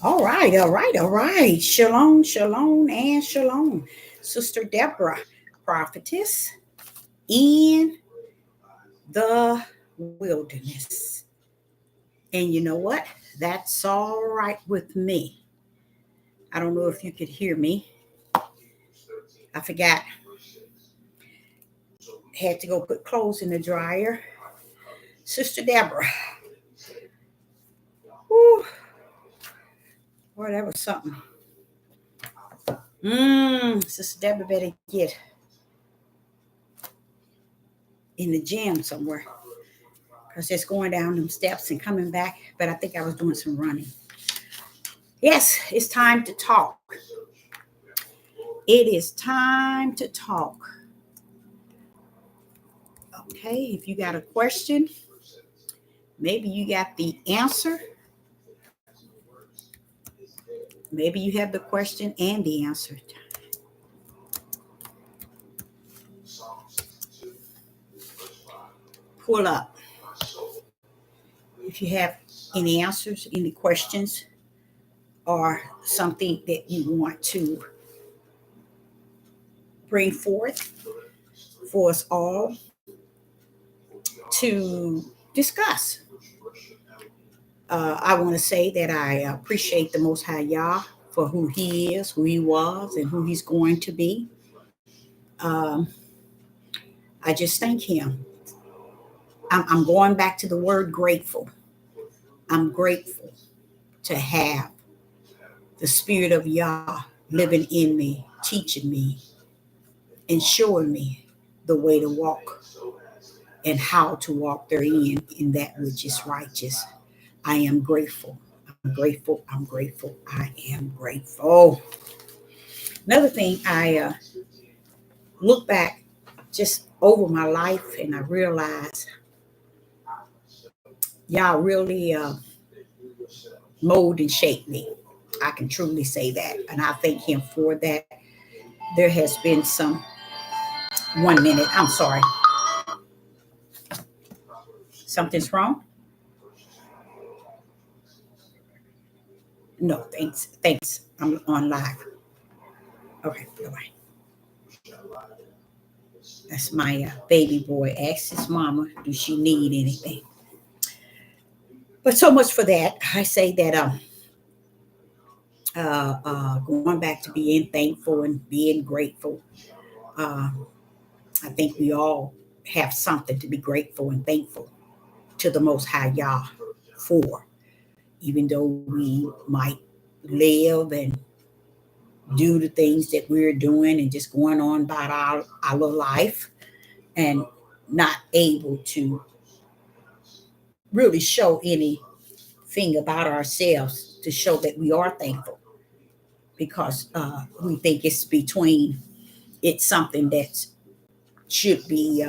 All right. Shalom, shalom, and shalom. Sister Deborah, prophetess in the wilderness. And you know what? That's all right with me. I don't know if you could hear me. I forgot. Had to go put clothes in the dryer. Sister Deborah. Whew, boy, that was something. Sister Deborah better get in the gym somewhere. Because just going down them steps and coming back. But I think I was doing some running. Yes, it's time to talk. It is time to talk. Okay, if you got a question, maybe you got the answer. Maybe you have the question and the answer. Pull up. If you have any answers, any questions, or something that you want to bring forth for us all to discuss. I want to say that I appreciate the Most High Yah for who He is, who He was, and who He's going to be. Um, I just thank Him. I'm going back to the word grateful. I'm grateful to have the Spirit of Yah living in me, teaching me, and showing me the way to walk and how to walk therein in that which is righteous. I am grateful. I'm grateful. I'm grateful. I am grateful. Another thing, I look back just over my life and I realize y'all really mold and shape me. I can truly say that. And I thank Him for that. There has been some, 1 minute, I'm sorry. Something's wrong? No, thanks. Thanks. I'm on live. Okay, bye. That's my baby boy. Asked his mama, do she need anything? But so much for that. I say that going back to being thankful and being grateful. Uh, I think we all have something to be grateful and thankful to the Most High Yah for, even though we might live and do the things that we're doing and just going on about our life and not able to really show anything about ourselves to show that we are thankful because we think it's something that should be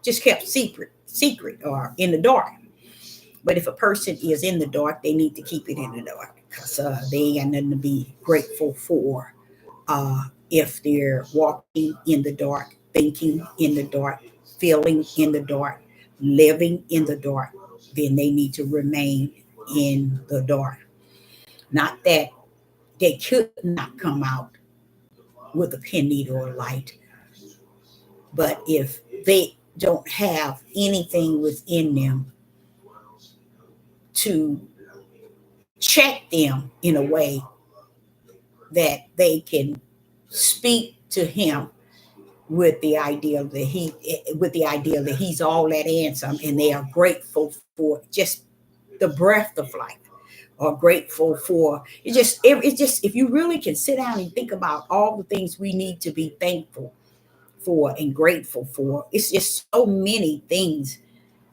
just kept secret or in the dark. But if a person is in the dark, they need to keep it in the dark because they ain't got nothing to be grateful for if they're walking in the dark, thinking in the dark, feeling in the dark, living in the dark, then they need to remain in the dark. Not that they could not come out with a pen needle or light, but if they don't have anything within them to check them in a way that they can speak to him with the idea that he's all that and some, and they are grateful for just the breath of life, or grateful for it's just if you really can sit down and think about all the things we need to be thankful for and grateful for, it's just so many things.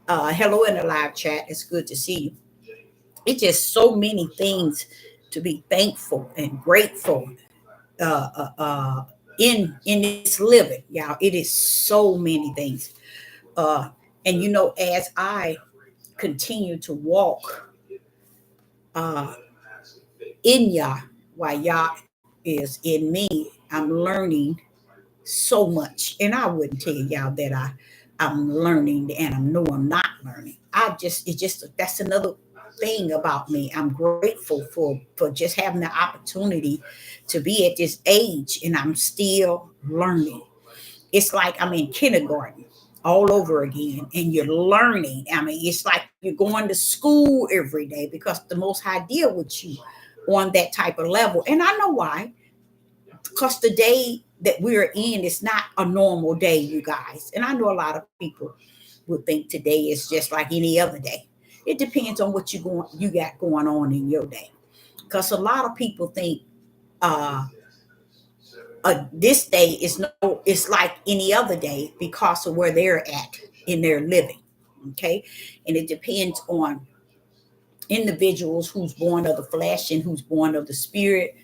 Hello in the live chat, it's good to see you. It's just so many things to be thankful and grateful uh, uh, uh, in this living, y'all. It is so many things. Uh, and as I continue to walk uh, in Yah, while Yah is in me, I'm learning so much. And I wouldn't tell y'all that I'm learning and I know I'm not learning. It's just that's another thing about me. I'm grateful for just having the opportunity to be at this age, and I'm still learning. It's like I'm in kindergarten all over again, and you're learning. I mean, it's like you're going to school every day because the Most High deal with you on that type of level. And I know why, because the day that we're in is not a normal day, you guys. And I know a lot of people would think today is just like any other day. It depends on what you got going on in your day. Because a lot of people think uh, this day is no, it's like any other day because of where they're at in their living. Okay, and it depends on individuals who's born of the flesh and who's born of the spirit,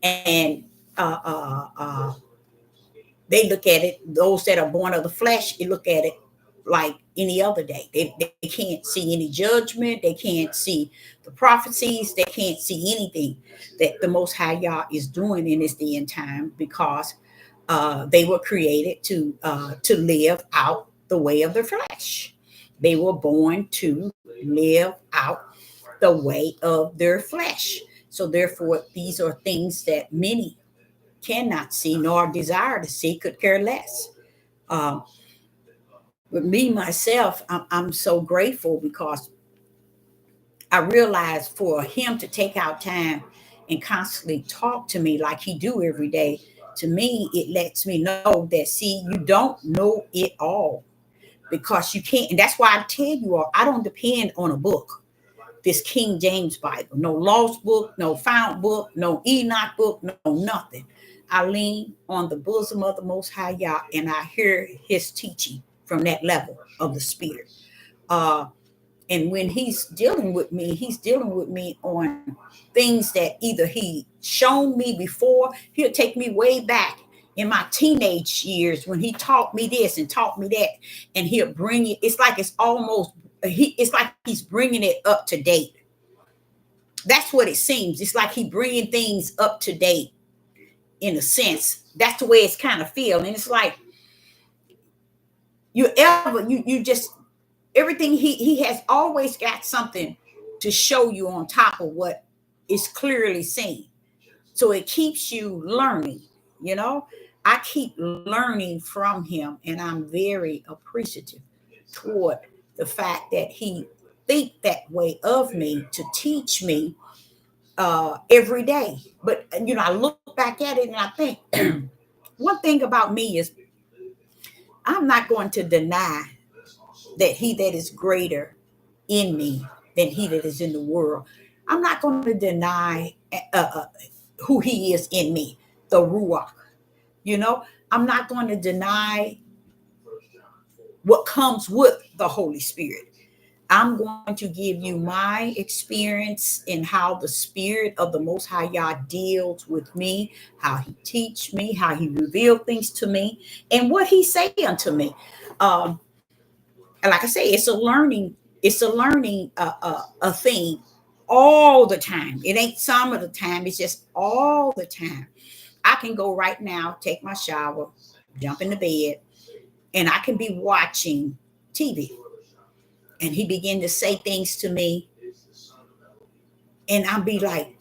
and uh, uh, uh, they look at it. Those that are born of the flesh, they look at it like any other day. They can't see any judgment. They can't see the prophecies. They can't see anything that the Most High Yah is doing in this day and time because they were created to live out the way of the flesh. They were born to live out the way of their flesh. So therefore, these are things that many cannot see nor desire to see, could care less. Um, but me myself, I'm so grateful because I realize for him to take out time and constantly talk to me like he do every day, to me it lets me know that, see, you don't know it all, because you can't. And that's why I tell you all, I don't depend on a book, this King James Bible, no lost book, no found book, no Enoch book, no nothing. I lean on the bosom of the Most High Yah, and I hear his teaching from that level of the spirit. Uh, and when he's dealing with me on things that either he shown me before. He'll take me way back in my teenage years when he taught me this and taught me that, and he'll bring it. It's like it's like he's bringing it up to date. That's what it seems. It's like he bringing things up to date in a sense. That's the way it's kind of feel. And it's like you just everything, he has always got something to show you on top of what is clearly seen. So it keeps you learning, you know. I keep learning from him, and I'm very appreciative toward the fact that he think that way of me to teach me every day. But I look back at it and I think one thing about me is I'm not going to deny that he that is greater in me than he that is in the world. I'm not going to deny who he is in me, the Ruach. You know, I'm not going to deny what comes with the Holy Spirit. I'm going to give you my experience in how the Spirit of the Most High Yah deals with me, how he teach me, how he revealed things to me, and what he say unto me. And like I say, it's a learning a thing all the time. It ain't some of the time. It's just all the time. I can go right now, take my shower, jump in the bed, and I can be watching TV. And he begin to say things to me, and I'll be like,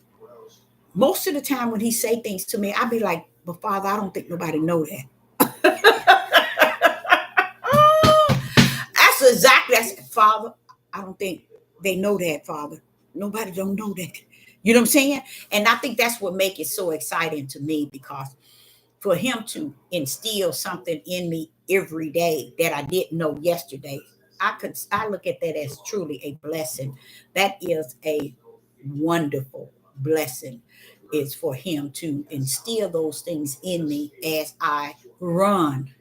most of the time when he say things to me, I'll be like, but Father, I don't think nobody know that. That's Father. I don't think they know that, Father. Nobody don't know that. You know what I'm saying? And I think that's what make it so exciting to me, because for him to instill something in me every day that I didn't know yesterday, I look at that as truly a blessing. That is a wonderful blessing, is for him to instill those things in me as I run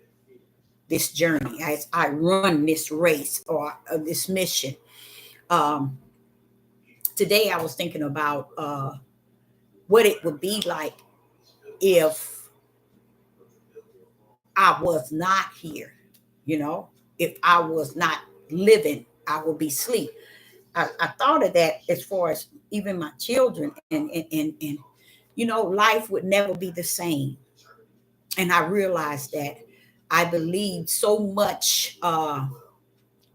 this journey, as I run this race or this mission. Um, Today I was thinking about what it would be like if I was not here, if I was not living, I would be asleep. I thought of that as far as even my children, and life would never be the same. And I realized that I believe so much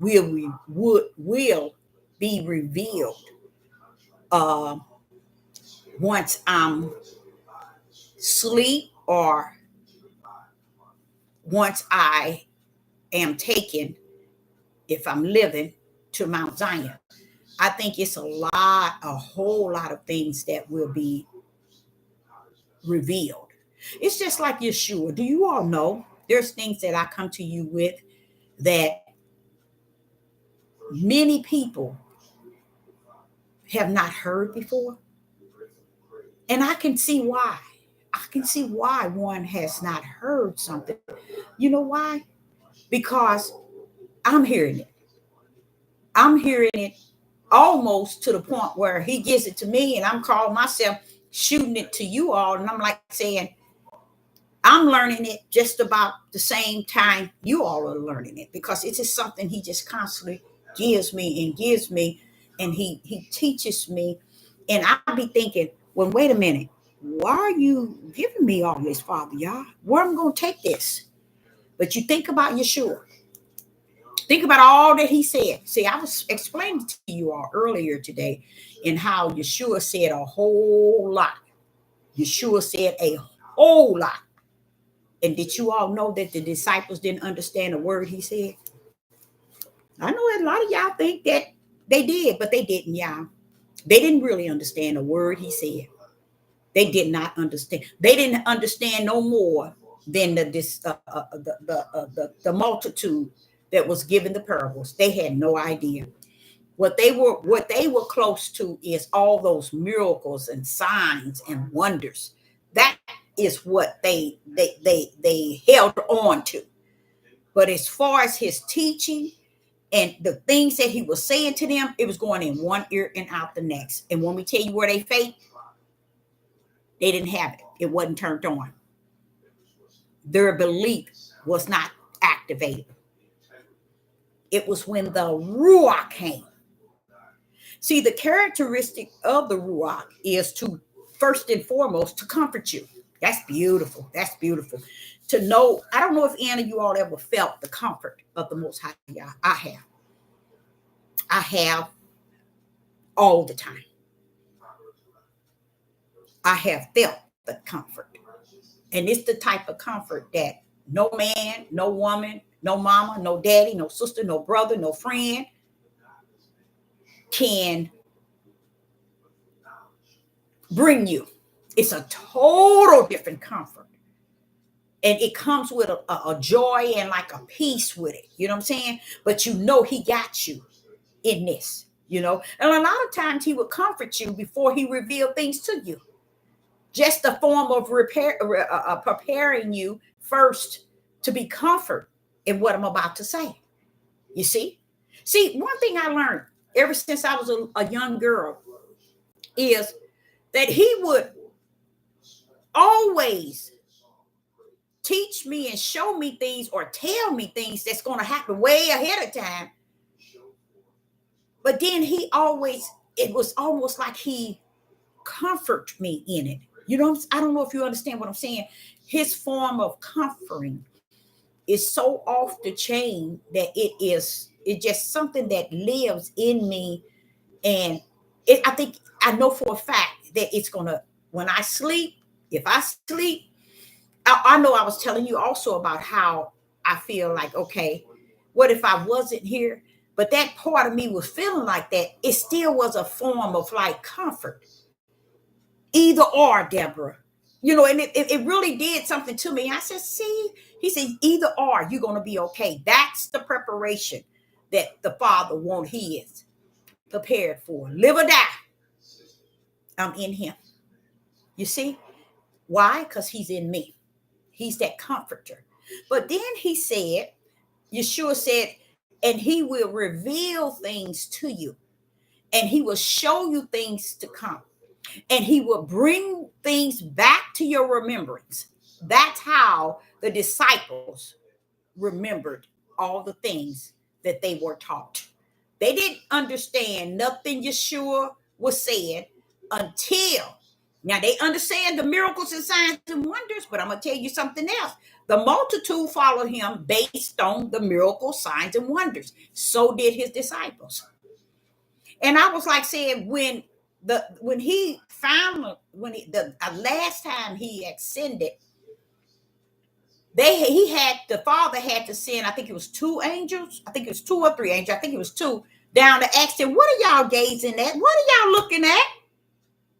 will be revealed uh, once I'm asleep or once I am taken, if I'm living, to Mount Zion. I think it's a whole lot of things that will be revealed. It's just like Yeshua. Do you all know there's things that I come to you with that many people have not heard before? And I can see why. I can see why one has not heard something. You know why? Because I'm hearing it. I'm hearing it almost to the point where he gives it to me and I'm calling myself shooting it to you all. And I'm like saying, I'm learning it just about the same time you all are learning it, because it's just something he just constantly gives me and gives me, and he teaches me. And I'll be thinking, well, wait a minute, why are you giving me all this, Father, y'all? Where am I going to take this? But you think about Yeshua. Think about all that he said. See, I was explaining to you all earlier today in how Yeshua said a whole lot. Yeshua said a whole lot. And did you all know that the disciples didn't understand a word he said? I know a lot of y'all think that they did, but they didn't, y'all. They didn't really understand a word he said. They did not understand. They didn't understand no more than the multitude that was given the parables. They had no idea. What they were close to is all those miracles and signs and wonders. That is what they held on to. But as far as his teaching and the things that he was saying to them, it was going in one ear and out the next. And when we tell you where they faith, they didn't have it. It wasn't turned on. Their belief was not activated. It was when the Ruach came. See, the characteristic of the Ruach is to, first and foremost, to comfort you. That's beautiful. That's beautiful. To know, I don't know if any of you all ever felt the comfort of the Most High. I have. I have all the time. I have felt the comfort. And it's the type of comfort that no man, no woman, no mama, no daddy, no sister, no brother, no friend can bring you. It's a total different comfort. And it comes with a joy and like a peace with it. You know what I'm saying? But you know he got you in this, you know. And a lot of times he would comfort you before he revealed things to you. Just a form of preparing you first to be comfort in what I'm about to say. You see? See, one thing I learned ever since I was a young girl is that he would always teach me and show me things or tell me things that's going to happen way ahead of time. But then it was almost like he comforted me in it. You know, I don't know if you understand what I'm saying. His form of comforting is so off the chain that it's just something that lives in me. And I know for a fact that it's going to, when I sleep, if I sleep, I know I was telling you also about how I feel like, okay, what if I wasn't here? But that part of me was feeling like that. It still was a form of like comfort. Either or, Deborah. You know, and it really did something to me. I said, see, he said, either or, you're going to be okay. That's the preparation that the Father wants. He is prepared for. Live or die, I'm in him. You see? Why? Because he's in me. He's that comforter. But then he said, Yeshua said, and he will reveal things to you. And he will show you things to come. And he will bring things back to your remembrance. That's how the disciples remembered all the things that they were taught. They didn't understand nothing Yeshua was saying until now they understand the miracles and signs and wonders, but I'm going to tell you something else. The multitude followed him based on the miracles, signs, and wonders. So did his disciples. And I was like saying, when when he found, the last time he ascended, the Father had to send, I think it was 2 angels, I think it was 2 or 3 angels, I think it was 2, down to ask him, what are y'all gazing at? What are y'all looking at?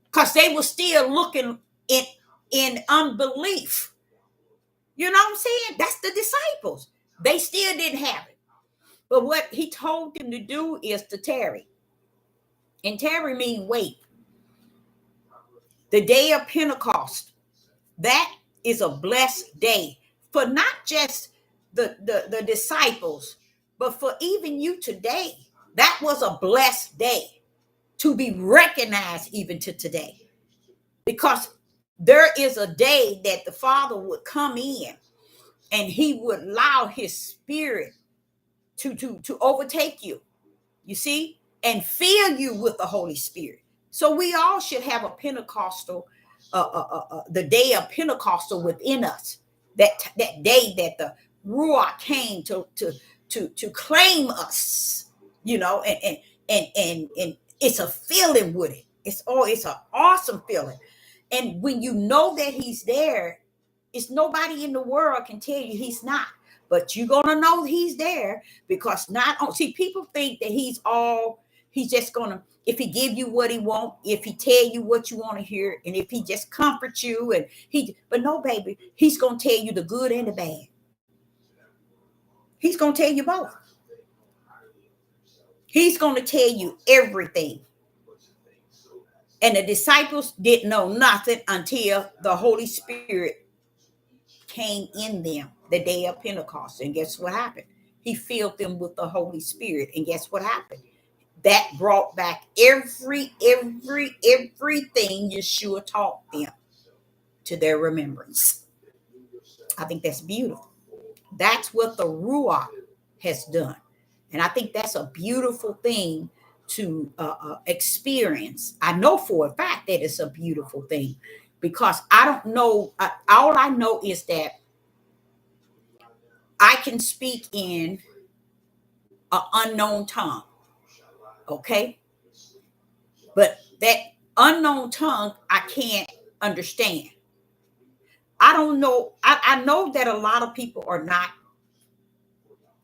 Because they were still looking in unbelief. You know what I'm saying? That's the disciples. They still didn't have it. But what he told them to do is to tarry. And tarry means wait. The day of Pentecost, that is a blessed day for not just the disciples, but for even you today. That was a blessed day to be recognized even to today. Because there is a day that the Father would come in and he would allow his spirit to overtake you, you see, and fill you with the Holy Spirit. So we all should have a Pentecostal, the day of Pentecostal within us. That day that the Ruach came to claim us, you know, and it's a feeling with it. It's an awesome feeling. And when you know that he's there, it's nobody in the world can tell you he's not. But you're gonna know he's there, because see, people think that he's just gonna, if he give you what he want, if he tell you what you want to hear, and if he just comforts you, but no, baby, he's gonna tell you the good and the bad. He's gonna tell you both. He's gonna tell you everything. And the disciples didn't know nothing until the Holy Spirit came in them the day of Pentecost. And guess what happened? He filled them with the Holy Spirit. And guess what happened? That brought back everything Yeshua taught them to their remembrance. I think that's beautiful. That's what the Ruach has done. And I think that's a beautiful thing to experience. I know for a fact that it's a beautiful thing, because I don't know. All I know is that I can speak in an unknown tongue. Okay. But that unknown tongue, I can't understand. I don't know. I know that a lot of people are not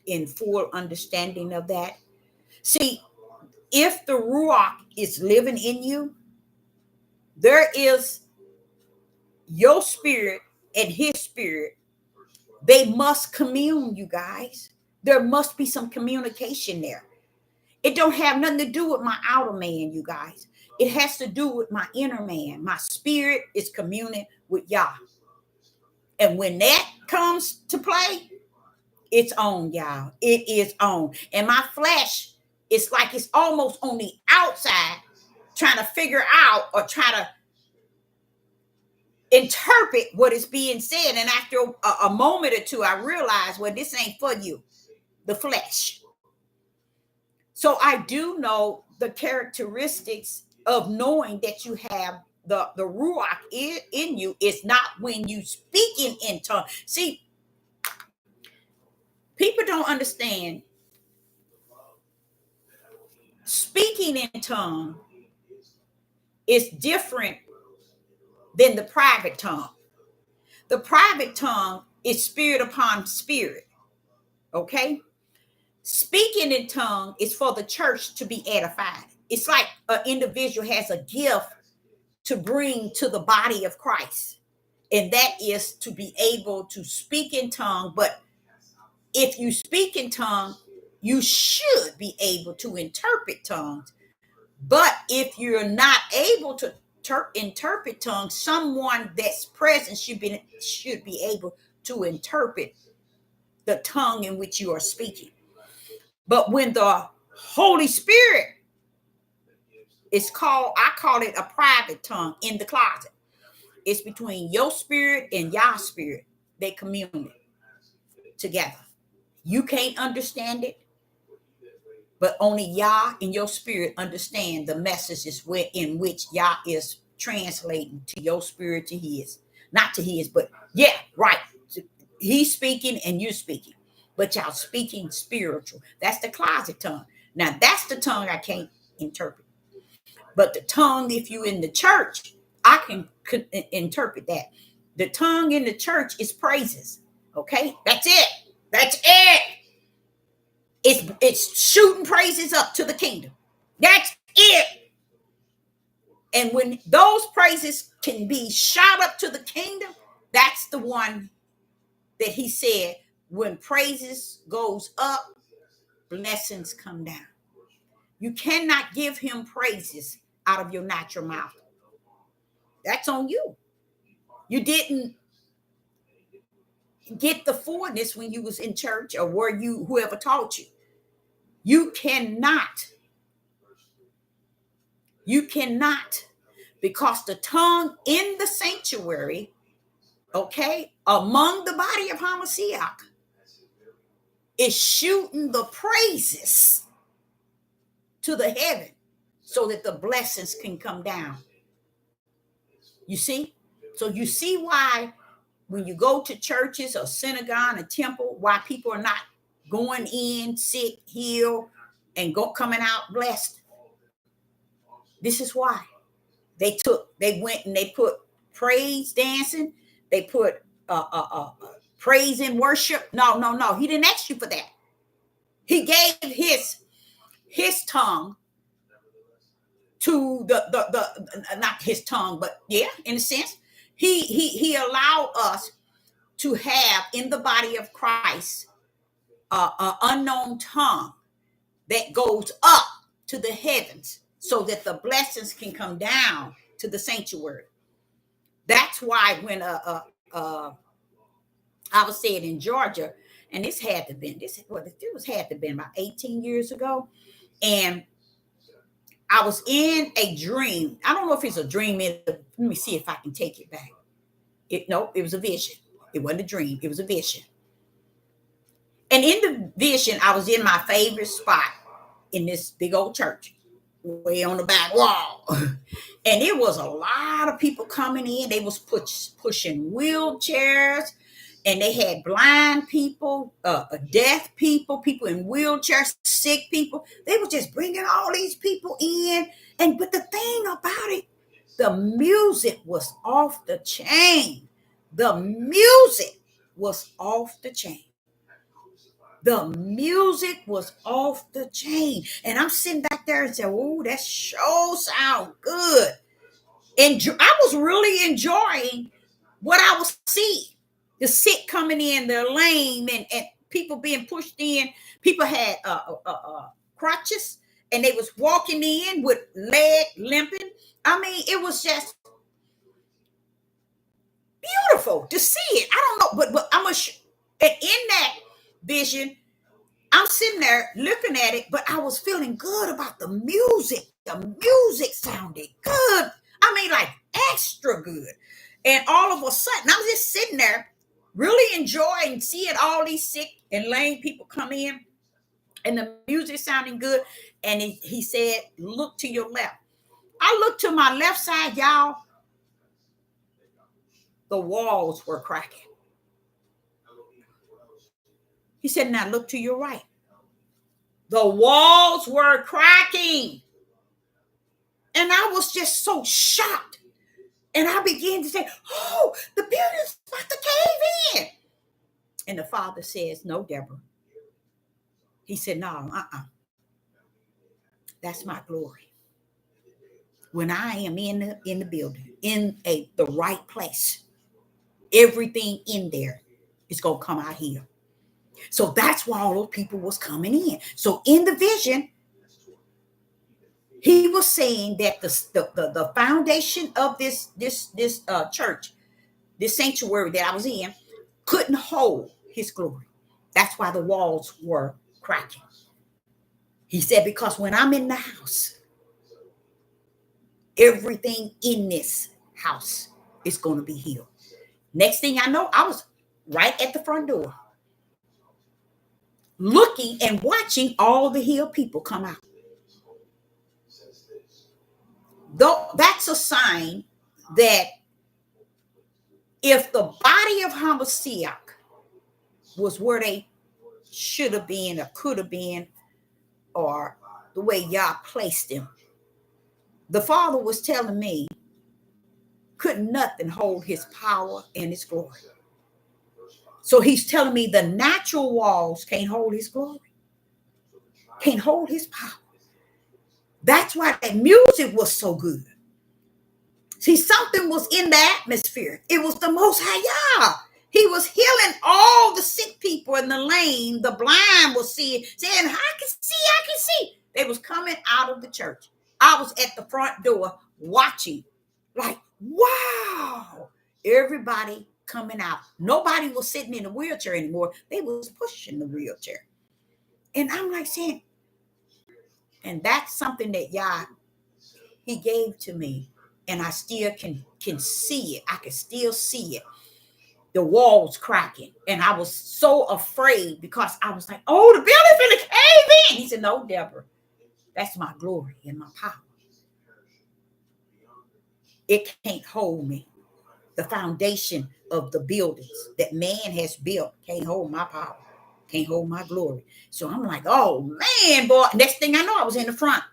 in full understanding of that. See, if the Ruach is living in you, there is your spirit and his spirit. They must commune, you guys. There must be some communication there. It don't have nothing to do with my outer man, you guys. It has to do with my inner man. My spirit is communing with Yah. And when that comes to play, it's on, y'all. It is on. And my flesh, it's like it's almost on the outside, trying to figure out or try to interpret what is being said. And after a moment or two, I realized, well, this ain't for you, the flesh. So I do know the characteristics of knowing that you have the Ruach in you. It's not when you speaking in tongues. See, people don't understand. Speaking in tongue is different than the private tongue. The private tongue is spirit upon spirit. Okay? Speaking in tongue is for the church to be edified. It's like an individual has a gift to bring to the body of Christ. And that is to be able to speak in tongue. But if you speak in tongue, you should be able to interpret tongues. But if you're not able to interpret tongues, someone that's present should be able to interpret the tongue in which you are speaking. But when the Holy Spirit is called, I call it a private tongue in the closet. It's between your spirit and Yah's spirit. They commune together. You can't understand it, but only Yah and your spirit understand the messages in which Yah is translating to your spirit, to his. Not to his, but yeah, right. He's speaking and you're speaking. But y'all speaking spiritual. That's the closet tongue. Now, that's the tongue I can't interpret. But the tongue, if you in the church, I can could interpret that. The tongue in the church is praises. Okay, that's it. That's it. It's shooting praises up to the kingdom. That's it. And when those praises can be shot up to the kingdom, that's the one that he said, when praises goes up, blessings come down. You cannot give him praises out of your natural mouth. That's on you. You didn't get the fullness when you was in church, or were you whoever taught you. You cannot, because the tongue in the sanctuary, okay, among the body of Hamashiach, is shooting the praises to the heaven so that the blessings can come down. You see? So you see why when you go to churches or synagogue and temple, why people are not going in sick, healed, and coming out blessed. This is why. They went and they put praise dancing. They put praise and worship. No. He didn't ask you for that. He gave his tongue to the not his tongue, but yeah, in a sense, he allowed us to have in the body of Christ an unknown tongue that goes up to the heavens so that the blessings can come down to the sanctuary. That's why when I was saying in Georgia, and this had to been about 18 years ago, and I was in a dream. I don't know if it's a dream. Let me see if I can take it back. It was a vision. It wasn't a dream. It was a vision. And in the vision, I was in my favorite spot in this big old church, way on the back wall. And it was a lot of people coming in. They was pushing wheelchairs, and they had blind people, deaf people, people in wheelchairs, sick people. They were just bringing all these people in. But the thing about it, the music was off the chain. The music was off the chain. The music was off the chain. And I'm sitting back there and saying, oh, that sure sound good. And I was really enjoying what I was seeing. The sick coming in, the lame, and people being pushed in. People had crutches, and they was walking in with leg limping. I mean, it was just beautiful to see it. I don't know, but I'm and in that vision, I'm sitting there looking at it, but I was feeling good about the music. The music sounded good. I mean, like extra good. And all of a sudden, I was just sitting there, really enjoying seeing all these sick and lame people come in, and the music sounding good. And he said, look to your left. I looked to my left side, y'all. The walls were cracking. He said, now look to your right. The walls were cracking. And I was just so shocked. And I began to say, oh, the building's about to cave in. And the father says, no, Deborah. He said, no, that's my glory. When I am in the building, in the right place, everything in there is going to come out here. So that's why all those people was coming in. So in the vision, he was saying that the foundation of this church, this sanctuary that I was in, couldn't hold his glory. That's why the walls were cracking. He said, because when I'm in the house, everything in this house is going to be healed. Next thing I know, I was right at the front door, looking and watching all the healed people come out. Though that's a sign that if the body of Hamashiach was where they should have been or could have been, or the way Yah placed them, the Father was telling me, could nothing hold his power and his glory. So he's telling me the natural walls can't hold his glory, can't hold his power. That's why that music was so good. See, something was in the atmosphere. It was the Most High Yah. He was healing all the sick people and the lame. The blind was saying, I can see. They was coming out of the church. I was at the front door watching, like, wow, everybody coming out. Nobody was sitting in a wheelchair anymore. They was pushing the wheelchair. And I'm like saying, and that's something that Yah, he gave to me. And I still can see it. I can still see it. The walls cracking. And I was so afraid because I was like, oh, the building's finna cave in. He said, no, Deborah, that's my glory and my power. It can't hold me. The foundation of the buildings that man has built can't hold my power, can't hold my glory. So I'm like, oh man, boy. Next thing I know, I was in the front,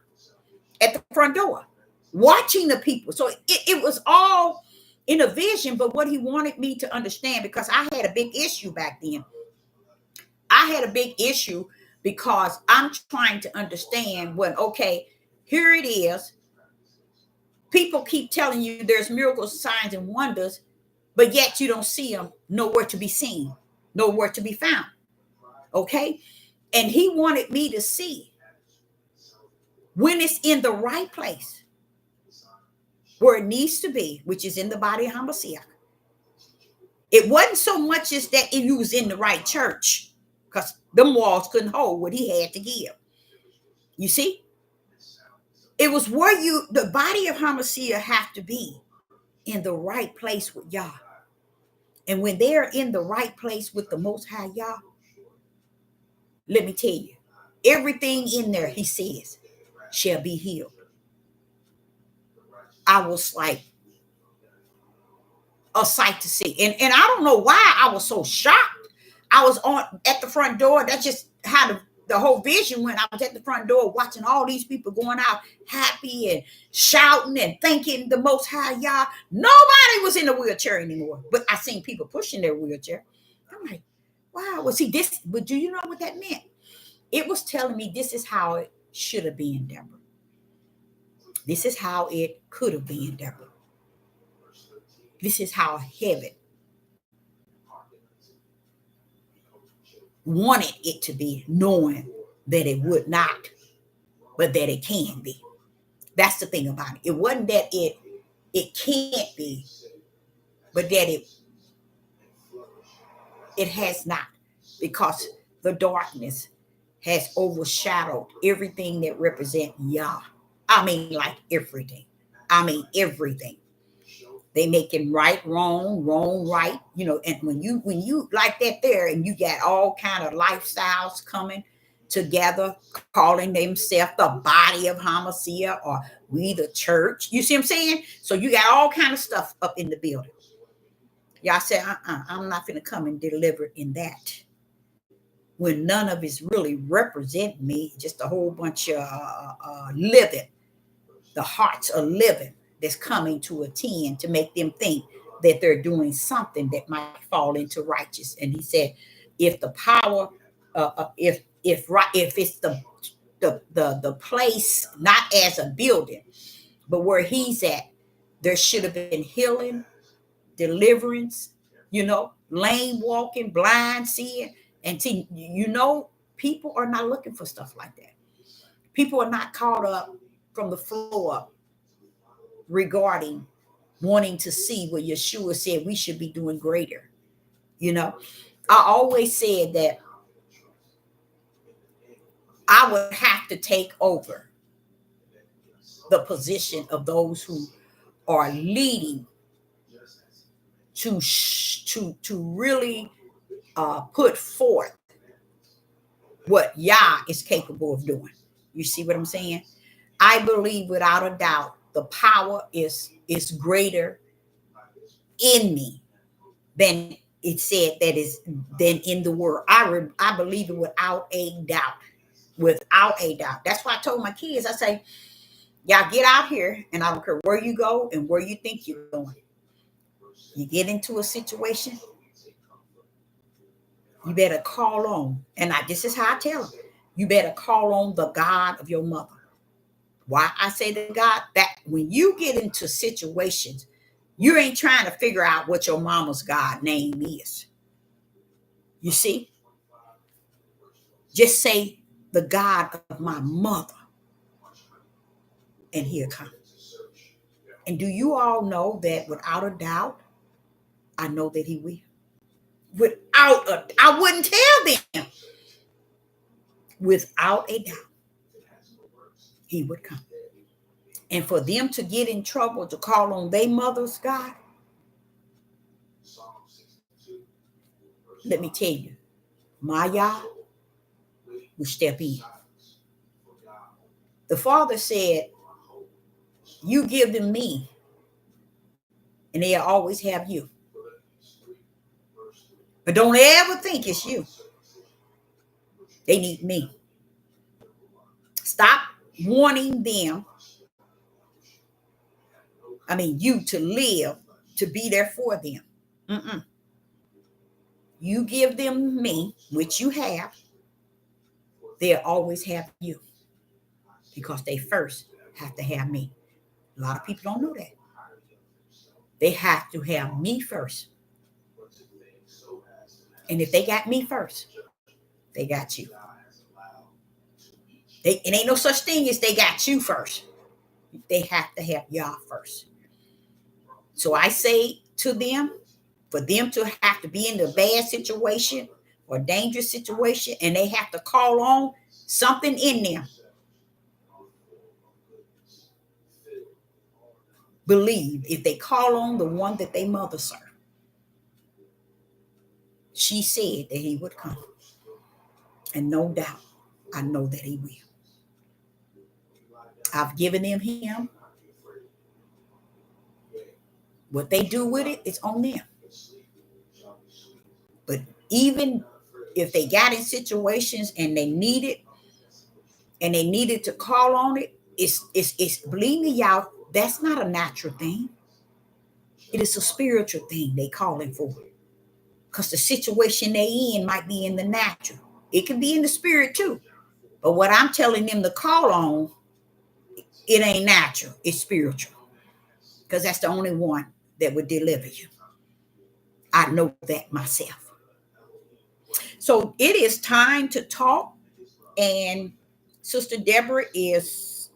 at the front door, watching the people. So it was all in a vision, but what he wanted me to understand, because I had a big issue back then. I had a big issue because I'm trying to understand when, okay, here it is. People keep telling you there's miracles, signs, and wonders, but yet you don't see them, nowhere to be seen, nowhere to be found. Okay? And he wanted me to see when it's in the right place, where it needs to be, which is in the body of HaMashiach. It wasn't so much as that he was in the right church, because them walls couldn't hold what he had to give. You see? It was where the body of HaMashiach have to be in the right place with Yah. And when they're in the right place with the Most High Yah, let me tell you, everything in there, he says, shall be healed. I was like a sight to see. And I don't know why I was so shocked. I was at the front door. That's just how the whole vision went. I was at the front door watching all these people going out happy and shouting and thanking the Most High Yah. Nobody was in a wheelchair anymore, but I seen people pushing their wheelchair. I'm like, wow. Well, see this, but do you know what that meant? It was telling me this is how it should have been, Deborah. This is how it could have been, Deborah. This is how heaven wanted it to be, knowing that it would not, but that it can be. That's the thing about it. It wasn't that it can't be, but that it has not, because the darkness has overshadowed everything that represents Yah. I mean, like everything. I mean, everything. They making right, wrong, wrong, right. You know, and when you like that there, and you got all kind of lifestyles coming together, calling themselves the body of HaMashiach, or we the church. You see what I'm saying? So you got all kind of stuff up in the building. Y'all say, I'm not going to come and deliver in that, when none of it's really represent me, just a whole bunch of living. The hearts are living that's coming to attend to make them think that they're doing something that might fall into righteous. And he said, if the power, if it's the place, not as a building, but where he's at, there should have been healing, deliverance, lame walking, blind seeing. And see, people are not looking for stuff like that. People are not caught up from the floor up regarding wanting to see what Yeshua said we should be doing greater. I always said that I would have to take over the position of those who are leading to really put forth what Yah is capable of doing. You see what I'm saying? I believe without a doubt the power is greater in me than it said that is than in the world. I believe it without a doubt. Without a doubt. That's why I told my kids, I say, Y'all get out here, and I don't care where you go and where you think you're going. You get into a situation, you better call on, and this is how I tell them, you better call on the God of your mother. Why I say to God? That when you get into situations, you ain't trying to figure out what your mama's God name is. You see? Just say the God of my mother, and he'll come. And do you all know that without a doubt, I know that he will. I wouldn't tell them. Without a doubt, he would come. And for them to get in trouble to call on their mother's God, let me tell you, my Yah will step in. The Father said, you give them me, and they'll always have you. But don't ever think it's you. They need me. Stop wanting them, you to live, to be there for them. Mm-mm. You give them me, which you have, they'll always have you. Because they first have to have me. A lot of people don't know that. They have to have me first. And if they got me first, they got you. It ain't no such thing as they got you first. They have to have Yah first. So I say to them, for them to have to be in a bad situation or dangerous situation, and they have to call on something in them. Believe if they call on the one that they mother served. She said that he would come. And no doubt, I know that he will. I've given them him. What they do with it, it's on them. But even if they got in situations and they needed to call on it, it's believe me, y'all, that's not a natural thing. It is a spiritual thing they calling for. Because the situation they in might be in the natural. It can be in the spirit too. But what I'm telling them to call on, it ain't natural. It's spiritual. Because that's the only one that would deliver you. I know that myself. So it is time to talk. And Sister Deborah is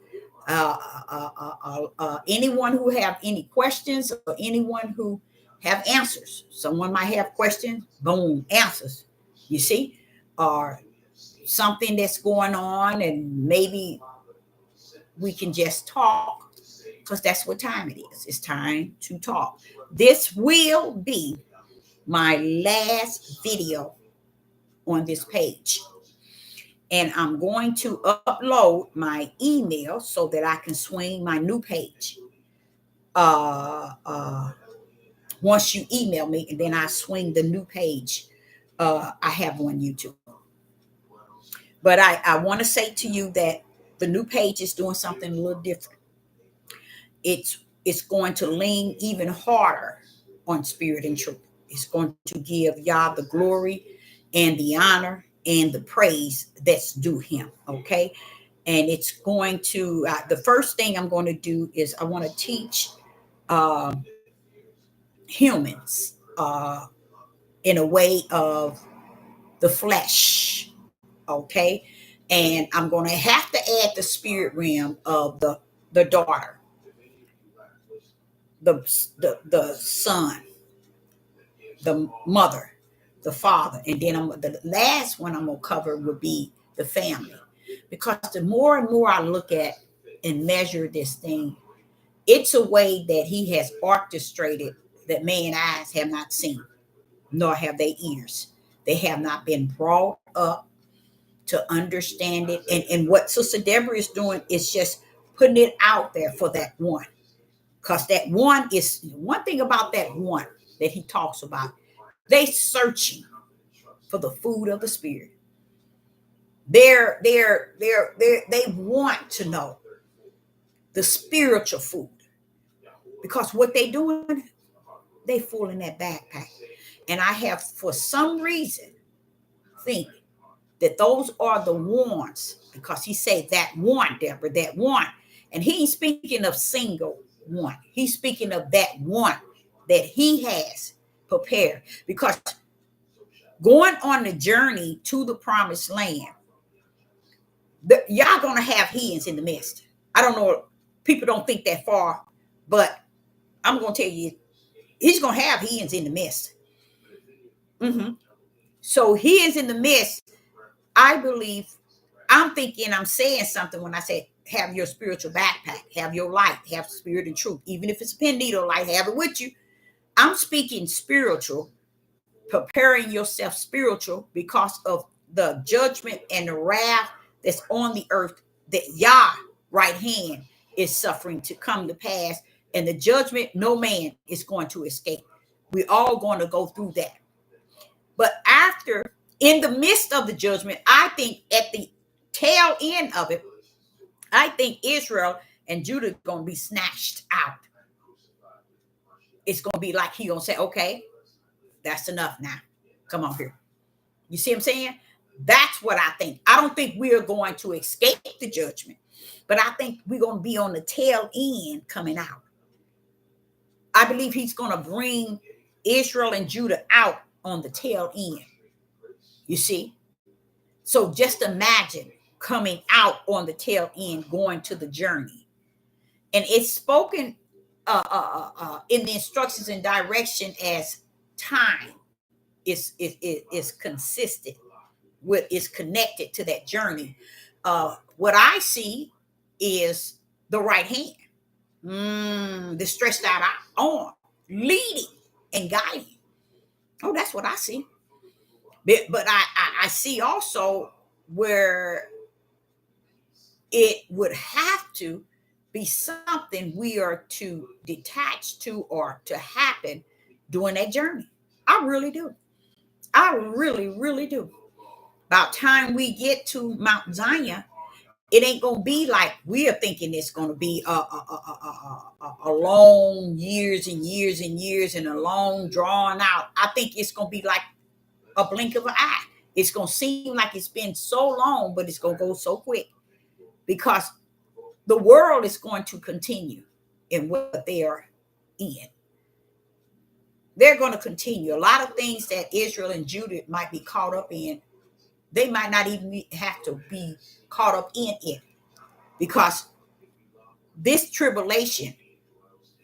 anyone who have any questions or anyone who have answers. Someone might have questions, boom, answers. You see? Or something that's going on and maybe we can just talk because that's what time it is. It's time to talk. This will be my last video on this page. And I'm going to upload my email so that I can swing my new page. Once you email me, and then I swing the new page I have on YouTube. But I want to say to you that the new page is doing something a little different. It's going to lean even harder on spirit and truth. It's going to give Yah the glory and the honor and the praise that's due him. Okay. And it's going to, the first thing I'm going to do is I want to teach humans in a way of the flesh. Okay. And I'm going to have to add the spirit realm of the daughter, the son, the mother, the father, and then the last one I'm gonna cover would be the family, because the more and more I look at and measure this thing, it's a way that he has orchestrated that man's eyes have not seen, nor have they ears. They have not been brought up to understand it. And what Sister Deborah is doing is just putting it out there for that one. Because that one is one thing about that one that he talks about. They searching for the food of the spirit. They want to know the spiritual food. Because what they doing, they full in that backpack. And I have, for some reason, think that those are the ones, because he said that one, Deborah, that one. And he ain't speaking of single one. He's speaking of that one that he has prepared. Because going on the journey to the promised land, y'all gonna have heathens in the midst. I don't know, people don't think that far, but I'm gonna tell you, he's gonna have heathens in the midst. So he is in the midst. I believe, I'm thinking I'm saying something when I say have your spiritual backpack, have your light, have spirit and truth. Even if it's a pen needle light, have it with you. I'm speaking spiritual, preparing yourself spiritual because of the judgment and the wrath that's on the earth that Yah right hand is suffering to come to pass. And the judgment, no man is going to escape. We're all going to go through that. But after, in the midst of the judgment, I think at the tail end of it, I think Israel and Judah are going to be snatched out. It's going to be like he going to say, okay, that's enough now. Come on here. You see what I'm saying? That's what I think. I don't think we're going to escape the judgment, but I think we're going to be on the tail end coming out. I believe he's going to bring Israel and Judah out on the tail end. You see? So just imagine coming out on the tail end, going to the journey. And it's spoken in the instructions and direction as time is consistent with, is connected to that journey. What I see is the right hand, the stretched out arm, leading and guiding. Oh, that's what I see. But I see also where it would have to be something we are to detach to or to happen during that journey. I really do. I really, really do. About time we get to Mount Zion, it ain't gonna be like we are thinking it's gonna be a long years and years and years and a long drawn out. I think it's gonna be like a blink of an eye. It's gonna seem like it's been so long, but it's gonna go so quick because the world is going to continue in what they are in. They're going to continue. A lot of things that Israel and Judah might be caught up in, they might not even have to be caught up in it, because this tribulation,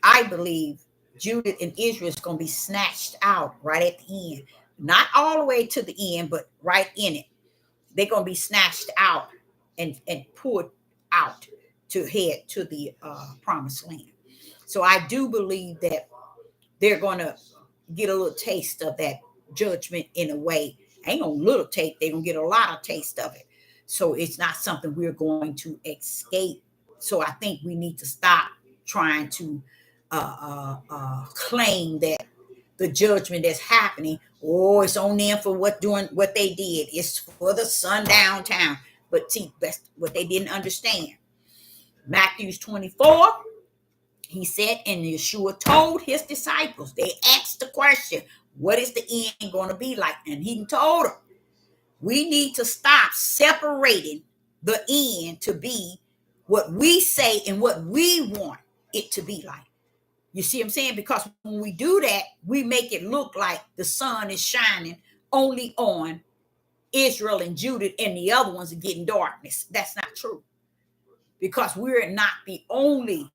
I believe Judah and Israel is going to be snatched out right at the end. Not all the way to the end, but right in it. They're going to be snatched out and pulled out to head to the promised land. So I do believe that they're going to get a little taste of that judgment in a way. Ain't no little taste. They're going to get a lot of taste of it. So it's not something we're going to escape. So I think we need to stop trying to claim that the judgment that's happening, oh, it's on them for what they did. It's for the sundown town. But see, that's what they didn't understand. Matthew 24, he said, and Yeshua told his disciples, they asked the question, what is the end going to be like? And he told them, we need to stop separating the end to be what we say and what we want it to be like. You see what I'm saying? Because when we do that, we make it look like the sun is shining only on Israel and Judah, and the other ones are getting darkness. That's not true. Because we're not the only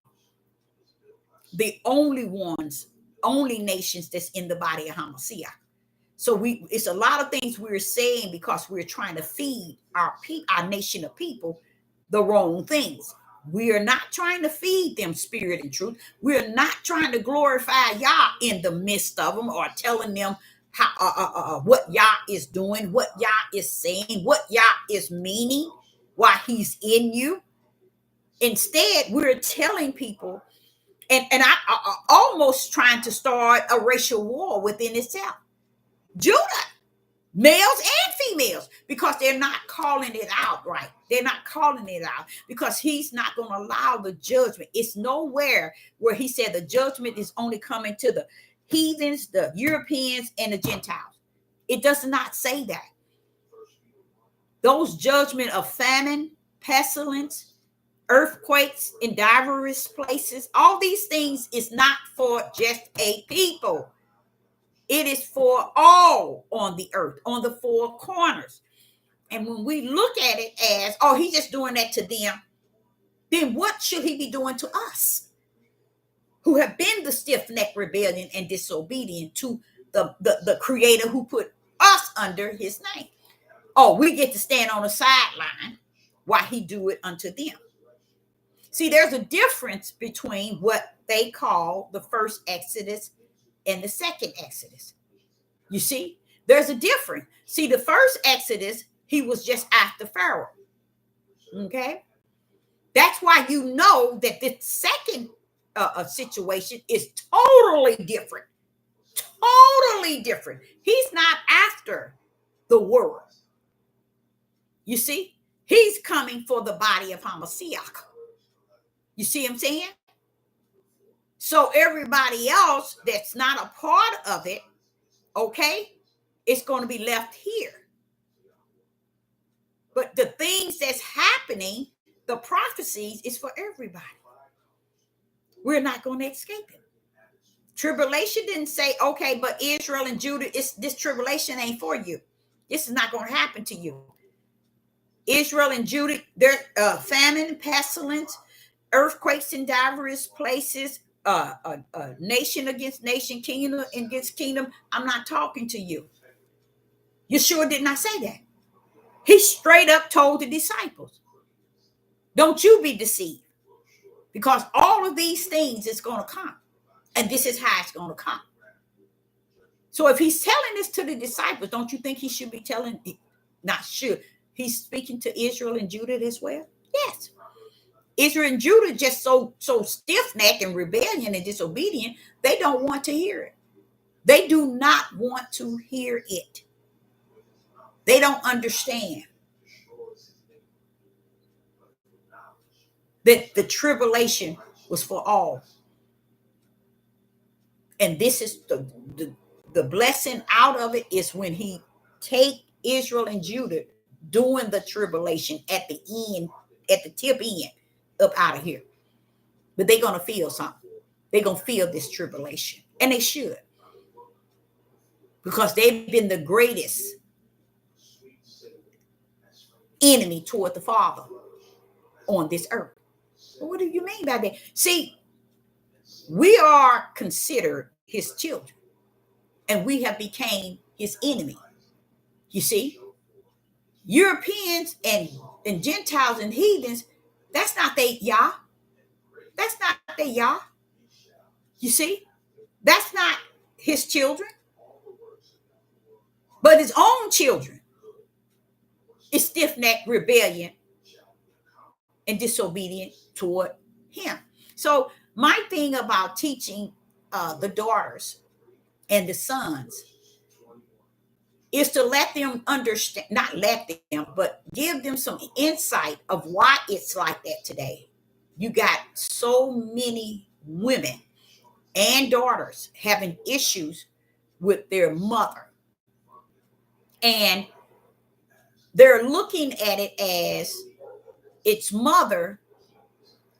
ones, only nations that's in the body of Hamashiach. So it's a lot of things we're saying because we're trying to feed our nation of people the wrong things. We are not trying to feed them spirit and truth. We're not trying to glorify Yah in the midst of them or telling them how what Yah is doing, what Yah is saying, what Yah is meaning, why he's in you. Instead, we're telling people, and I almost trying to start a racial war within itself. Judah males and females, because they're not calling it out right. They're not calling it out because he's not going to allow the judgment. It's nowhere where he said the judgment is only coming to the heathens, the Europeans, and the Gentiles. It does not say that. Those judgment of famine, pestilence, earthquakes in diverse places, all these things is not for just a people. It is for all on the earth, on the four corners. And when we look at it as, oh, he's just doing that to them, then what should he be doing to us who have been the stiff-necked rebellion and disobedient to the creator who put us under his name? Oh, we get to stand on the sideline while he do it unto them. See, there's a difference between what they call the first Exodus and the second Exodus. You see, there's a difference. See, the first Exodus, he was just after Pharaoh. Okay? That's why you know that the second situation is totally different. Totally different. He's not after the world. You see, he's coming for the body of Hamashiach. You see what I'm saying? So everybody else that's not a part of it, okay, it's going to be left here. But the things that's happening, the prophecies, is for everybody. We're not going to escape it. Tribulation didn't say, okay, but Israel and Judah, this tribulation ain't for you. This is not going to happen to you. Israel and Judah, their famine, pestilence, earthquakes in diverse places, nation against nation, kingdom against kingdom. I'm not talking to you. Yeshua did not say that. He straight up told the disciples, don't you be deceived, because all of these things is going to come, and this is how it's going to come. So if he's telling this to the disciples, don't you think he should be telling, not should, he's speaking to Israel and Judah as well? Yes. Israel and Judah just so stiff-necked and rebellion and disobedient, they don't want to hear it. They do not want to hear it. They don't understand that the tribulation was for all. And this is the blessing out of it is when he take Israel and Judah doing the tribulation at the end, at the tip end, up out of here. But they're going to feel something. They're going to feel this tribulation. And they should. Because they've been the greatest enemy toward the Father on this earth. Well, what do you mean by that? See, we are considered his children, and we have become his enemy. You see, Europeans and Gentiles and heathens, that's not they Yah. That's not they Yah. You see, that's not his children, but his own children is stiff-necked rebellion and disobedient toward him. So my thing about teaching the daughters and the sons is to let them understand, not let them, but give them some insight of why it's like that today. You got so many women and daughters having issues with their mother. And they're looking at it as its mother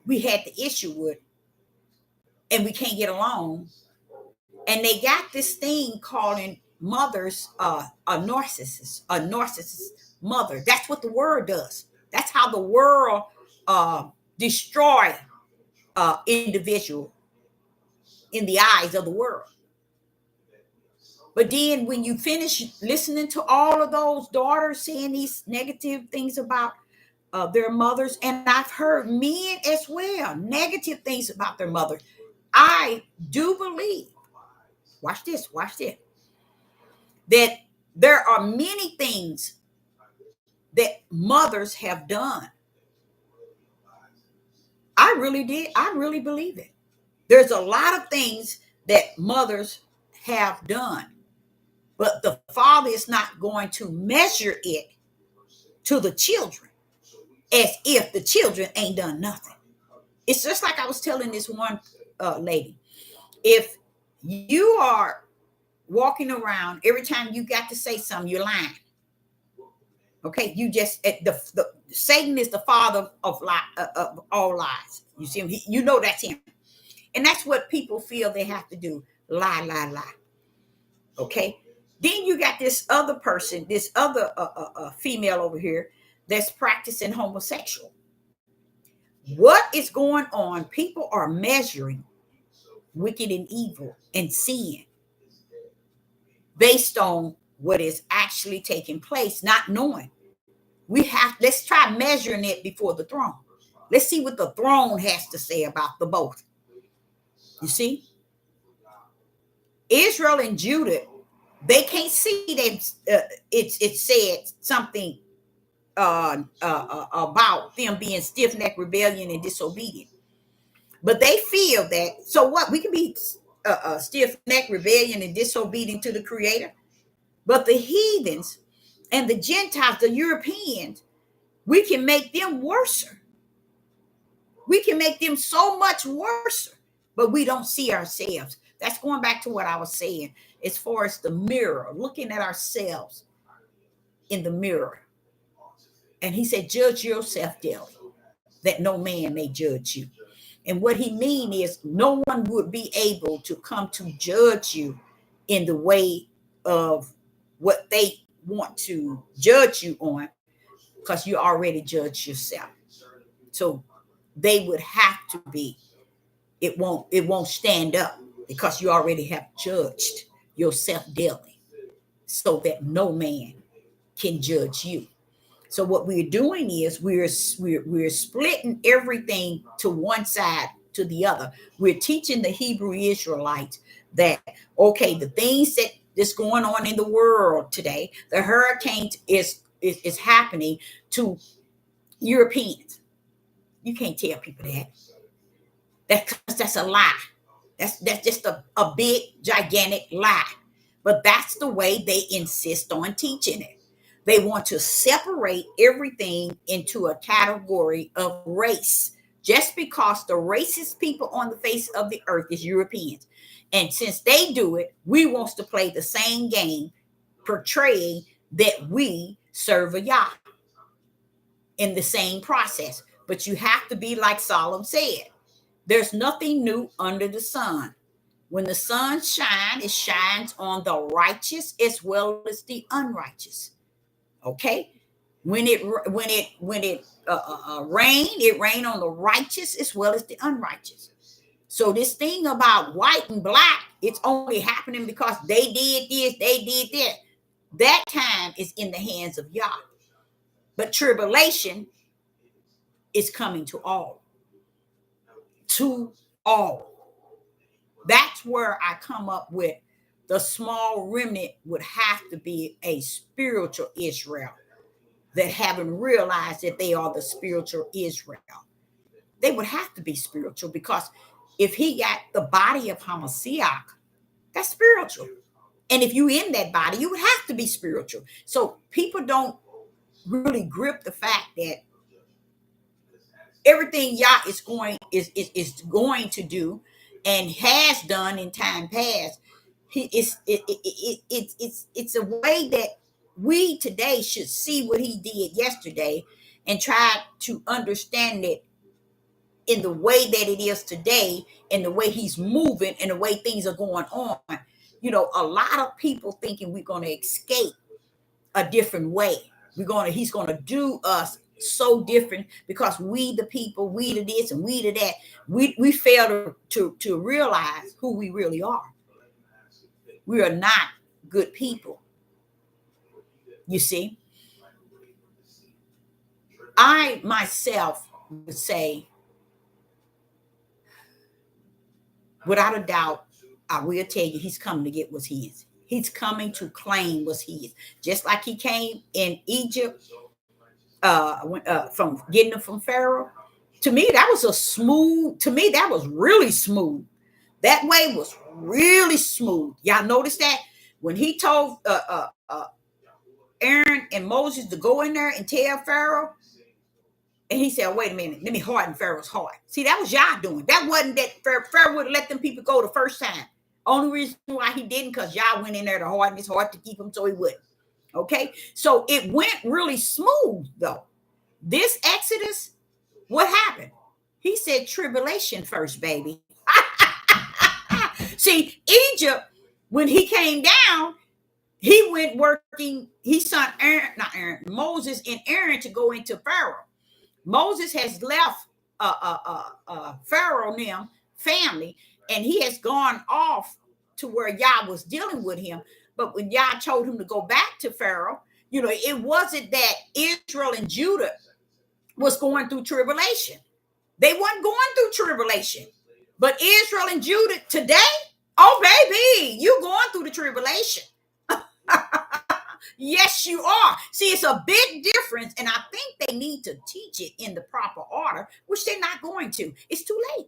we had the issue with, and we can't get along. And they got this thing calling mothers a narcissist mother. That's what the word does. That's how the world destroy individual in the eyes of the world. But then when you finish listening to all of those daughters saying these negative things about their mothers, and I've heard men as well, negative things about their mothers, I do believe, watch this, that there are many things that mothers have done. I really believe it. There's a lot of things that mothers have done. but the father is not going to measure it to the children as if the children ain't done nothing. It's just like I was telling this one lady. If you are walking around, every time you got to say something, you're lying. Okay, you just the Satan is the father of all lies. You see him, you know that's him, and that's what people feel they have to do: lie, lie, lie. Okay, then you got this other person, this other female over here that's practicing homosexual. What is going on? People are measuring wicked and evil and sin based on what is actually taking place, not knowing. Let's try measuring it before the throne. Let's see what the throne has to say about the both. You see, Israel and Judah, they can't see that it said something about them being stiff-necked, rebellion, and disobedient. But they feel that, so what? We can be stiff-necked, rebellion, and disobedient to the Creator. But the heathens and the Gentiles, the Europeans, we can make them worse. We can make them so much worse, but we don't see ourselves. That's going back to what I was saying as far as the mirror, looking at ourselves in the mirror. And he said, judge yourself daily, that no man may judge you. And what he means is no one would be able to come to judge you in the way of what they want to judge you on, because you already judged yourself. So they would have to be, it won't stand up because you already have judged yourself daily, so that no man can judge you. So what we're doing is we're splitting everything to one side to the other. We're teaching the Hebrew Israelites that, okay, the things that's going on in the world today, the hurricane is happening to Europeans. You can't tell people that. That's a lie. That's just a big, gigantic lie. But that's the way they insist on teaching it. They want to separate everything into a category of race, just because the racist people on the face of the earth is Europeans. And since they do it, we want to play the same game, portraying that we serve a Yah in the same process. But you have to be like Solomon said. There's nothing new under the sun. When the sun shines, it shines on the righteous as well as the unrighteous. Okay, when it rain, it rain on the righteous as well as the unrighteous. So this thing about white and black, it's only happening because they did this, they did that. That time is in the hands of Yah. But tribulation is coming to all. To all. That's where I come up with the small remnant would have to be a spiritual Israel that haven't realized that they are the spiritual Israel. They would have to be spiritual, because if he got the body of Hamashiach, that's spiritual. And if you in that body, you would have to be spiritual. So people don't really grip the fact that everything Yah is going to do and has done in time past, it's a way that we today should see what he did yesterday and try to understand it in the way that it is today, and the way he's moving and the way things are going on. You know, a lot of people thinking we're going to escape a different way. He's going to do us so different because we the people, we to this and we to that. We fail to realize who we really are. We are not good people. You see, I myself would say, without a doubt, I will tell you, he's coming to get what's his. He's coming to claim what's his. Just like he came in Egypt, from getting them from Pharaoh. To me, that was really smooth. That way was really smooth. Y'all notice that? when he told Aaron and Moses to go in there and tell Pharaoh, and he said, wait a minute, let me harden Pharaoh's heart. See, that was Yah doing. That wasn't that Pharaoh would have let them people go the first time. Only reason why he didn't, because Yah went in there to harden his heart to keep him so he wouldn't. Okay, so it went really smooth though. This Exodus, what happened? He said tribulation first, baby. See, Egypt, when he came down, he went working, he sent Moses and Aaron to go into Pharaoh. Moses has left Pharaoh and them family, and he has gone off to where Yah was dealing with him. But when Yah told him to go back to Pharaoh, it wasn't that Israel and Judah was going through tribulation. They weren't going through tribulation. But Israel and Judah today, oh baby, you going through the tribulation. Yes, you are. See, it's a big difference, and I think they need to teach it in the proper order, which they're not going to. It's too late.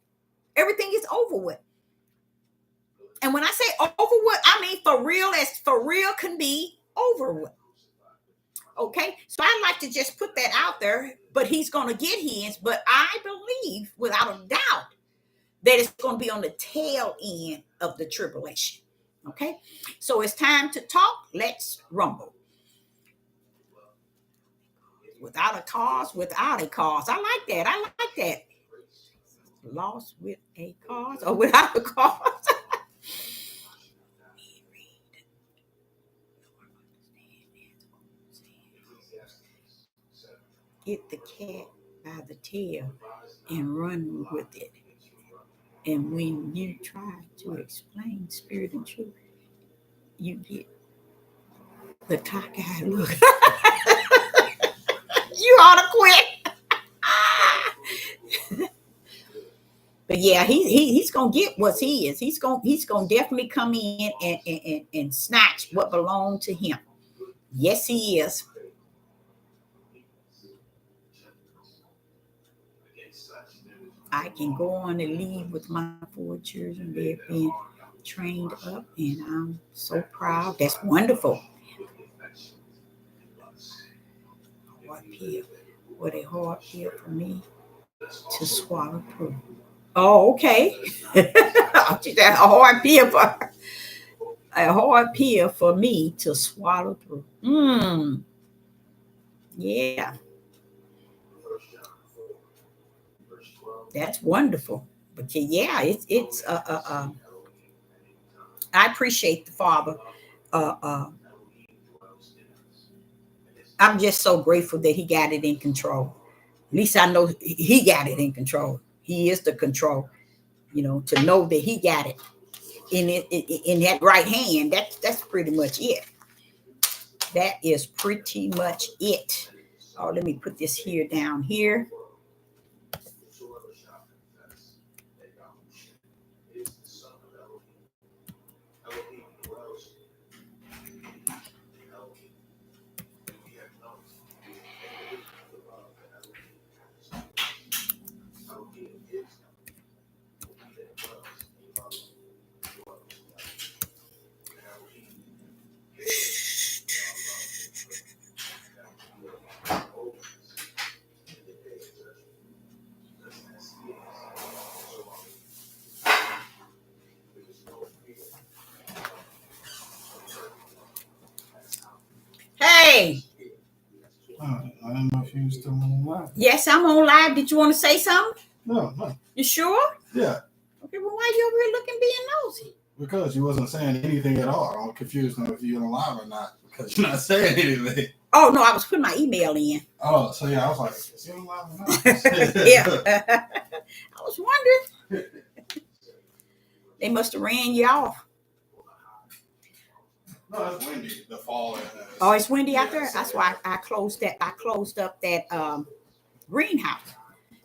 Everything is over with. And when I say over with, I mean for real, as for real can be over with. Okay, so I'd like to just put that out there, but he's going to get his. But I believe, without a doubt, that it's going to be on the tail end of the tribulation. Okay, so it's time to talk. Let's rumble. Without a cause, without a cause. I like that. I like that. Lost with a cause or without a cause. Get the cat by the tail and run with it. And when you try to explain spirit and truth, you get the cockeyed look. You ought to quit. But yeah, he's gonna get what he is. He's gonna definitely come in and snatch what belonged to him. Yes, he is. I can go on and leave with my 4 children. They've been trained up, and I'm so proud. That's wonderful. Hard pill. What a hard pill for me to swallow through. Oh, okay. A hard pill for me to swallow through. Yeah. That's wonderful. But yeah, it's I appreciate the Father. I'm just so grateful that he got it in control. At least I know he got it in control. He is the control. To know that he got it in that right hand. That's pretty much it. That is pretty much it. Oh, let me put this here down here. Hey. I don't know if you still on live. Yes, I'm on live. Did you want to say something? No. You sure? Yeah. Okay, well, why you over here looking being nosy? Because you wasn't saying anything at all. I'm confused now if you're on live or not because you're not saying anything. Oh, no, I was putting my email in. Oh, so yeah, I was like, is he on live or not? Yeah. I was wondering. They must have ran you off. No, it's windy. The fall. Oh, it's windy out there? That's why I closed up that greenhouse.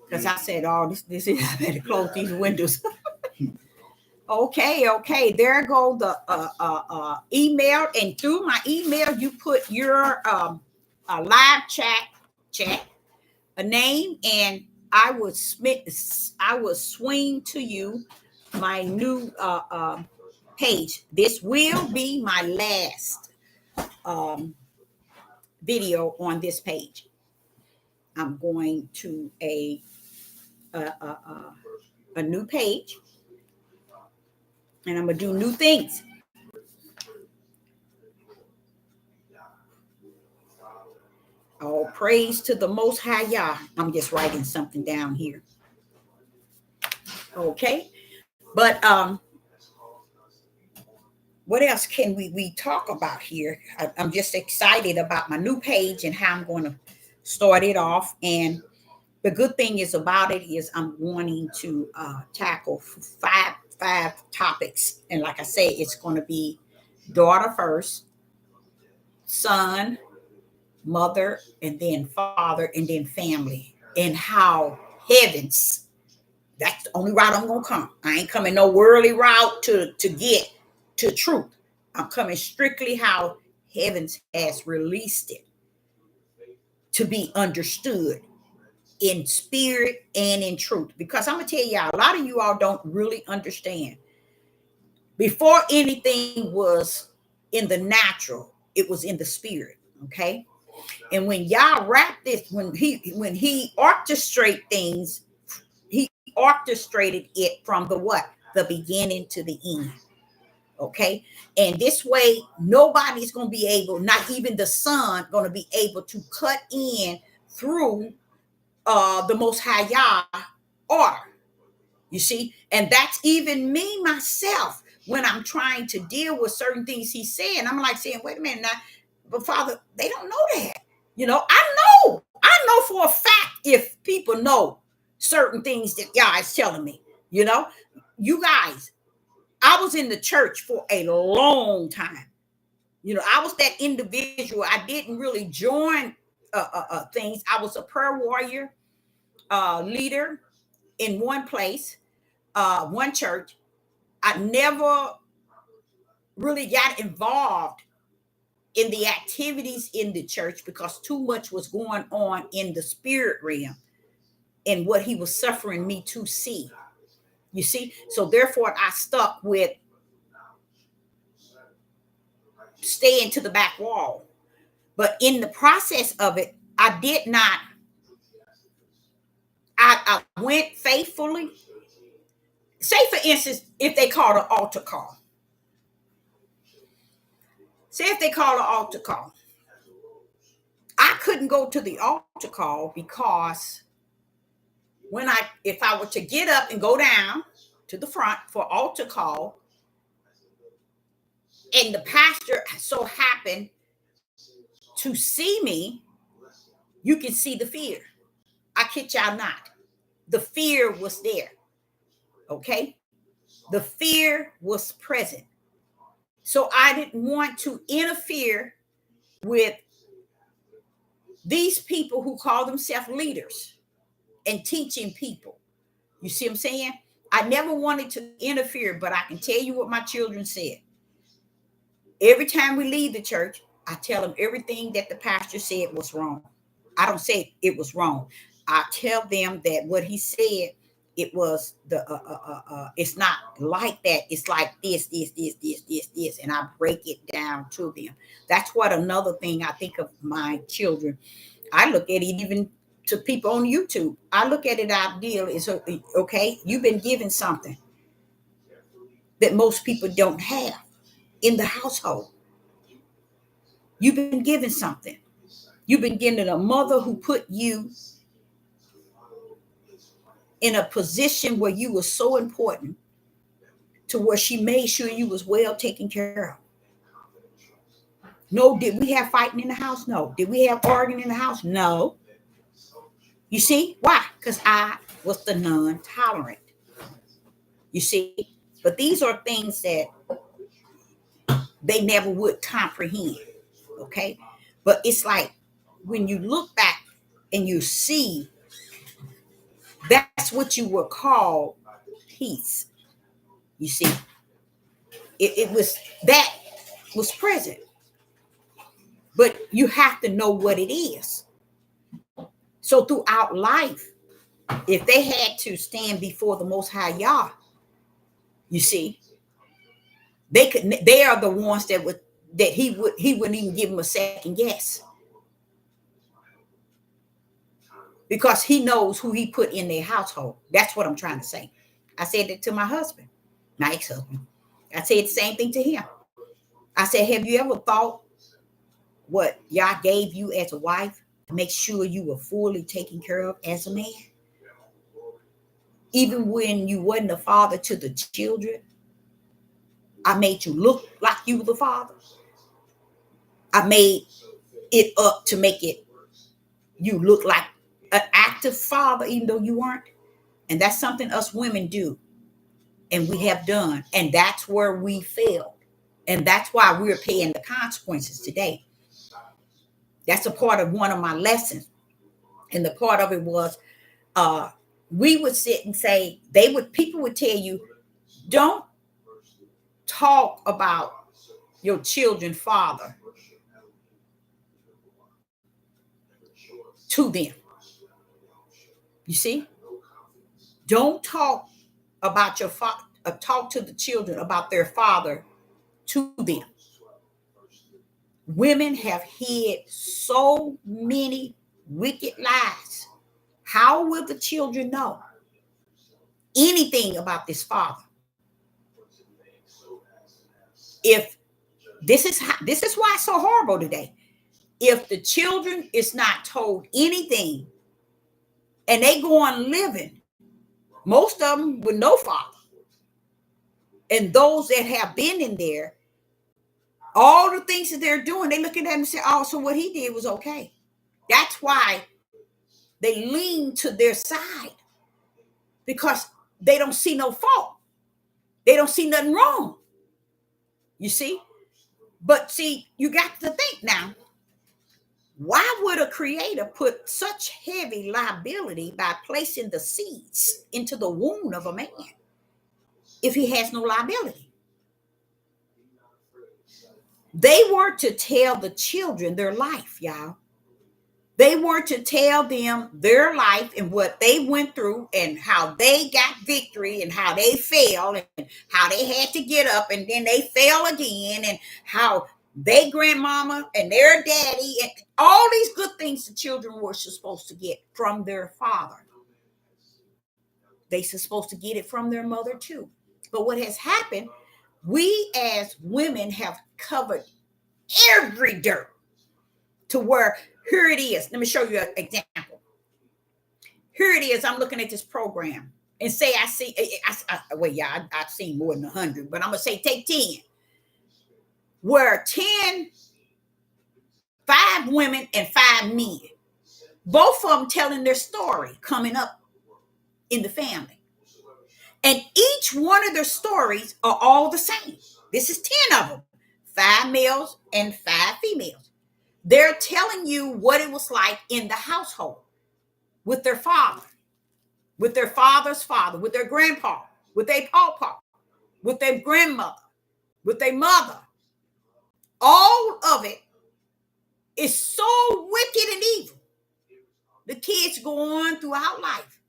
Because I said, oh, this is, I better close these windows. Okay. There go the email. And through my email, you put your live chat, a name, and I would swing to you my new page. This will be my last video on this page. I'm going to a new page, and I'm gonna do new things. All praise to the Most High Yah. I'm just writing something down here. Okay, but what else can we talk about here? I'm just excited about my new page and how I'm going to start it off. And the good thing is about it is I'm wanting to tackle five topics. And like I say, it's going to be daughter first, son, mother, and then father, and then family, and how heavens, that's the only route I'm going to come. I ain't coming no worldly route to get to truth. I'm coming strictly how heavens has released it to be understood in spirit and in truth. Because I'm going to tell y'all, a lot of you all don't really understand. Before anything was in the natural, it was in the spirit. Okay. And when y'all wrap this, when he orchestrate things, he orchestrated it from the what? The beginning to the end. Okay. And this way, nobody's going to be able, not even the son, going to be able to cut in through the Most High Yah order. You see? And that's even me myself when I'm trying to deal with certain things he's saying. I'm like saying, wait a minute now, but Father, they don't know that. You know, I know for a fact if people know certain things that Yah is telling me, you know, you guys, I was in the church for a long time. You know, I was that individual. I didn't really join things. I was a prayer warrior leader in one place, one church. I never really got involved in the activities in the church because too much was going on in the spirit realm and what he was suffering me to see. You see? So therefore, I stuck with staying to the back wall. But in the process of it, I did not. I went faithfully. Say, for instance, if they called an altar call. Say if they called an altar call. I couldn't go to the altar call because if I were to get up and go down to the front for altar call, and the pastor so happened to see me, you can see the fear. I kid y'all not. The fear was there. Okay? The fear was present. So I didn't want to interfere with these people who call themselves leaders and teaching people. You see what I'm saying? I never wanted to interfere, but I can tell you what my children said. Every time we leave the church, I tell them everything that the pastor said was wrong. I don't say it was wrong. I tell them that what he said, it was it's not like that. It's like this, and I break it down to them. That's what another thing I think of my children. I look at it even to people on YouTube. I look at it ideal is okay. You've been given something that most people don't have in the household. You've been given something. You've been given a mother who put you in a position where you were so important to where she made sure you was well taken care of. No, did we have fighting in the house? No. Did we have arguing in the house? No. You see? Why? Because I was the non-tolerant. You see? But these are things that they never would comprehend. Okay? But it's like when you look back and you see that's what you were called peace. You see? It was that was present. But you have to know what it is. So throughout life, if they had to stand before the Most High Yah, you see, They are the ones that he wouldn't even give them a second guess, because he knows who he put in their household. That's what I'm trying to say. I said that to my husband, my ex-husband. I said the same thing to him. I said, have you ever thought what Yah gave you as a wife to make sure you were fully taken care of as a man? Even when you wasn't a father to the children, I made you look like you were the father. I made it up to make it you look like an active father, even though you weren't. And that's something us women do, and we have done, and that's where we failed, and that's why we're paying the consequences today. That's a part of one of my lessons, and the part of it was we would sit and say, people would tell you, don't talk about your children's father to them. You see, don't talk about your father. Talk to the children about their father to them. Women have hid so many wicked lies. How will the children know anything about this father? If this is why it's so horrible today. If the children is not told anything, and they go on living, most of them with no father, and those that have been in there, all the things that they're doing, they look at them and say, oh, so what he did was okay. That's why they lean to their side, because they don't see no fault. They don't see nothing wrong. You see? But see, you got to think now, why would a creator put such heavy liability by placing the seeds into the womb of a man if he has no liability? They were to tell the children their life, y'all. They were to tell them their life and what they went through and how they got victory and how they fell and how they had to get up and then they fell again, and how their grandmama and their daddy and all these good things the children were supposed to get from their father. They're supposed to get it from their mother too. But what has happened, we as women have covered every dirt to where, here it is. Let me show you an example. Here it is. I'm looking at this program and say I see, I've seen more than 100, but I'm going to say take 10. Where 5 women and 5 men, both of them telling their story coming up in the family. And each one of their stories are all the same. This is 10 of them, 5 males and 5 females. They're telling you what it was like in the household with their father, with their father's father, with their grandpa, with their pawpaw, with their grandmother, with their mother. All of it is so wicked and evil. The kids go on throughout life,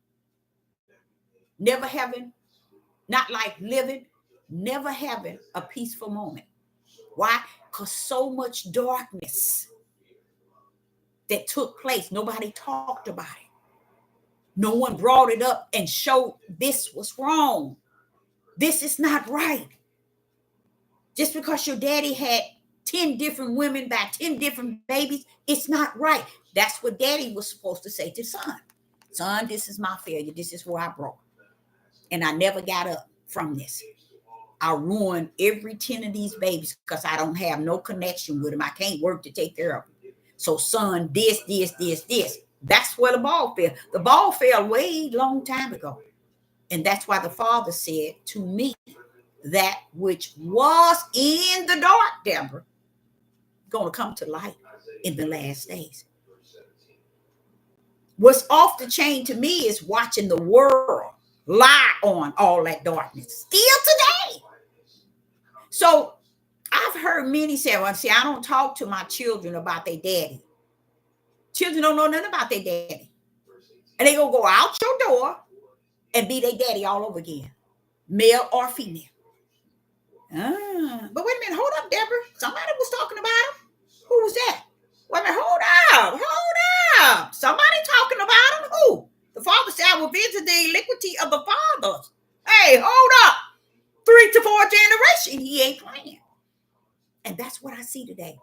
never having, not like living, never having a peaceful moment. Why? Because so much darkness that took place. Nobody talked about it. No one brought it up and showed this was wrong. This is not right. Just because your daddy had 10 different women by 10 different babies, it's not right. That's what daddy was supposed to say to son. Son, this is my failure. This is where I broke. And I never got up from this. I ruined every 10 of these babies because I don't have no connection with them. I can't work to take care of them. So son, this. That's where the ball fell. The ball fell way long time ago. And that's why the father said to me, that which was in the dark, Deborah, going to come to light in the last days. What's off the chain to me is watching the world lie on all that darkness still today. So I've heard many say, well, see, I don't talk to my children about their daddy. Children don't know nothing about their daddy. And they gonna go out your door and be their daddy all over again, male or female. But wait a minute, hold up, Deborah. Somebody was talking about him. Who was that? Wait a minute, hold up. Somebody talking about him. Who? The Father said, I will visit the iniquity of the fathers. Hey, hold up. 3 to 4 generation. He ain't playing. And that's what I see today.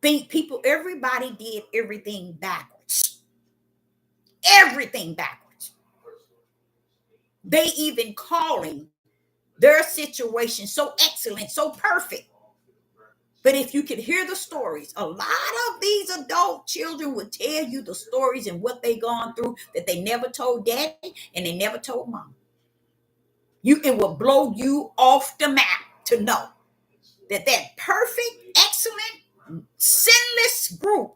People, everybody did everything backwards. Everything backwards. They even calling their situation so excellent, so perfect. But if you could hear the stories, a lot of these adult children would tell you the stories and what they gone through that they never told daddy and they never told mom. It will blow you off the map to know that perfect, excellent, sinless group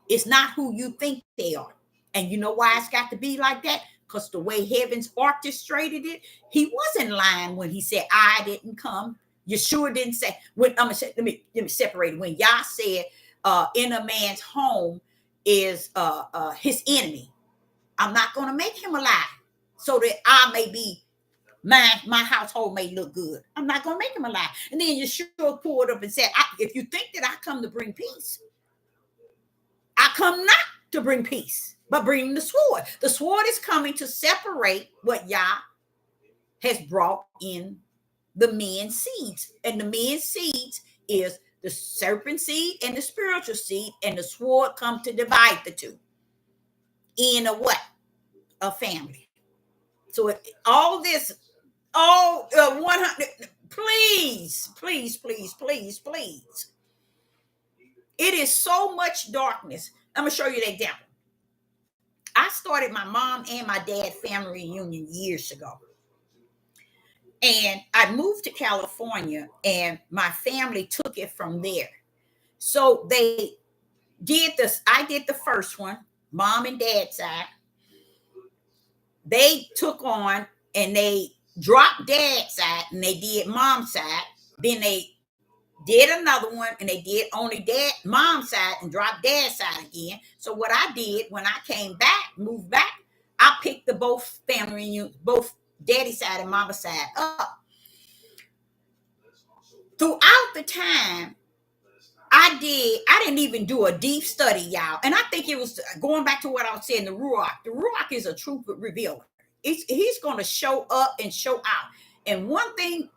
is not who you think they are. And you know why it's got to be like that? Because the way heavens orchestrated it, he wasn't lying when he said, I didn't come. Yeshua didn't say, when I'm gonna say, let me separate it. When Yah said in a man's home is his enemy, I'm not gonna make him a lie so that I may be my household may look good. I'm not gonna make him a lie. And then Yeshua pulled up and said, if you think that I come to bring peace, I come not to bring peace, but bring the sword. The sword is coming to separate what Yah has brought in the men's seeds. And the men's seeds is the serpent seed and the spiritual seed, and the sword come to divide the two in a what? A family. So all this, 100, please. It is so much darkness. I'm going to show you the example. I started my mom and my dad family reunion years ago. And I moved to California and my family took it from there. So they did this. I did the first one, mom and dad side. They took on and they dropped dad side and they did mom side. Then they did another one and they did only mom side and dropped dad side again. So what I did when I came back, moved back, I picked the both family reunions, both daddy side and mama side up. Throughout the time, I didn't even do a deep study, y'all. And I think it was going back to what I was saying, the Ruach. The Ruach is a truth revealer. He's going to show up and show out. And one thing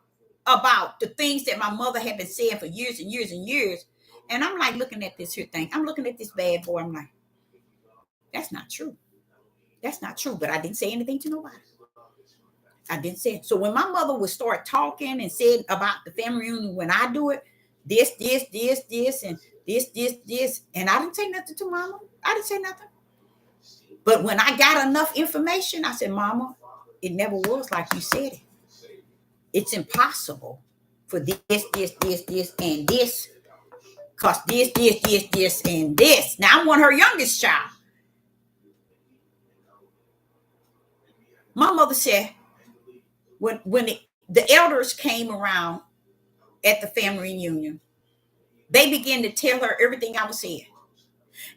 about the things that my mother had been saying for years and years and years, and I'm like looking at this here thing. I'm looking at this bad boy. I'm like, that's not true. That's not true. But I didn't say anything to nobody. I didn't say it. So when my mother would start talking and said about the family reunion, when I do it, this, and this, and I didn't say nothing to mama. I didn't say nothing. But when I got enough information, I said, Mama, it never was like you said it. It's impossible for this, and this. Because this, and this. Now, I'm one of her youngest child. My mother said, when the elders came around at the family reunion, they began to tell her everything I was saying.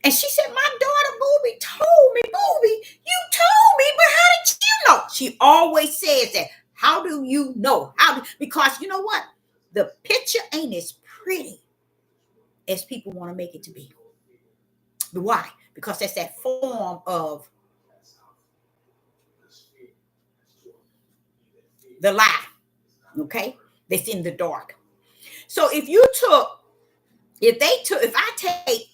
And she said, my daughter, Booby, told me. Booby, you told me, but how did you know? She always says that. How do you know? Because you know what? The picture ain't as pretty as people want to make it to be. But why? Because that's that form of the lie, okay? That's in the dark. So if I take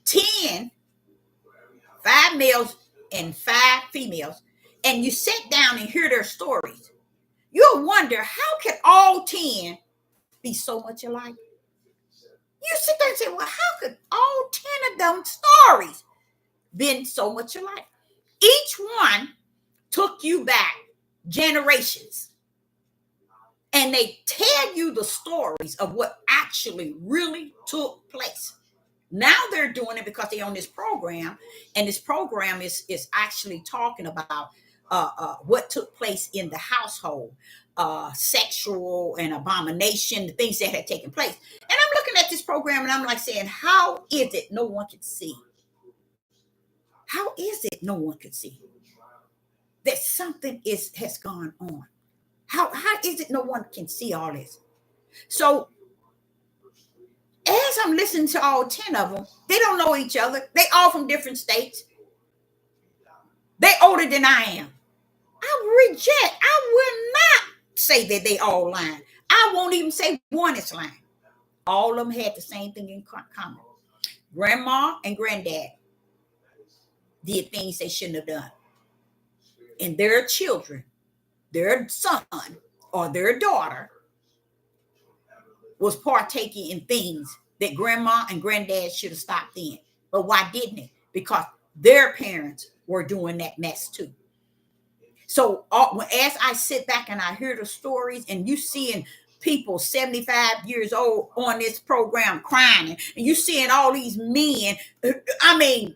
10, 5 males and 5 females, and you sit down and hear their stories, you'll wonder, how can all 10 be so much alike? You sit there and say, well, how could all 10 of them stories been so much alike? Each one took you back generations. And they tell you the stories of what actually really took place. Now they're doing it because they're on this program, and this program is actually talking about what took place in the household, sexual and abomination, the things that had taken place. And I'm looking at this program and I'm like saying, how is it no one could see? How is it no one could see that something has gone on? How is it no one can see all this? So as I'm listening to all 10 of them, they don't know each other. They all from different states. They older than I am. I will not say that they all lying. I won't even say one is lying. All of them had the same thing in common. Grandma and granddad did things they shouldn't have done. And their children, their son or their daughter was partaking in things that grandma and granddad should have stopped in. But why didn't it? Because their parents were doing that mess too. So as I sit back and I hear the stories, and you seeing people 75 years old on this program crying, and you seeing all these men, I mean,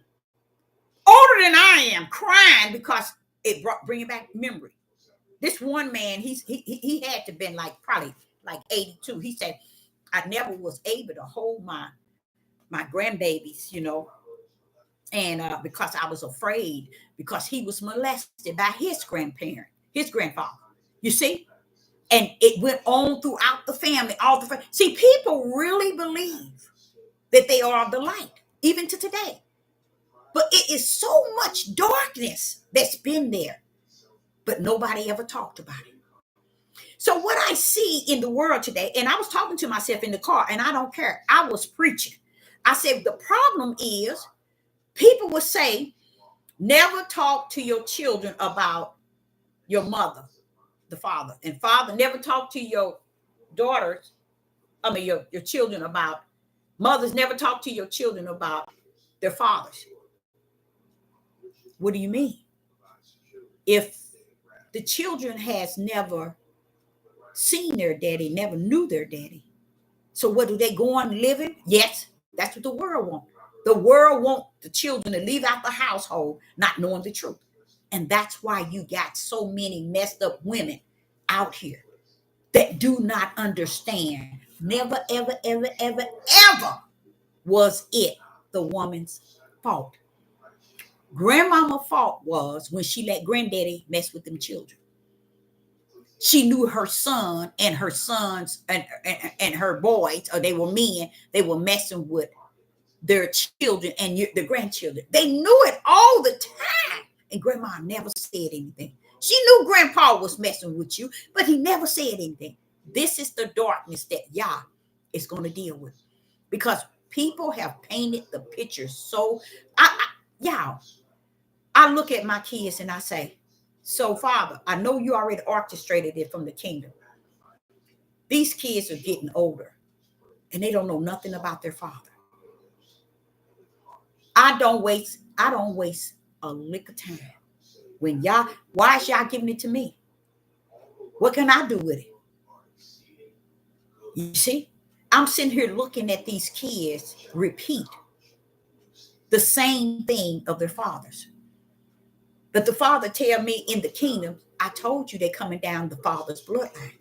older than I am, crying because it bringing back memory. This one man, he had to been probably 82. He said, I never was able to hold my grandbabies, and because I was afraid, because he was molested by his grandfather. You see? And it went on throughout the family, See, people really believe that they are the light, even to today. But it is so much darkness that's been there, but nobody ever talked about it. So what I see in the world today, and I was talking to myself in the car, and I don't care. I was preaching. I said, the problem is people would say, never talk to your children about your mother, the father. And father, never talk to your daughters, your children about, mothers never talk to your children about their fathers. What do you mean? If the children has never seen their daddy, never knew their daddy, so what, do they go on living? Yes, that's what the world wants. The world wants the children to leave out the household not knowing the truth. And that's why you got so many messed up women out here that do not understand. Never, ever, ever, ever, ever was it the woman's fault. Grandmama's fault was when she let granddaddy mess with them children. She knew her son and her sons and her boys, or they were men, they were messing with their children and the grandchildren. They knew it all the time. And grandma never said anything. She knew grandpa was messing with you, but he never said anything. This is the darkness that Yah is going to deal with, because people have painted the picture so. I look at my kids and I say, so Father, I know you already orchestrated it from the kingdom. These kids are getting older and they don't know nothing about their father. I don't waste a lick of time. When y'all, why is y'all giving it to me? What can I do with it? You see, I'm sitting here looking at these kids repeat the same thing of their fathers. But the father tell me in the kingdom, I told you they're coming down the father's bloodline.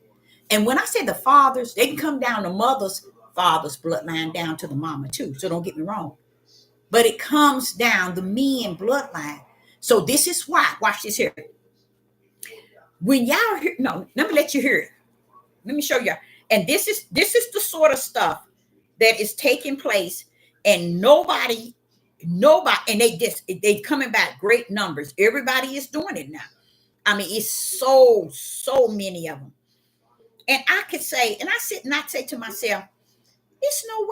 And when I say the fathers, they can come down the mother's father's bloodline down to the mama too. So don't get me wrong. But it comes down the men bloodline. So this is why, watch this here. When y'all hear, no, let me let you hear it. Let me show y'all. And this is the sort of stuff that is taking place, and nobody, and they coming back great numbers. Everybody is doing it now. I mean, it's so many of them. And I could say, and I sit and I say to myself, it's no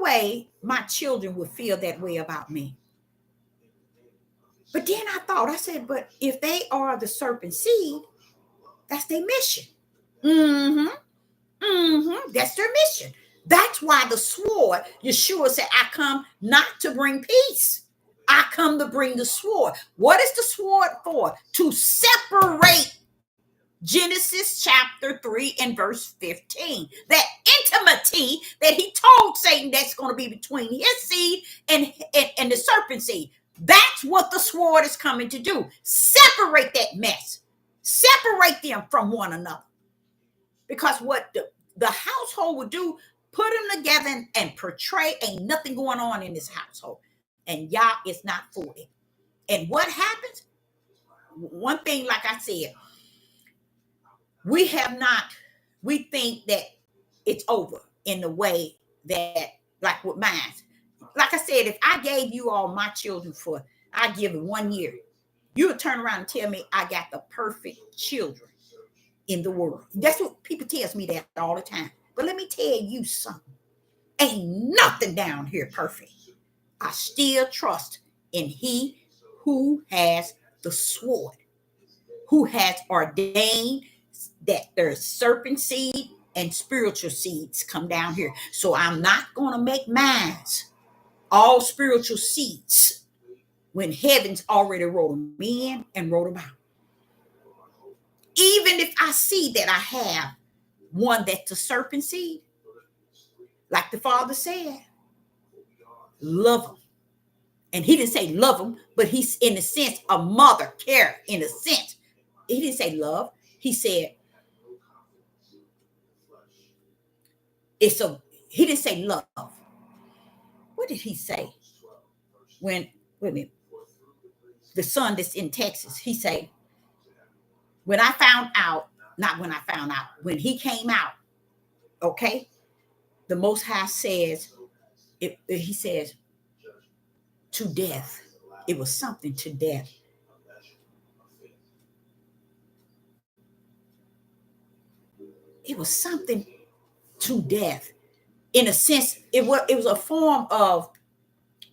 way my children would feel that way about me. But then I said, but if they are the serpent seed, that's their mission. That's their mission. That's why the sword, Yeshua said, I come not to bring peace. I come to bring the sword. What is the sword for? To separate. Genesis chapter 3 and verse 15. That intimacy that he told Satan that's going to be between his seed and the serpent seed. That's what the sword is coming to do. Separate that mess. Separate them from one another. Because what the household would do, put them together and portray ain't nothing going on in this household. And Yah is not for it. And what happens? One thing, like I said, we think that it's over in the way that, like with mine. Like I said, if I gave you all my children I give it 1 year, you would turn around and tell me I got the perfect children in the world. That's what people tells me that all the time. But let me tell you something. Ain't nothing down here perfect. I still trust in he who has the sword, who has ordained that there's serpent seed and spiritual seeds come down here. So I'm not going to make mine all spiritual seeds when heaven's already wrote them in and wrote them out. Even if I see that I have one that's a serpent seed, like the Father said, love them. And he didn't say love them, but he's in the sense of mother care, in a sense. He didn't say love. He said, he didn't say love. What did he say? Wait a minute. The son that's in Texas, he said, when he came out, okay, the Most High says, he says, to death. It was something to death. It was something to death. In a sense, it was a form of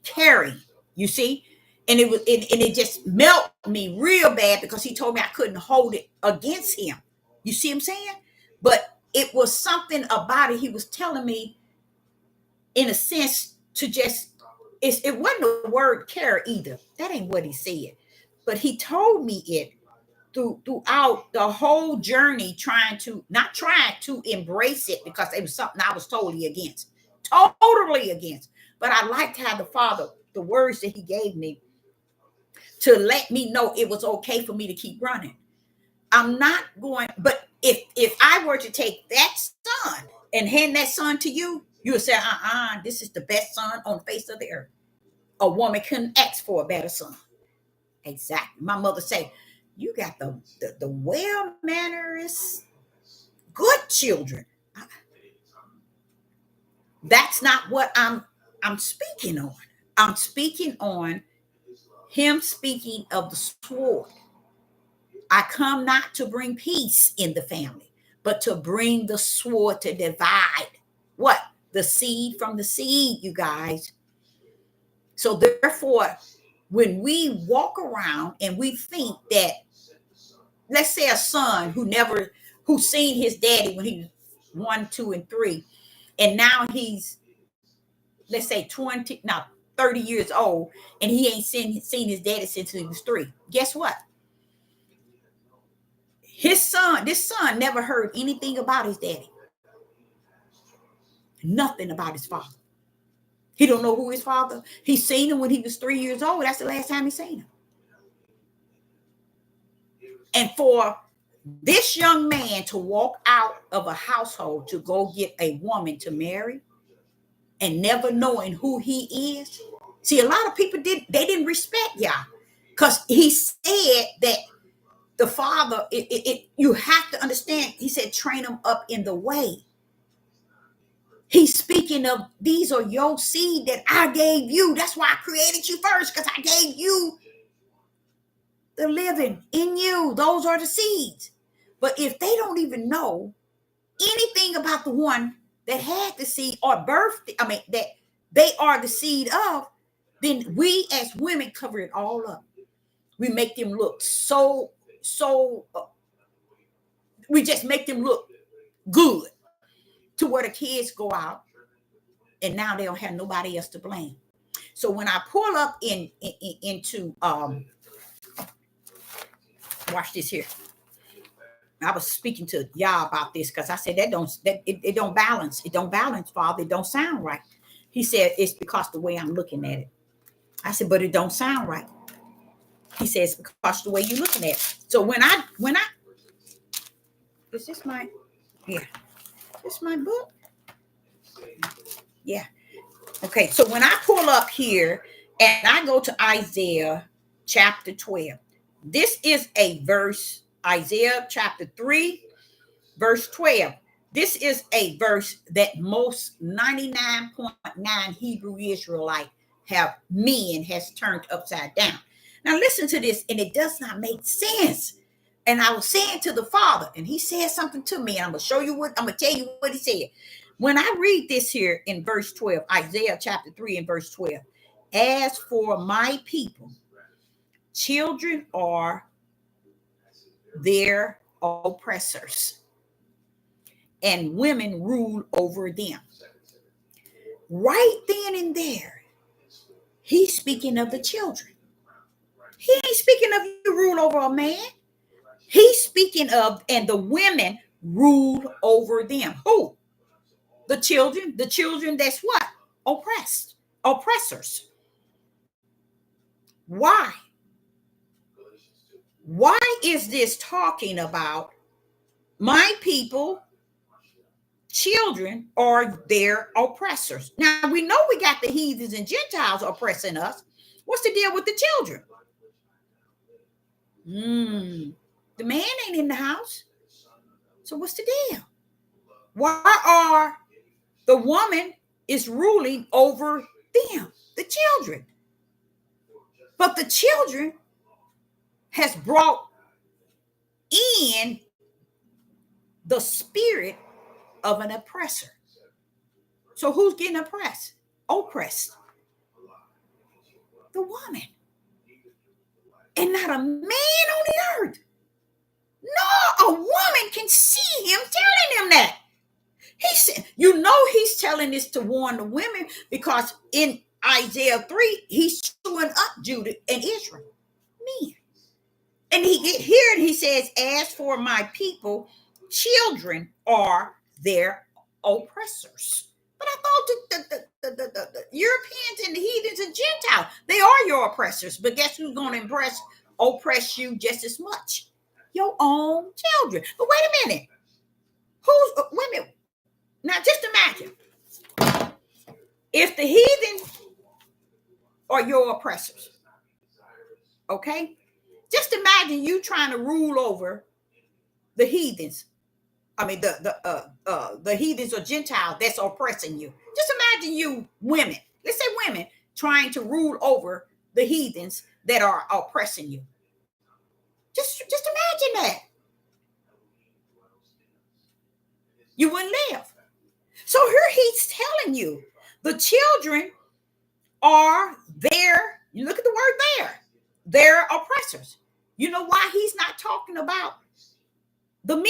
caring, you see? And it just melted me real bad because he told me I couldn't hold it against him. You see what I'm saying? But it was something about it. He was telling me, in a sense, to just, it wasn't the word care either. That ain't what he said. But he told me it throughout the whole journey, not trying to embrace it, because it was something I was totally against. But I liked how the Father, the words that he gave me to let me know it was okay for me to keep running. I'm not going, but if I were to take that son and hand that son to you, you would say, this is the best son on the face of the earth. A woman couldn't ask for a better son. Exactly. My mother said, you got the well-mannerous, good children. That's not what I'm speaking on. I'm speaking on him speaking of the sword. I come not to bring peace in the family, but to bring the sword to divide what? The seed from the seed, you guys. So therefore, when we walk around and we think that, let's say a son who seen his daddy when he was 1, 2, and 3, and now he's, let's say 30 years old, and he ain't seen his daddy since he was 3. Guess what? This son never heard anything about his daddy. Nothing about his father. He don't know who his father. He seen him when he was 3 years old. That's the last time he seen him. And for this young man to walk out of a household to go get a woman to marry and never knowing who he is. See, a lot of people didn't respect y'all, because he said that the father, you have to understand, he said, train them up in the way. He's speaking of, these are your seed that I gave you. That's why I created you first, because I gave you the living in you. Those are the seeds. But if they don't even know anything about the one that had the seed or that they are the seed of, then we as women cover it all up. We make them look we just make them look good to where the kids go out and now they don't have nobody else to blame. So when I pull up into watch this here. I was speaking to y'all about this because I said it don't balance. It don't balance, Father. It don't sound right. He said it's because the way I'm looking at it. I said, but it don't sound right. He says because the way you're looking at it. So when I is this my this my book? Yeah. Okay. So when I pull up here and I go to Isaiah chapter 12, this is a verse, Isaiah chapter 3, verse 12. This is a verse that most 99.9 Hebrew Israelite have men has turned upside down. Now listen to this, and it does not make sense. And I was saying to the Father, and he said something to me. I'm gonna show you what I'm gonna tell you what he said. When I read this here in verse 12, Isaiah chapter 3 and verse 12, as for my people, children are their oppressors, and women rule over them. Right then and there, he's speaking of the children. He ain't speaking of you rule over a man. He's speaking of, and the women rule over them. Who? The children. The children that's what? Oppressed. Oppressors. Why? Why is this talking about my people? Children are their oppressors. Now we know we got the heathens and Gentiles oppressing us. What's the deal with the children? The man ain't in the house. So what's the deal? Why are the woman is ruling over them, the children? But the children has brought in the spirit of an oppressor. So who's getting oppressed? Oppressed. The woman. And not a man on the earth. No, a woman can see him telling him that. He said, you know, he's telling this to warn the women, because in Isaiah 3, he's chewing up Judah and Israel. Men. And he get here and he says, as for my people, children are their oppressors. But I thought the Europeans and the heathens and Gentiles, they are your oppressors. But guess who's going to oppress you just as much? Your own children. But wait a minute. Wait a minute. Now just imagine if the heathen are your oppressors. Okay? Just imagine you trying to rule over the heathens. I mean, the heathens or Gentiles that's oppressing you. Just imagine you women, let's say women, trying to rule over the heathens that are oppressing you. Just imagine that. You wouldn't live. So here he's telling you, the children are their, you look at the word there, they're oppressors. You know why he's not talking about the men,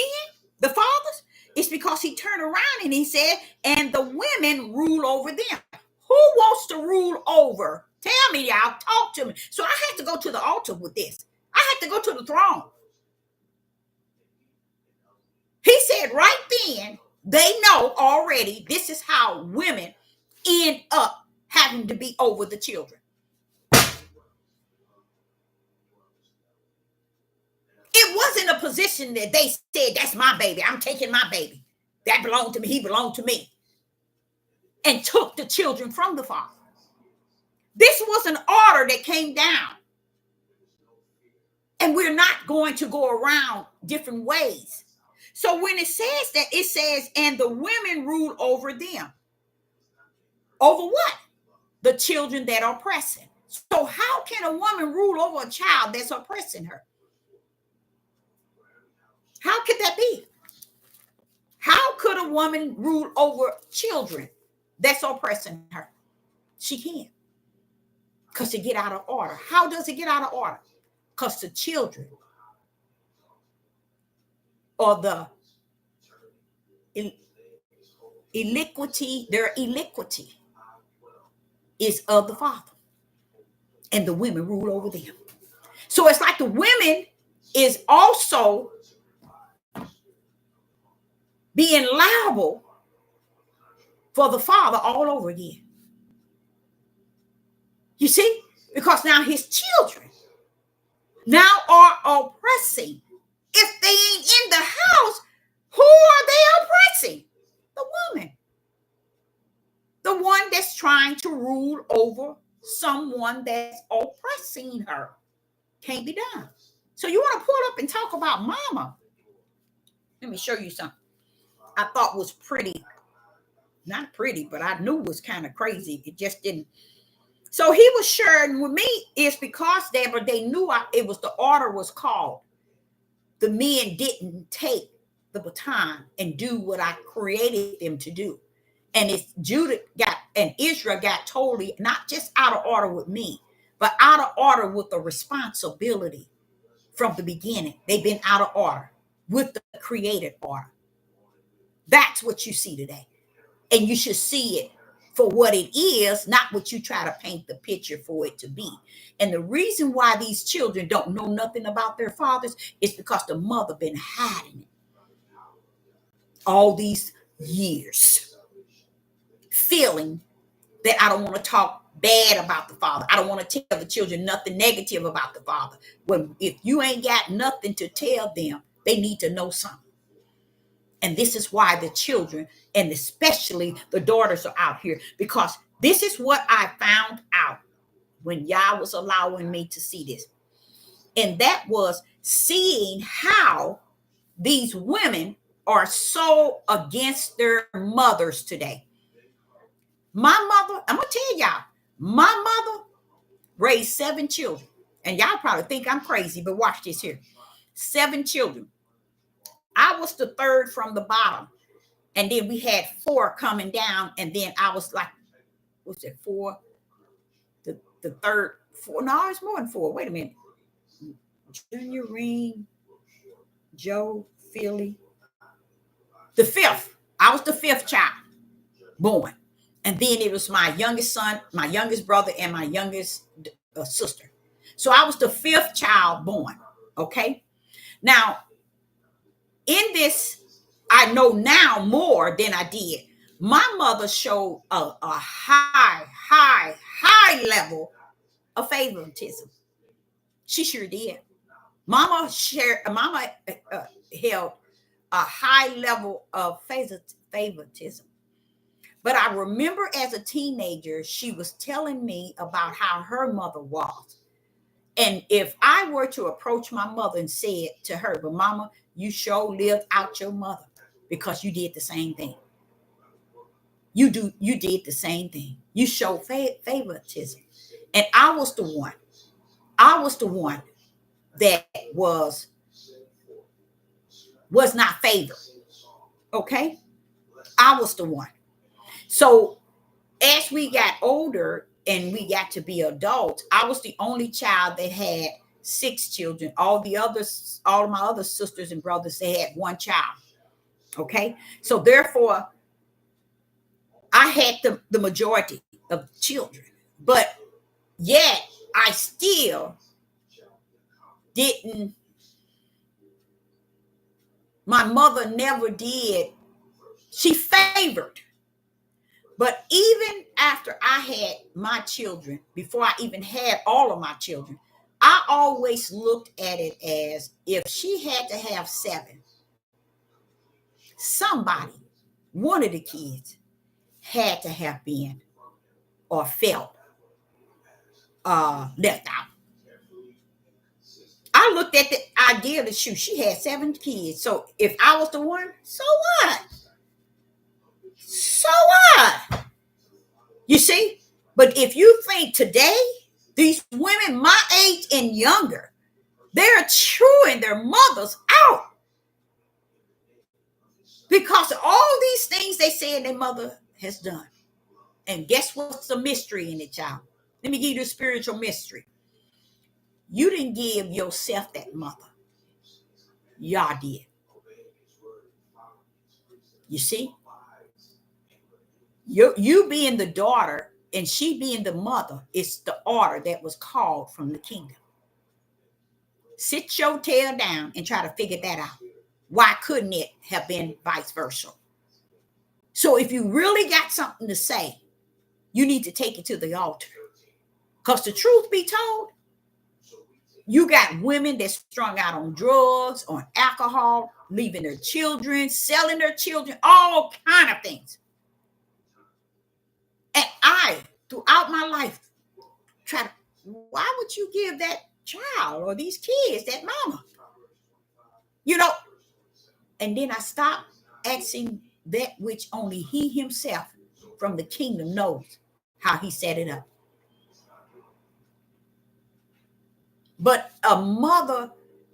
the fathers? It's because he turned around and he said, and the women rule over them. Who wants to rule over? Tell me, y'all, talk to me. So I had to go to the altar with this. I had to go to the throne. He said right then, they know already this is how women end up having to be over the children. It wasn't a position that they said, that's my baby. I'm taking my baby. That belonged to me. He belonged to me. And took the children from the father. This was an order that came down. And we're not going to go around different ways. So when it says that, it says, and the women rule over them. Over what? The children that are oppressing. So how can a woman rule over a child that's oppressing her? How could that be? How could a woman rule over children that's oppressing her? She can't. Because it get out of order. How does it get out of order? Because the children or the iniquity, their iniquity is of the father. And the women rule over them. So it's like the women is also being liable for the father all over again. You see? Because now his children now are oppressing. If they ain't in the house, who are they oppressing? The woman. The one that's trying to rule over someone that's oppressing her. Can't be done. So you want to pull up and talk about mama. Let me show you something I thought was pretty, not pretty, but I knew was kind of crazy. It just didn't. So he was sharing with me is because they knew it was the order was called. The men didn't take the baton and do what I created them to do. And it's Judah got and Israel got totally not just out of order with me, but out of order with the responsibility from the beginning. They've been out of order with the created order. That's what you see today. And you should see it for what it is, not what you try to paint the picture for it to be. And the reason why these children don't know nothing about their fathers is because the mother been hiding it all these years, feeling that I don't want to talk bad about the father. I don't want to tell the children nothing negative about the father. When if you ain't got nothing to tell them, they need to know something. And this is why the children, and especially the daughters, are out here, because this is what I found out when Yah was allowing me to see this. And that was seeing how these women are so against their mothers today. My mother, I'm going to tell y'all, my mother raised 7 children. And y'all probably think I'm crazy, but watch this here. 7 children. I was the third from the bottom. And then we had 4 coming down. And then I was like, what's it, 4? The third, 4. No, it's more than 4. Wait a minute. Junior, Reem, Joe, Philly. The 5th. I was the 5th child born. And then it was my youngest son, my youngest brother, and my youngest sister. So I was the 5th child born. Okay. Now, in this, I know now more than I did. My mother showed a high level of favoritism. She sure did. Mama held a high level of favoritism. But I remember as a teenager, she was telling me about how her mother was. And if I were to approach my mother and say to her, but mama, you sure lived out your mother because you did the same thing. You did the same thing. You showed favoritism. And I was the one that was not favored. Okay? I was the one. So as we got older and we got to be adults, I was the only child that had 6 children. All of my other sisters and brothers, they had 1 child. Okay. So therefore, I had the majority of children, but yet I still didn't. My mother never did. She favored. But even after I had my children, before I even had all of my children, I always looked at it as if she had to have 7, somebody, one of the kids, had to have been or felt left out. I looked at the idea that she had 7 kids. So if I was the one, so what? So what? You see? But if you think today, these women my age and younger, they're chewing their mothers out because of all these things they said their mother has done. And guess what's the mystery in it, child? Let me give you the spiritual mystery. You didn't give yourself that mother. Y'all did. You see? You being the daughter and she being the mother is the order that was called from the kingdom. Sit your tail down and try to figure that out. Why couldn't it have been vice versa? So if you really got something to say, you need to take it to the altar. Because the truth be told, you got women that's strung out on drugs, on alcohol, leaving their children, selling their children, all kind of things. And I, throughout my life, why would you give that child or these kids that mama? You know, And then I stopped asking that which only he himself from the kingdom knows how he set it up. But a mother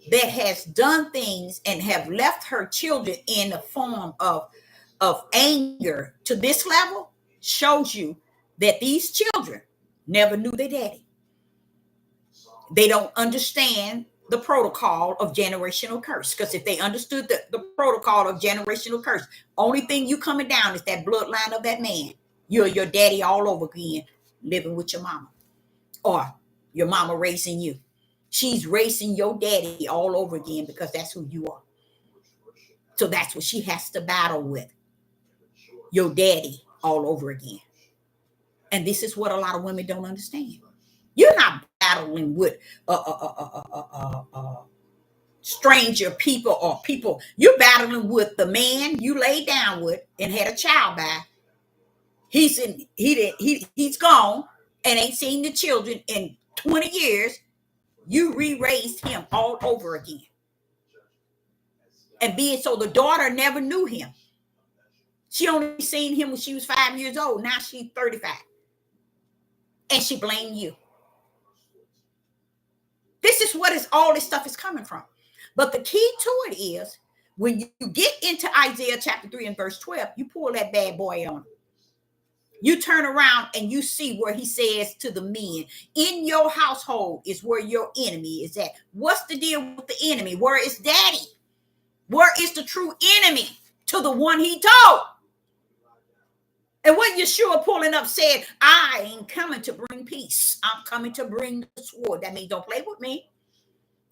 that has done things and have left her children in a form of anger to this level shows you that these children never knew their daddy. They don't understand the protocol of generational curse. Because if they understood the protocol of generational curse, only thing you coming down is that bloodline of that man. You're your daddy all over again, living with your mama. Or your mama raising you. She's raising your daddy all over again because that's who you are. So that's what she has to battle with. Your daddy all over again. And this is what a lot of women don't understand. You're not battling with stranger people or people. You're battling with the man you laid down with and had a child by. He's gone and ain't seen the children in 20 years. You re-raised him all over again. And being so the daughter never knew him. She only seen him when she was 5 years old. Now she's 35. And she blamed you. This is what all this stuff is coming from. But the key to it is when you get into Isaiah chapter 3 and verse 12, you pull that bad boy on. You turn around and you see where he says to the men, in your household is where your enemy is at. What's the deal with the enemy? Where is daddy? Where is the true enemy to the one he told? And what Yeshua pulling up said, I ain't coming to bring peace. I'm coming to bring the sword. That means don't play with me.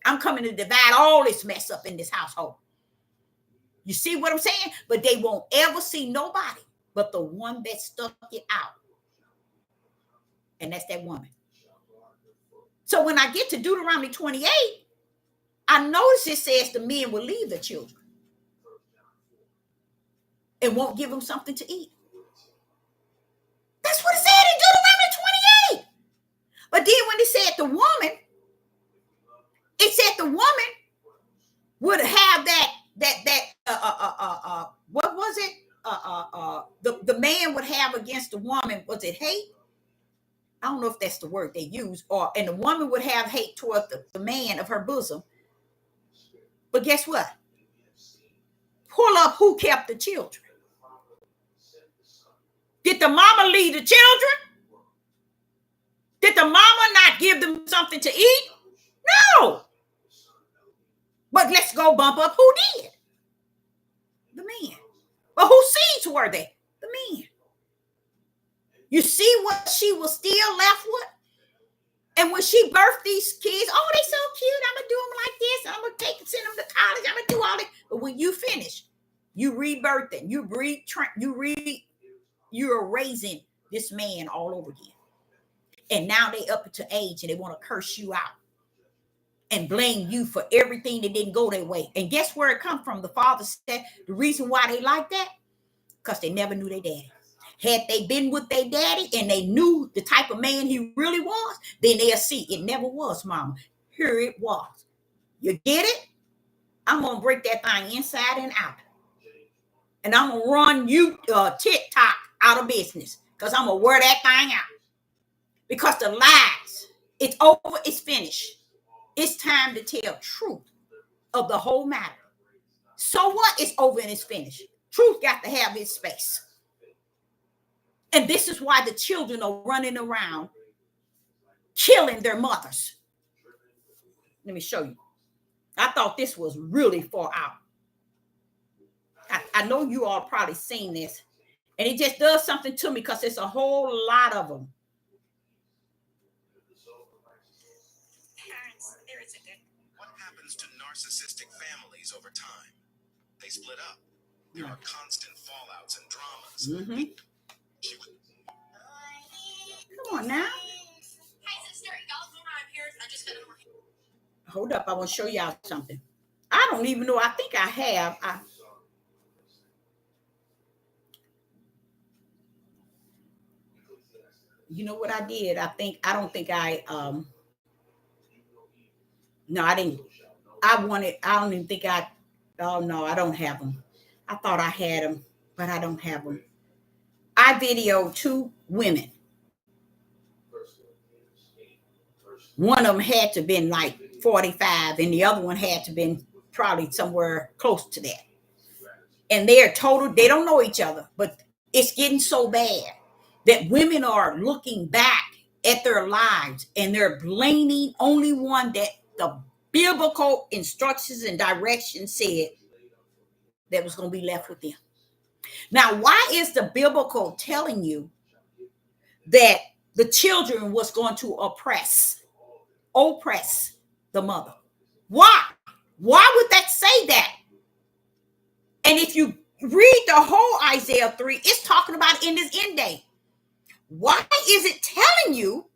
I'm coming to divide all this mess up in this household. You see what I'm saying? But they won't ever see nobody but the one that stuck it out. And that's that woman. So when I get to Deuteronomy 28, I notice it says the men will leave the children and won't give them something to eat. That's what it said in Deuteronomy 28. But then when it said the woman, it said the woman would have what was it? The man would have against the woman, was it hate? I don't know if that's the word they use, and the woman would have hate toward the man of her bosom. But guess what? Pull up who kept the children. Did the mama leave the children? Did the mama not give them something to eat? No. But let's go bump up who did. The men. But whose seeds were they? The men. You see what she was still left with? And when she birthed these kids, oh, they so cute. I'm going to do them like this. I'm going to send them to college. I'm going to do all this. But when you finish, you rebirth them. You're raising this man all over again. And now they up to age and they want to curse you out and blame you for everything that didn't go their way. And guess where it come from? The father said the reason why they like that, because they never knew their daddy. Had they been with their daddy and they knew the type of man he really was, then they'll see it never was, mama. Here it was. You get it? I'm going to break that thing inside and out. And I'm going to run you TikTok out of business because I'm going to wear that thing out. Because the lies, it's over, it's finished. It's time to tell truth of the whole matter. So what? It's over and it's finished. Truth got to have its space. And this is why the children are running around killing their mothers. Let me show you. I thought this was really far out. I know you all probably seen this. And it just does something to me because there's a whole lot of them. What happens to narcissistic families over time? They split up. There are constant fallouts and dramas. Mm-hmm. Come on now. Hey, sister, y'all know I'm here. I just got over here. Hold up. I want to show y'all something. I don't even know. I think I have. You know what I did? I don't think I no, I didn't. I don't even think I Oh no, I don't have them. I thought I had them, but I don't have them. I videoed 2 women. One of them had to been like 45, and the other one had to been probably somewhere close to that. And they're total, they don't know each other, but it's getting so bad that women are looking back at their lives and they're blaming only one that the biblical instructions and directions said that was going to be left with them. Now, why is the biblical telling you that the children was going to oppress the mother? Why would that say that? And if you read the whole Isaiah 3, it's talking about in this end day. Why is it telling you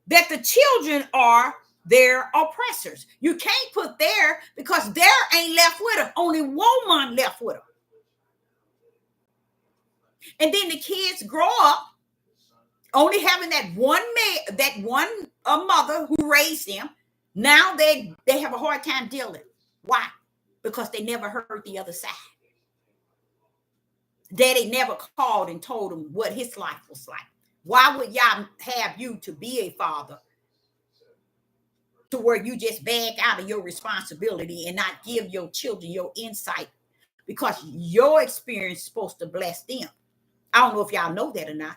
that the children are their oppressors? You can't put there because there ain't left with them. Only woman left with them. And then the kids grow up only having that one man, that one mother who raised them. Now they have a hard time dealing. Why? Because they never heard the other side. Daddy never called and told them what his life was like. Why would y'all have you to be a father to where you just back out of your responsibility and not give your children your insight? Because your experience is supposed to bless them. I don't know if y'all know that or not.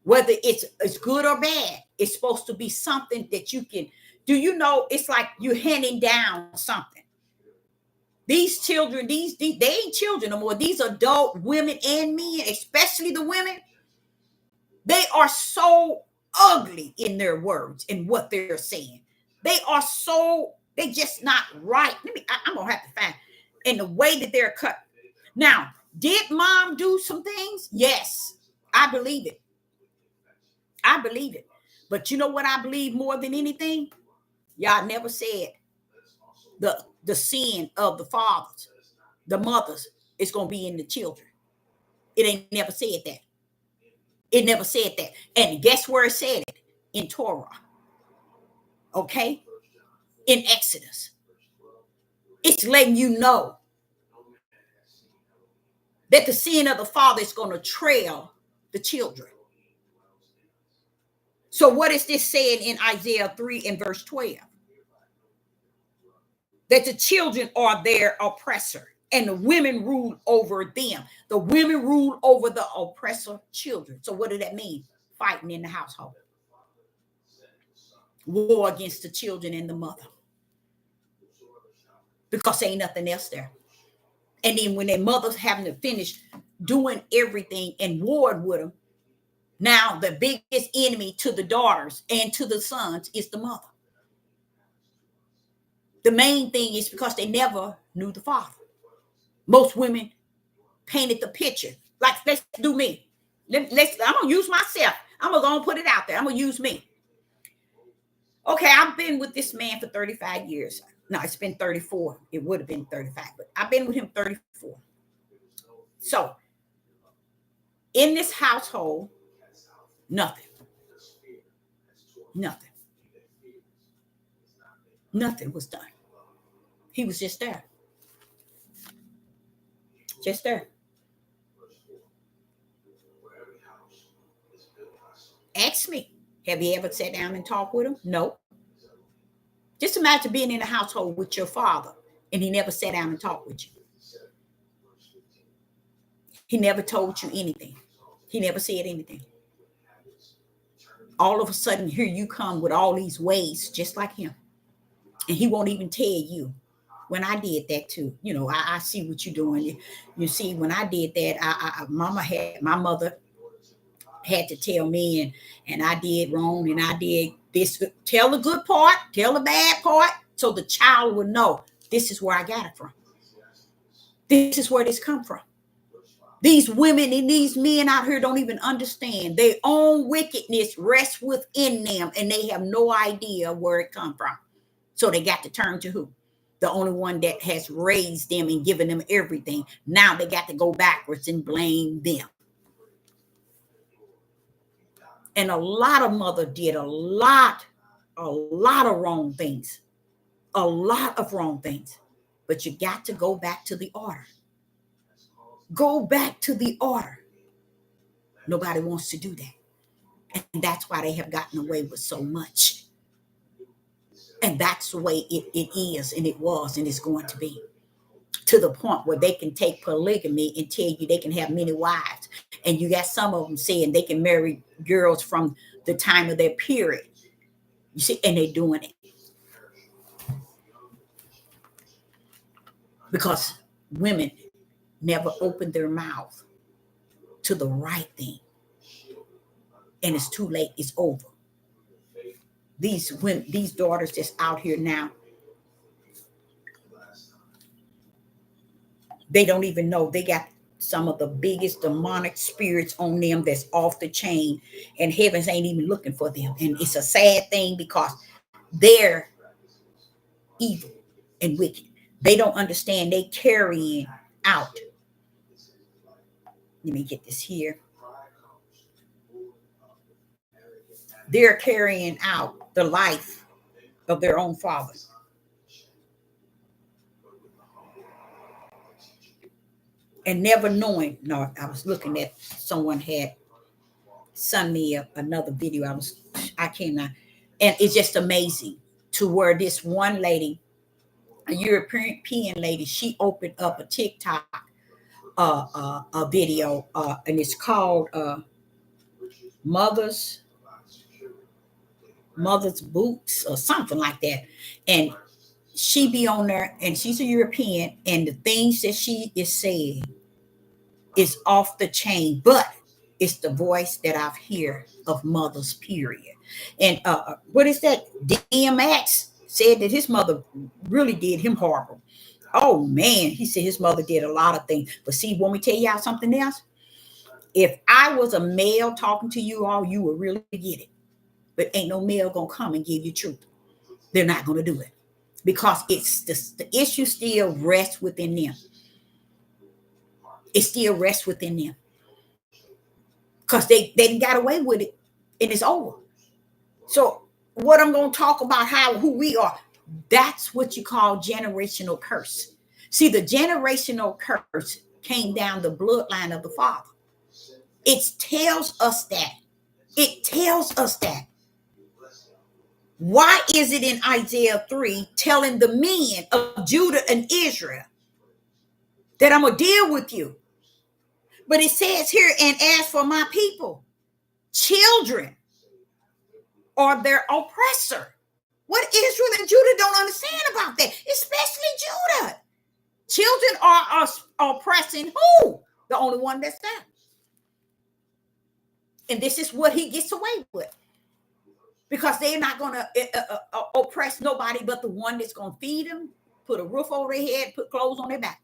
Whether it's good or bad, it's supposed to be something that you can. Do you know it's like you're handing down something? These children, they ain't children no more. These adult women and men, especially the women, they are so ugly in their words and what they're saying. They just not right. I'm going to have to find in the way that they're cut. Now, did mom do some things? Yes, I believe it. I believe it. But you know what I believe more than anything? Y'all never said the sin of the fathers, the mothers, is going to be in the children. It ain't never said that. It never said that. And guess where it said it? In Torah. Okay? In Exodus. It's letting you know that the sin of the father is going to trail the children. So what is this saying in Isaiah 3 and verse 12? That the children are their oppressor and the women rule over them. The women rule over the oppressor children. So what did that mean? Fighting in the household. War against the children and the mother. Because there ain't nothing else there. And then when their mother's having to finish doing everything and warred with them, now the biggest enemy to the daughters and to the sons is the mother. The main thing is because they never knew the father. Most women painted the picture. Like, let's do me. I'm going to use myself. I'm going to put it out there. I'm going to use me. Okay, I've been with this man for 35 years. No, it's been 34. It would have been 35, but I've been with him 34. So, in this household, nothing. Nothing was done. He was just there. Just there. Ask me, have you ever sat down and talked with him? No. Just imagine being in a household with your father and he never sat down and talked with you. He never told you anything. He never said anything. All of a sudden, here you come with all these ways just like him. And he won't even tell you. When I did that too, you know, I see what you're doing. You see, when I did that, my mother had to tell me, and I did wrong, and I did this. Tell the good part, tell the bad part, so the child will know this is where I got it from. This is where this come from. These women and these men out here don't even understand their own wickedness rests within them, and they have no idea where it come from. So they got to turn to who? The only one that has raised them and given them everything. Now they got to go backwards and blame them. And a lot of mother did a lot of wrong things. A lot of wrong things. But you got to go back to the order. Go back to the order. Nobody wants to do that. And that's why they have gotten away with so much. And that's the way it is, and it was, and it's going to be. To the point where they can take polygamy and tell you they can have many wives. And you got some of them saying they can marry girls from the time of their period. You see, and they're doing it. Because women never opened their mouth to the right thing. And it's too late. It's over. These women, these daughters that's out here now, they don't even know they got some of the biggest demonic spirits on them that's off the chain, and heavens ain't even looking for them. And it's a sad thing because they're evil and wicked. They don't understand they carrying out. Let me get this here. They're carrying out the life of their own father. And never knowing. No, I was looking at someone had sent me another video. I cannot. And it's just amazing to where this one lady, a European lady, she opened up a TikTok a video, and it's called Mother's Boots or something like that. And she be on there, and she's a European, and the things that she is saying is off the chain, but it's the voice that I've heard of mothers, period. And what is that? DMX said that his mother really did him horrible. Oh man, he said his mother did a lot of things. But see, when we tell y'all something else, if I was a male talking to you all, you would really get it. But ain't no male gonna come and give you truth. They're not gonna do it because it's the issue still rests within them. It still rests within them because they got away with it and it's over. So what I'm going to talk about who we are, that's what you call generational curse. See, the generational curse came down the bloodline of the father. It tells us that. It tells us that. Why is it in Isaiah 3 telling the men of Judah and Israel that I'm going to deal with you? But it says here, and as for my people, children are their oppressor. What Israel and Judah don't understand about that, especially Judah. Children are oppressing who? The only one that's there. And this is what he gets away with. Because they're not going to oppress nobody but the one that's going to feed them, put a roof over their head, put clothes on their back.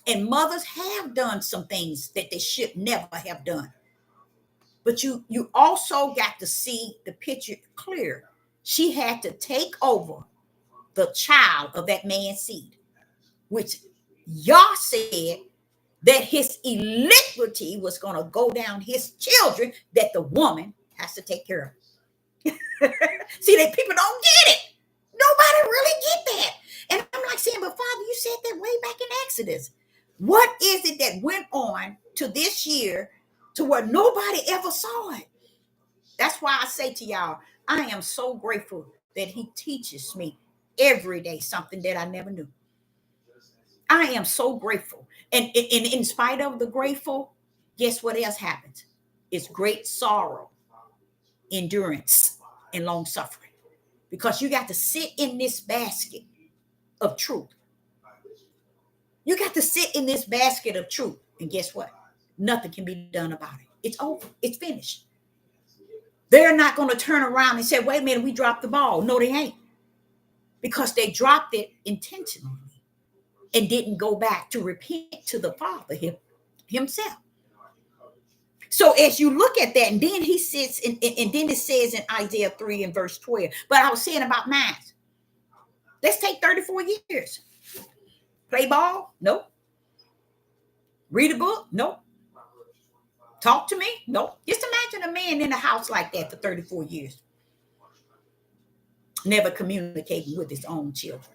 And mothers have done some things that they should never have done. But you also got to see the picture clear. She had to take over the child of that man's seed, which Yah said that his iniquity was going to go down his children, that the woman has to take care of. See, that people don't get it. Nobody really get that. And I'm like saying, but Father, you said that way back in Exodus. What is it that went on to this year to where nobody ever saw it? That's why I say to y'all, I am so grateful that he teaches me every day something that I never knew. I am so grateful. And in spite of the grateful, guess what else happens? It's great sorrow, endurance, and long suffering. Because you got to sit in this basket of truth. You got to sit in this basket of truth. And guess what? Nothing can be done about it. It's over. It's finished. They're not going to turn around and say, wait a minute, we dropped the ball. No, they ain't. Because they dropped it intentionally and didn't go back to repent to the Father himself. So as you look at that, and then he sits, and then it says in Isaiah 3 and verse 12, but I was saying about mine. Let's take 34 years. Play ball? Nope. Read a book? Nope. Talk to me? Nope. Just imagine a man in a house like that for 34 years. Never communicating with his own children.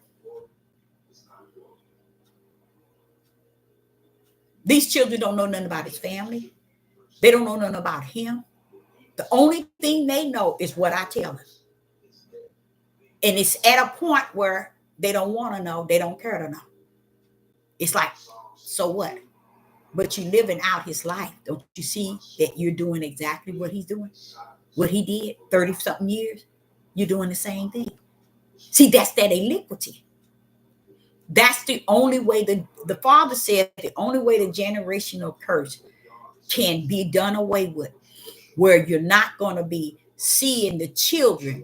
These children don't know nothing about his family. They don't know nothing about him. The only thing they know is what I tell them. And it's at a point where they don't want to know. They don't care to know. It's like, so what? But you're living out his life. Don't you see that you're doing exactly what he's doing? What he did 30-something years? You're doing the same thing. See, that's that iniquity. That's the only way the Father said the only way the generational curse can be done away with, where you're not going to be seeing the children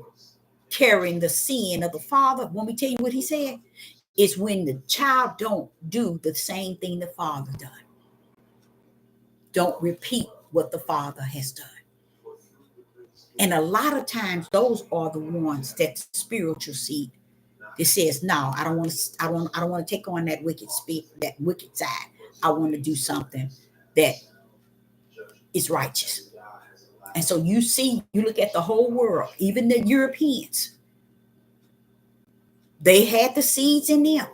carrying the sin of the father. When we tell you what he said, is when the child don't do the same thing the father done. Don't repeat what the father has done. And a lot of times those are the ones that spiritual seed that says, no, I don't want to take on that wicked side. I want to do something that is righteous. And so you look at the whole world, even the Europeans, they had the seeds in them.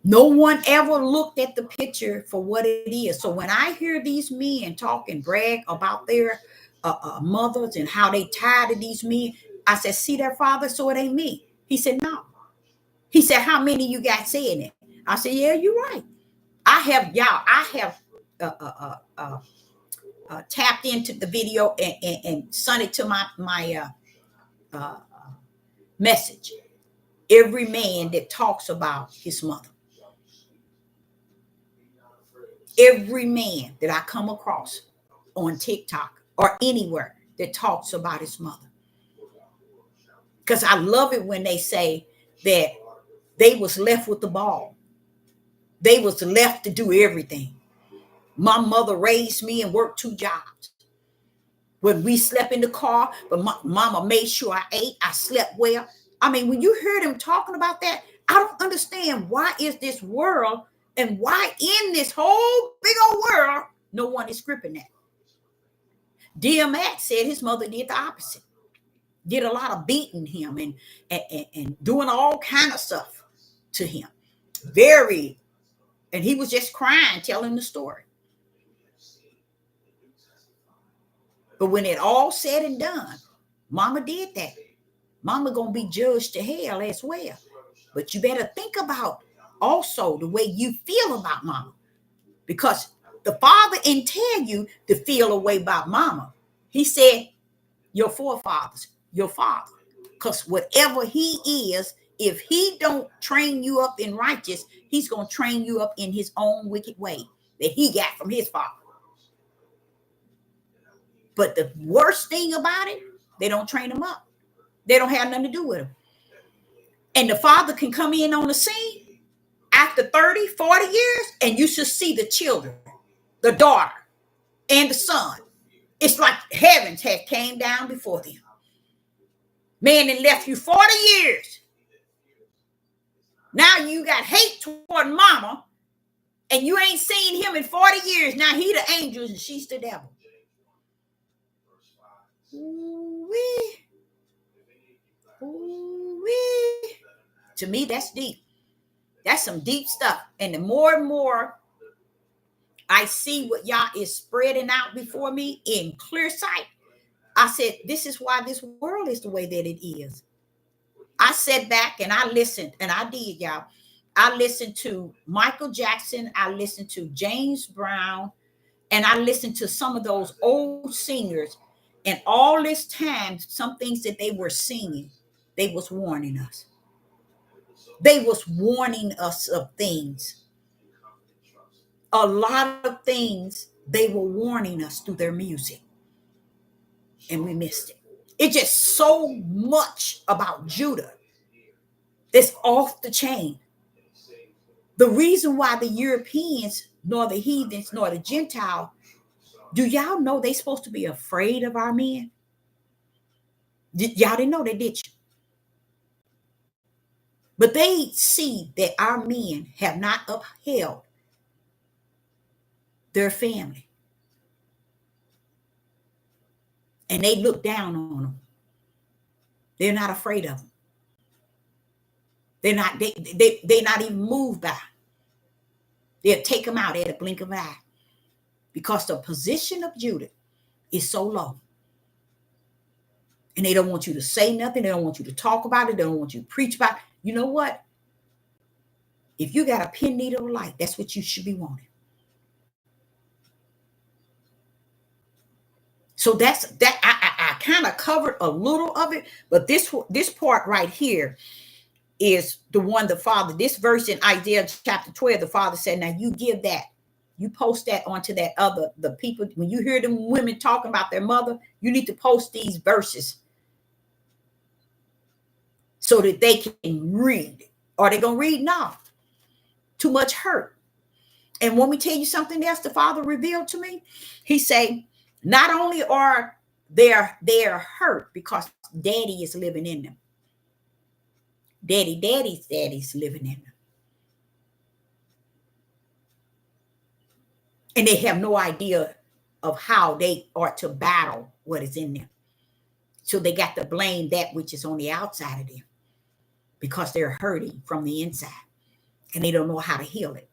No one ever looked at the picture for what it is. So when I hear these men talk and brag about their mothers and how they tired of these men, I said, see their father, so it ain't me. He said, no. He said, how many you got saying it? I said, yeah, you're right. I have tapped into the video and sent it to my message. Every man that talks about his mother. Every man that I come across on TikTok or anywhere that talks about his mother. Because I love it when they say that they was left with the ball. They was left to do everything. My mother raised me and worked 2 jobs. When we slept in the car, but mama made sure I ate, I slept well. I mean, when you hear them talking about that, I don't understand why is this world and why in this whole big old world, no one is gripping that. DMX said his mother did the opposite. Did a lot of beating him and doing all kind of stuff to him. And he was just crying, telling the story. But when it all said and done, mama did that. Mama gonna be judged to hell as well. But you better think about also the way you feel about mama. Because the father didn't tell you to feel a way about mama. He said, your forefathers, your father. Because whatever he is, if he don't train you up in righteous, he's going to train you up in his own wicked way that he got from his father. But the worst thing about it, they don't train him up. They don't have nothing to do with him. And the father can come in on the scene after 30, 40 years, and you should see the children, the daughter, and the son. It's like heavens had came down before them. Man, it left you 40 years. Now you got hate toward mama, and you ain't seen him in 40 years. Now he the angels and she's the devil. Ooh-wee. Ooh-wee. To me, that's deep. That's some deep stuff. And the more and more I see what y'all is spreading out before me in clear sight, I said, this is why this world is the way that it is. I sat back and I listened, and I did, y'all. I listened to Michael Jackson. I listened to James Brown, and I listened to some of those old singers. And all this time, some things that they were singing, they was warning us. They was warning us of things. A lot of things they were warning us through their music. And we missed it. It's just so much about Judah that's off the chain. The reason why the Europeans, nor the heathens, nor the Gentile, do y'all know they supposed to be afraid of our men? Y'all didn't know that, did you? But they see that our men have not upheld their family. And they look down on them. They're not afraid of them. They're not even moved by. They'll take them out at a blink of an eye because the position of Judah is so low. And they don't want you to say nothing. They don't want you to talk about it. They don't want you to preach about it. You know what? If you got a pin needle of light, that's what you should be wanting. So that's that. I kind of covered a little of it, but this part right here is the one the Father, this verse in Isaiah chapter 12, the Father said, now you give that, you post that onto that other, the people, when you hear them women talking about their mother, you need to post these verses so that they can read. Are they going to read? No. Too much hurt. And when we tell you something else, the Father revealed to me, he say, not only are they're hurt because daddy is living in them. Daddy's living in them. And they have no idea of how they are to battle what is in them. So they got to blame that which is on the outside of them because they're hurting from the inside and they don't know how to heal it.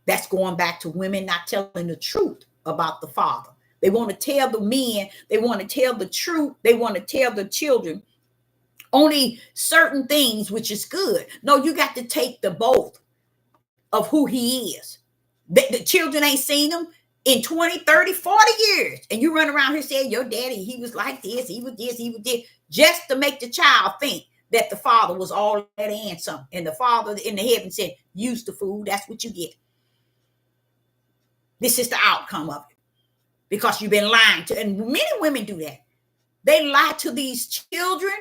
That's going back to women not telling the truth about the Father. They want to tell the men, they want to tell the truth, they want to tell the children only certain things, which is good. No, you got to take the both of who he is. The children ain't seen him in 20, 30, 40 years. And you run around here saying, your daddy, he was like this, he was this, he was this, just to make the child think that the Father was all that and something. And the Father in the heaven said, use the food, that's what you get. This is the outcome of it. Because you've been lying to, and many women do that. They lie to these children,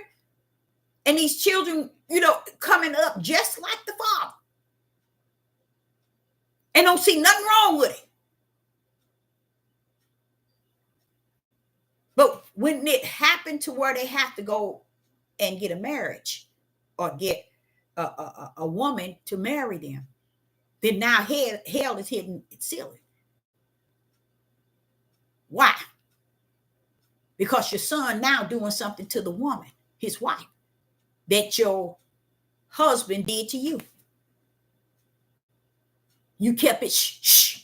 and these children, coming up just like the Father. And don't see nothing wrong with it. But when it happened to where they have to go and get a marriage or get a woman to marry them, then now hell is hitting its ceiling. Why? Because your son now doing something to the woman, his wife, that your husband did to you. You kept it shh.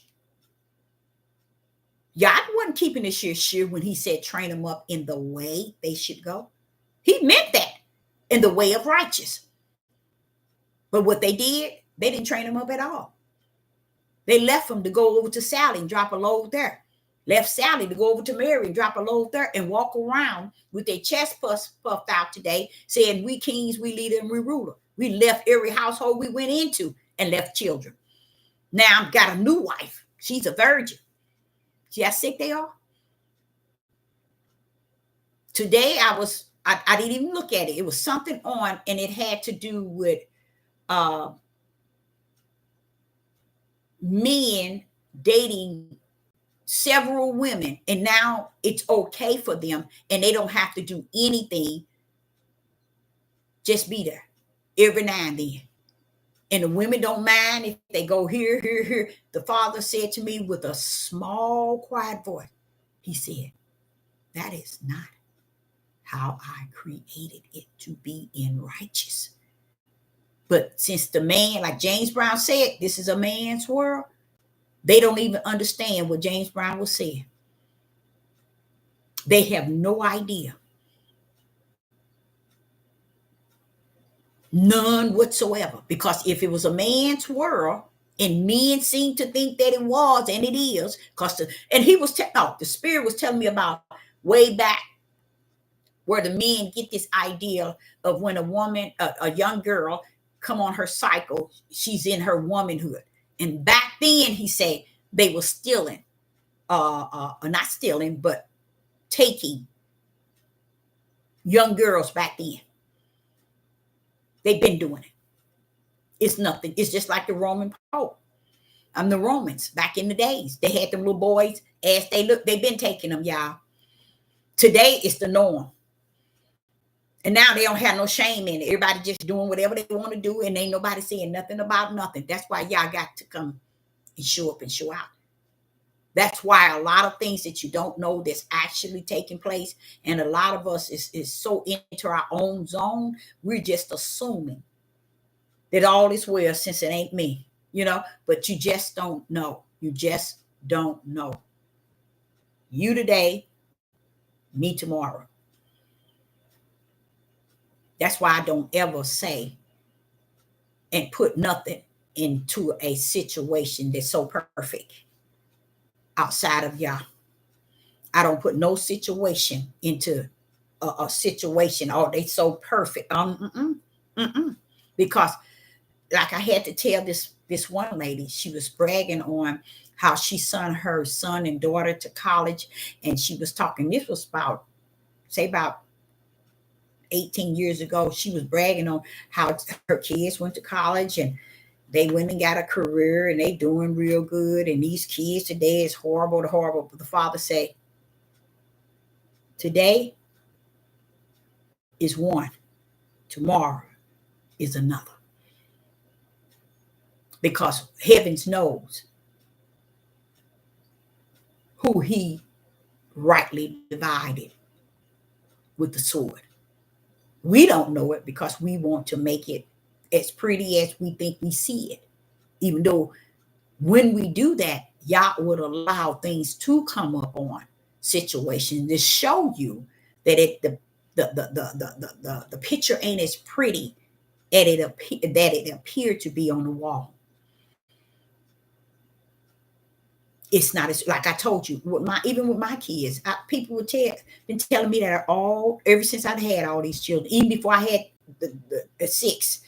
God wasn't keeping this shh when he said train them up in the way they should go. He meant that, in the way of righteous. But what they did, they didn't train them up at all. They left them to go over to Sally and drop a load there. Left Sally to go over to Mary and drop a load there and walk around with their chest puffed out today, saying we kings, we leader, and we ruler. We left every household we went into and left children. Now I've got a new wife. She's a virgin. See how sick they are? Today I didn't even look at it. It was something on, and it had to do with men dating several women, and now it's okay for them, and they don't have to do anything. Just be there every now and then. And the women don't mind if they go here. The Father said to me with a small, quiet voice, he said, that is not how I created it to be in righteous. But since the man, like James Brown said, this is a man's world, they don't even understand what James Brown was saying. They have no idea. None whatsoever. Because if it was a man's world, and men seem to think that it was, and it is, and he was the Spirit was telling me about way back where the men get this idea of when a woman, a young girl, come on her cycle, she's in her womanhood. And back then, he said, they were stealing, not stealing, but taking young girls back then. They've been doing it. It's nothing. It's just like the Roman Pope. The Romans back in the days. They had them little boys as they look. They've been taking them, y'all. Today, it's the norm. And now they don't have no shame in it. Everybody just doing whatever they want to do, and ain't nobody saying nothing about nothing. That's why y'all got to come and show up and show out. That's why a lot of things that you don't know that's actually taking place, and a lot of us is so into our own zone, we're just assuming that all is well since it ain't me. but you just don't know. You just don't know. You today, me tomorrow. That's why I don't ever say and put nothing into a situation that's so perfect outside of Yah. I don't put no situation into a situation. Oh, they so perfect. Because like I had to tell this one lady, she was bragging on how she sent her son and daughter to college, and she was talking. This was about 18 years ago. She was bragging on how her kids went to college and they went and got a career and they doing real good. And these kids today is horrible. But the father said, today is one, tomorrow is another. Because heavens knows who he rightly divided with the sword. We don't know it because we want to make it as pretty as we think we see it. Even though when we do that, Yah would allow things to come up on situations to show you that the picture ain't as pretty that it appeared to be on the wall. It's not as, like I told you, even with my kids, people would been telling me that ever since I've had all these children, even before I had the 6,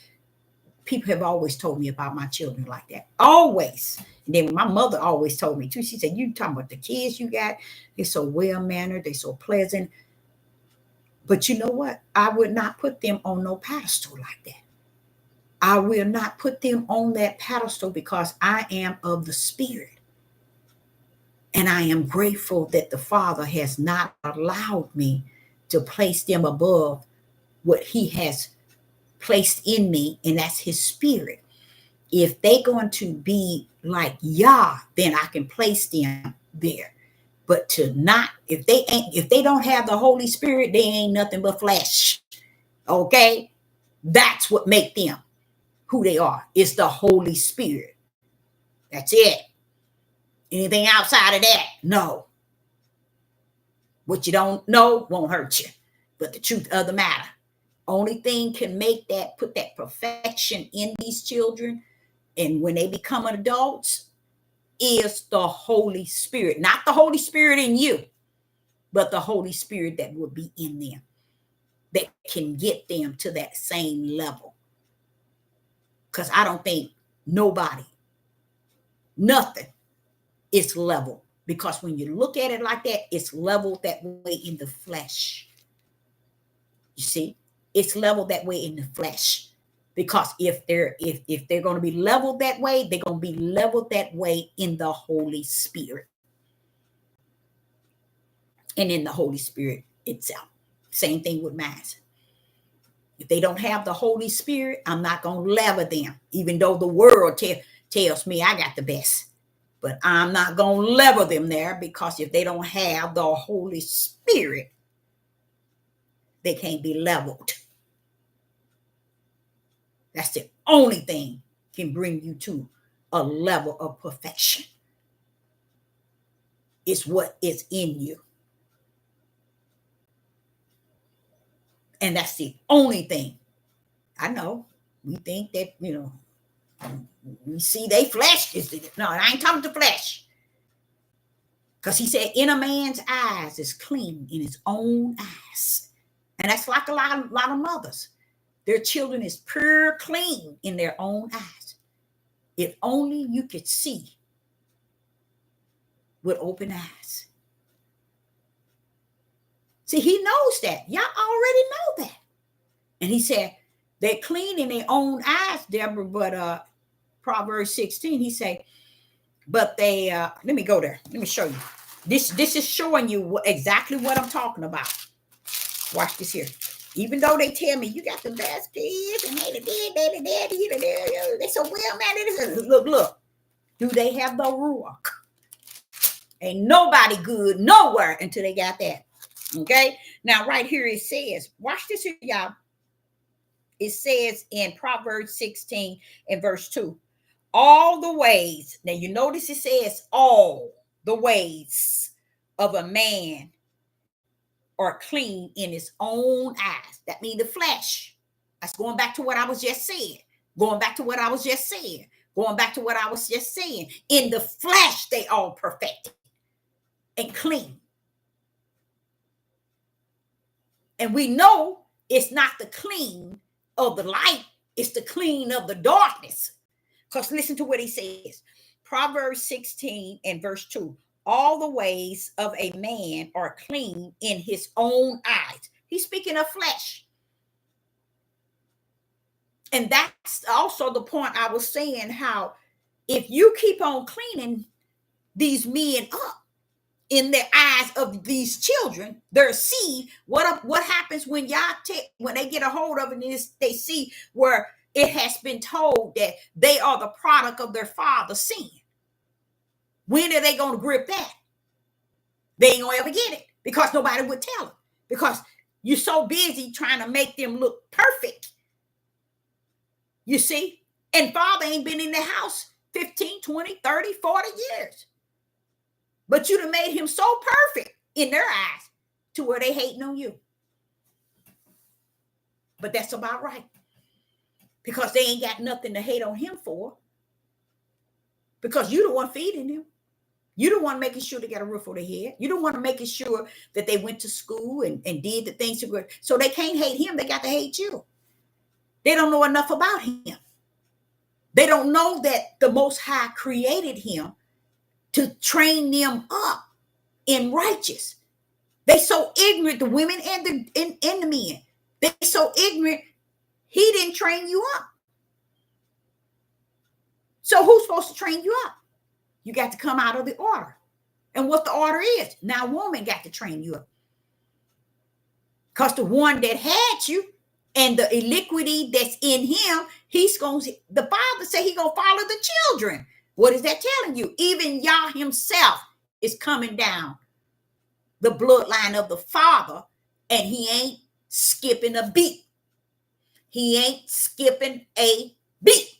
people have always told me about my children like that. Always. And then my mother always told me too. She said, you talking about the kids you got, they're so well-mannered, they're so pleasant. But you know what? I would not put them on no pedestal like that. I will not put them on that pedestal because I am of the Spirit. And I am grateful that the Father has not allowed me to place them above what he has placed in me, and that's his Spirit. If they're going to be like Yah, then I can place them there. But if they don't have the Holy Spirit, they ain't nothing but flesh. Okay? That's what make them who they are. It's the Holy Spirit. That's it. Anything outside of that, no. What you don't know won't hurt you. But the truth of the matter, only thing can make that, put that perfection in these children, and when they become adults, is the Holy Spirit. Not the Holy Spirit in you, but the Holy Spirit that will be in them, that can get them to that same level. Because I don't think nothing is level. Because when you look at it like that, it's leveled that way in the flesh. You see, it's leveled that way in the flesh. Because if they're going to be leveled that way, they're going to be leveled that way in the Holy Spirit. And in the Holy Spirit itself. Same thing with mine. If they don't have the Holy Spirit, I'm not going to level them. Even though the world tells me I got the best. But I'm not going to level them there, because if they don't have the Holy Spirit, they can't be leveled. That's the only thing can bring you to a level of perfection. It's what is in you. And that's the only thing. I know we think that, we see they flesh. No, I ain't talking to flesh. Because he said, in a man's eyes is clean in his own eyes. And that's like a lot of mothers. Their children is pure clean in their own eyes. If only you could see with open eyes. See, he knows that. Y'all already know that. And he said, they're clean in their own eyes, Deborah, but Proverbs 16, he said, but they, let me go there. Let me show you. This is showing you exactly what I'm talking about. Watch this here. Even though they tell me you got the best kids and they're so well mannered. Look. Do they have the Ruach? Ain't nobody good nowhere until they got that. Okay. Now right here it says, watch this here, y'all. It says in Proverbs 16 and verse 2, all the ways. Now you notice it says all the ways of a man are clean in his own eyes. That means the flesh. That's going back to what I was just saying. Going back to what I was just saying. Going back to what I was just saying. In the flesh, they all perfected and clean. And we know it's not the clean of the light, it's the clean of the darkness. Because listen to what he says. Proverbs 16 and verse 2. All the ways of a man are clean in his own eyes. He's speaking of flesh. And that's also the point I was saying, how if you keep on cleaning these men up in the eyes of these children, their seed, what happens when when they get a hold of it, is they see where it has been told that they are the product of their father's sin. When are they going to grip that? They ain't going to ever get it, because nobody would tell them, because you're so busy trying to make them look perfect. You see? And father ain't been in the house 15, 20, 30, 40 years. But you done made him so perfect in their eyes to where they hating on you. But that's about right. Because they ain't got nothing to hate on him for. Because you the one feeding them. You the one making sure they got a roof over their head. You the one making sure that they went to school and did the things to go. So they can't hate him. They got to hate you. They don't know enough about him. They don't know that the Most High created him to train them up in righteous. They so ignorant, the women and the men. They so ignorant, he didn't train you up. So who's supposed to train you up? You got to come out of the order. And what the order is, now woman got to train you up. Because the one that had you and the iniquity that's in him, the father said he's going to follow the children. What is that telling you? Even Yah himself is coming down the bloodline of the father, and he ain't skipping a beat. He ain't skipping a beat.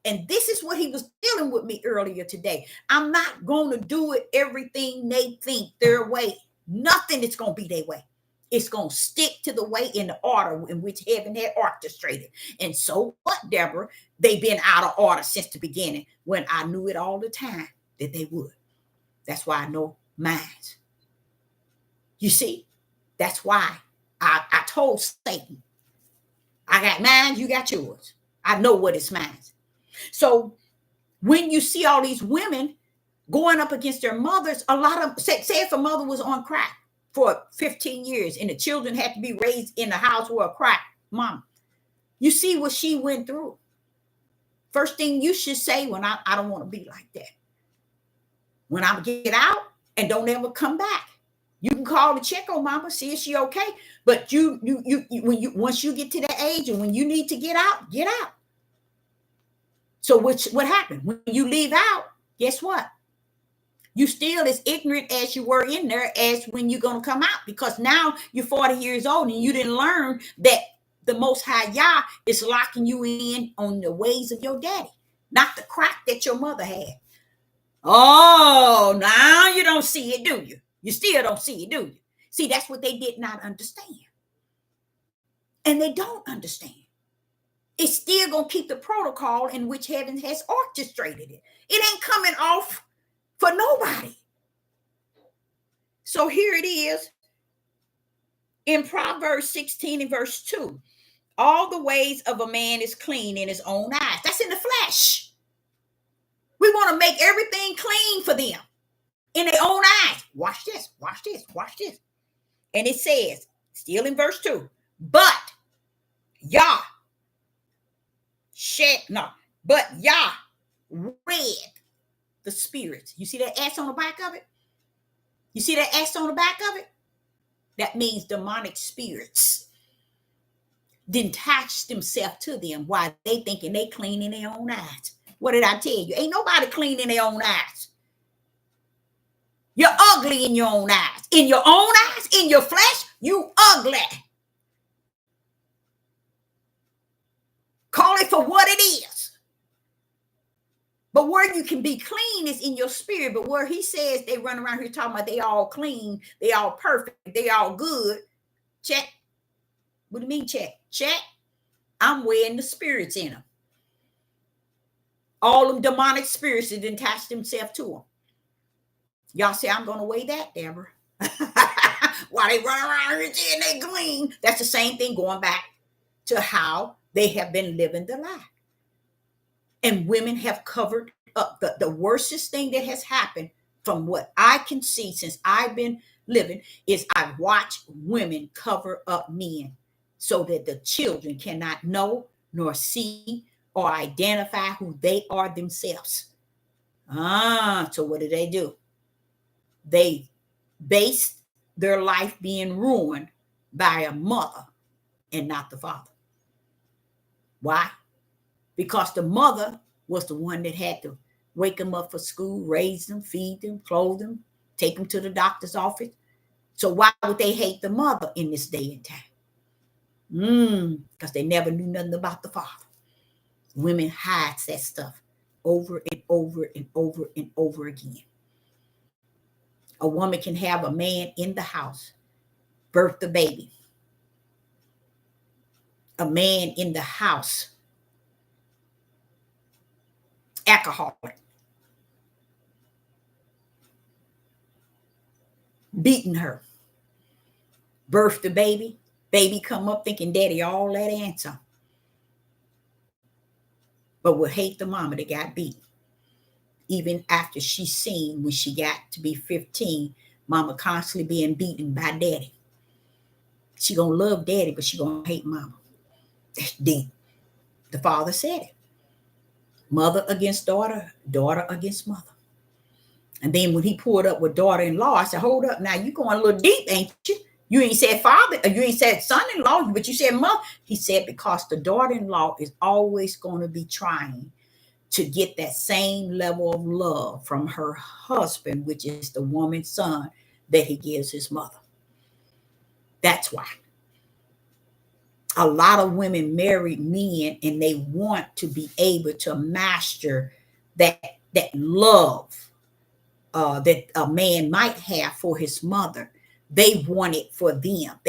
And this is what he was dealing with me earlier today. I'm not going to do it everything they think their way. Nothing is going to be their way. It's going to stick to the way in the order in which heaven had orchestrated. And so what, Deborah? They've been out of order since the beginning, when I knew it all the time that they would. That's why I know minds. You see, that's why I told Satan, I got mine, you got yours. I know what is mine. So when you see all these women going up against their mothers, a lot of, say if a mother was on crack for 15 years and the children had to be raised in the house with a crack mom, you see what she went through. First thing you should say, when I don't want to be like that. When I get out and don't ever come back. You can call to check on mama, see if she okay. But once you get to that age and when you need to get out, get out. So what happened? When you leave out, guess what? You still as ignorant as you were in there as when you're going to come out, because now you're 40 years old and you didn't learn that the Most High Yah is locking you in on the ways of your daddy, not the crack that your mother had. Oh, now you don't see it, do you? You still don't see it, do you? See, that's what they did not understand. And they don't understand. It's still going to keep the protocol in which heaven has orchestrated it. It ain't coming off for nobody. So here it is in Proverbs 16 and verse 2. All the ways of a man is clean in his own eyes. That's in the flesh. We want to make everything clean for them in their own eyes. Watch this, watch this, watch this. And it says, still in verse 2, but Yah read the spirits. You see that S on the back of it? You see that S on the back of it? That means demonic spirits didn't attach themselves to them while they thinking they clean in their own eyes. What did I tell you? Ain't nobody clean in their own eyes. You're ugly in your own eyes. In your own eyes, in your flesh, you ugly. Call it for what it is. But where you can be clean is in your spirit. But where he says they run around here talking about they all clean, they all perfect, they all good. Check. What do you mean check? Check. I'm weighing the spirits in them. All them demonic spirits that attach themselves to them. Y'all say, I'm going to weigh that, Deborah. While they run around here saying they clean. That's the same thing going back to how they have been living the lie. And women have covered up. The worstest thing that has happened from what I can see since I've been living is I've watched women cover up men so that the children cannot know nor see or identify who they are themselves. So what do? They based their life being ruined by a mother and not the father. Why? Because the mother was the one that had to wake them up for school, raise them, feed them, clothe them, take them to the doctor's office. So why would they hate the mother in this day and time? Because they never knew nothing about the father. Women hide that stuff over and over and over and over again. A woman can have a man in the house, birth the baby. A man in the house, alcoholic, beating her, birth the baby, baby come up thinking daddy all that answer, but will hate the mama that got beat. Even after she's seen when she got to be 15, mama constantly being beaten by daddy. She gonna love daddy, but she gonna hate mama. That's deep. The father said it. Mother against daughter, daughter against mother. And then when he pulled up with daughter-in-law, I said, hold up, now you going a little deep, ain't you? You ain't said father, you ain't said son-in-law, but you said mother. He said, because the daughter-in-law is always going to be trying to get that same level of love from her husband, which is the woman's son that he gives his mother. That's why. A lot of women marry men and they want to be able to master that love that a man might have for his mother. They want it for them.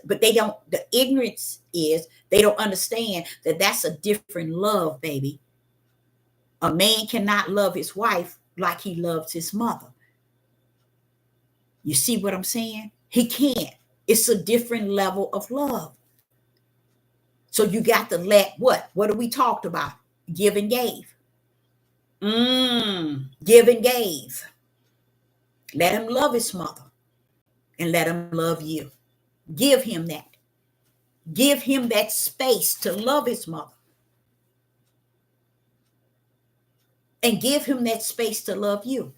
But they don't. The ignorance is they don't understand that that's a different love, baby. A man cannot love his wife like he loves his mother. You see what I'm saying? He can't. It's a different level of love. So you got to let what? What have we talked about? Give and gave. Give and gave. Let him love his mother and let him love you. Give him that. Give him that space to love his mother. And give him that space to love you.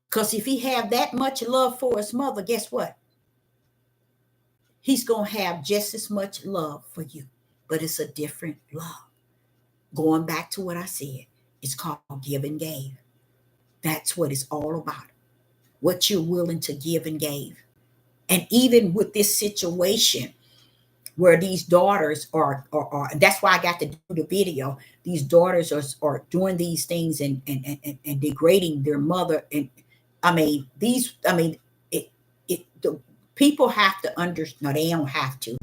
Because if he have that much love for his mother, guess what? He's going to have just as much love for you. But it's a different love. Going back to what I said, it's called give and gave. That's what it's all about. What you're willing to give and give. And even with this situation where these daughters are that's why I got to do the video. These daughters are doing these things and degrading their mother. And the people have to understand. No, they don't have to.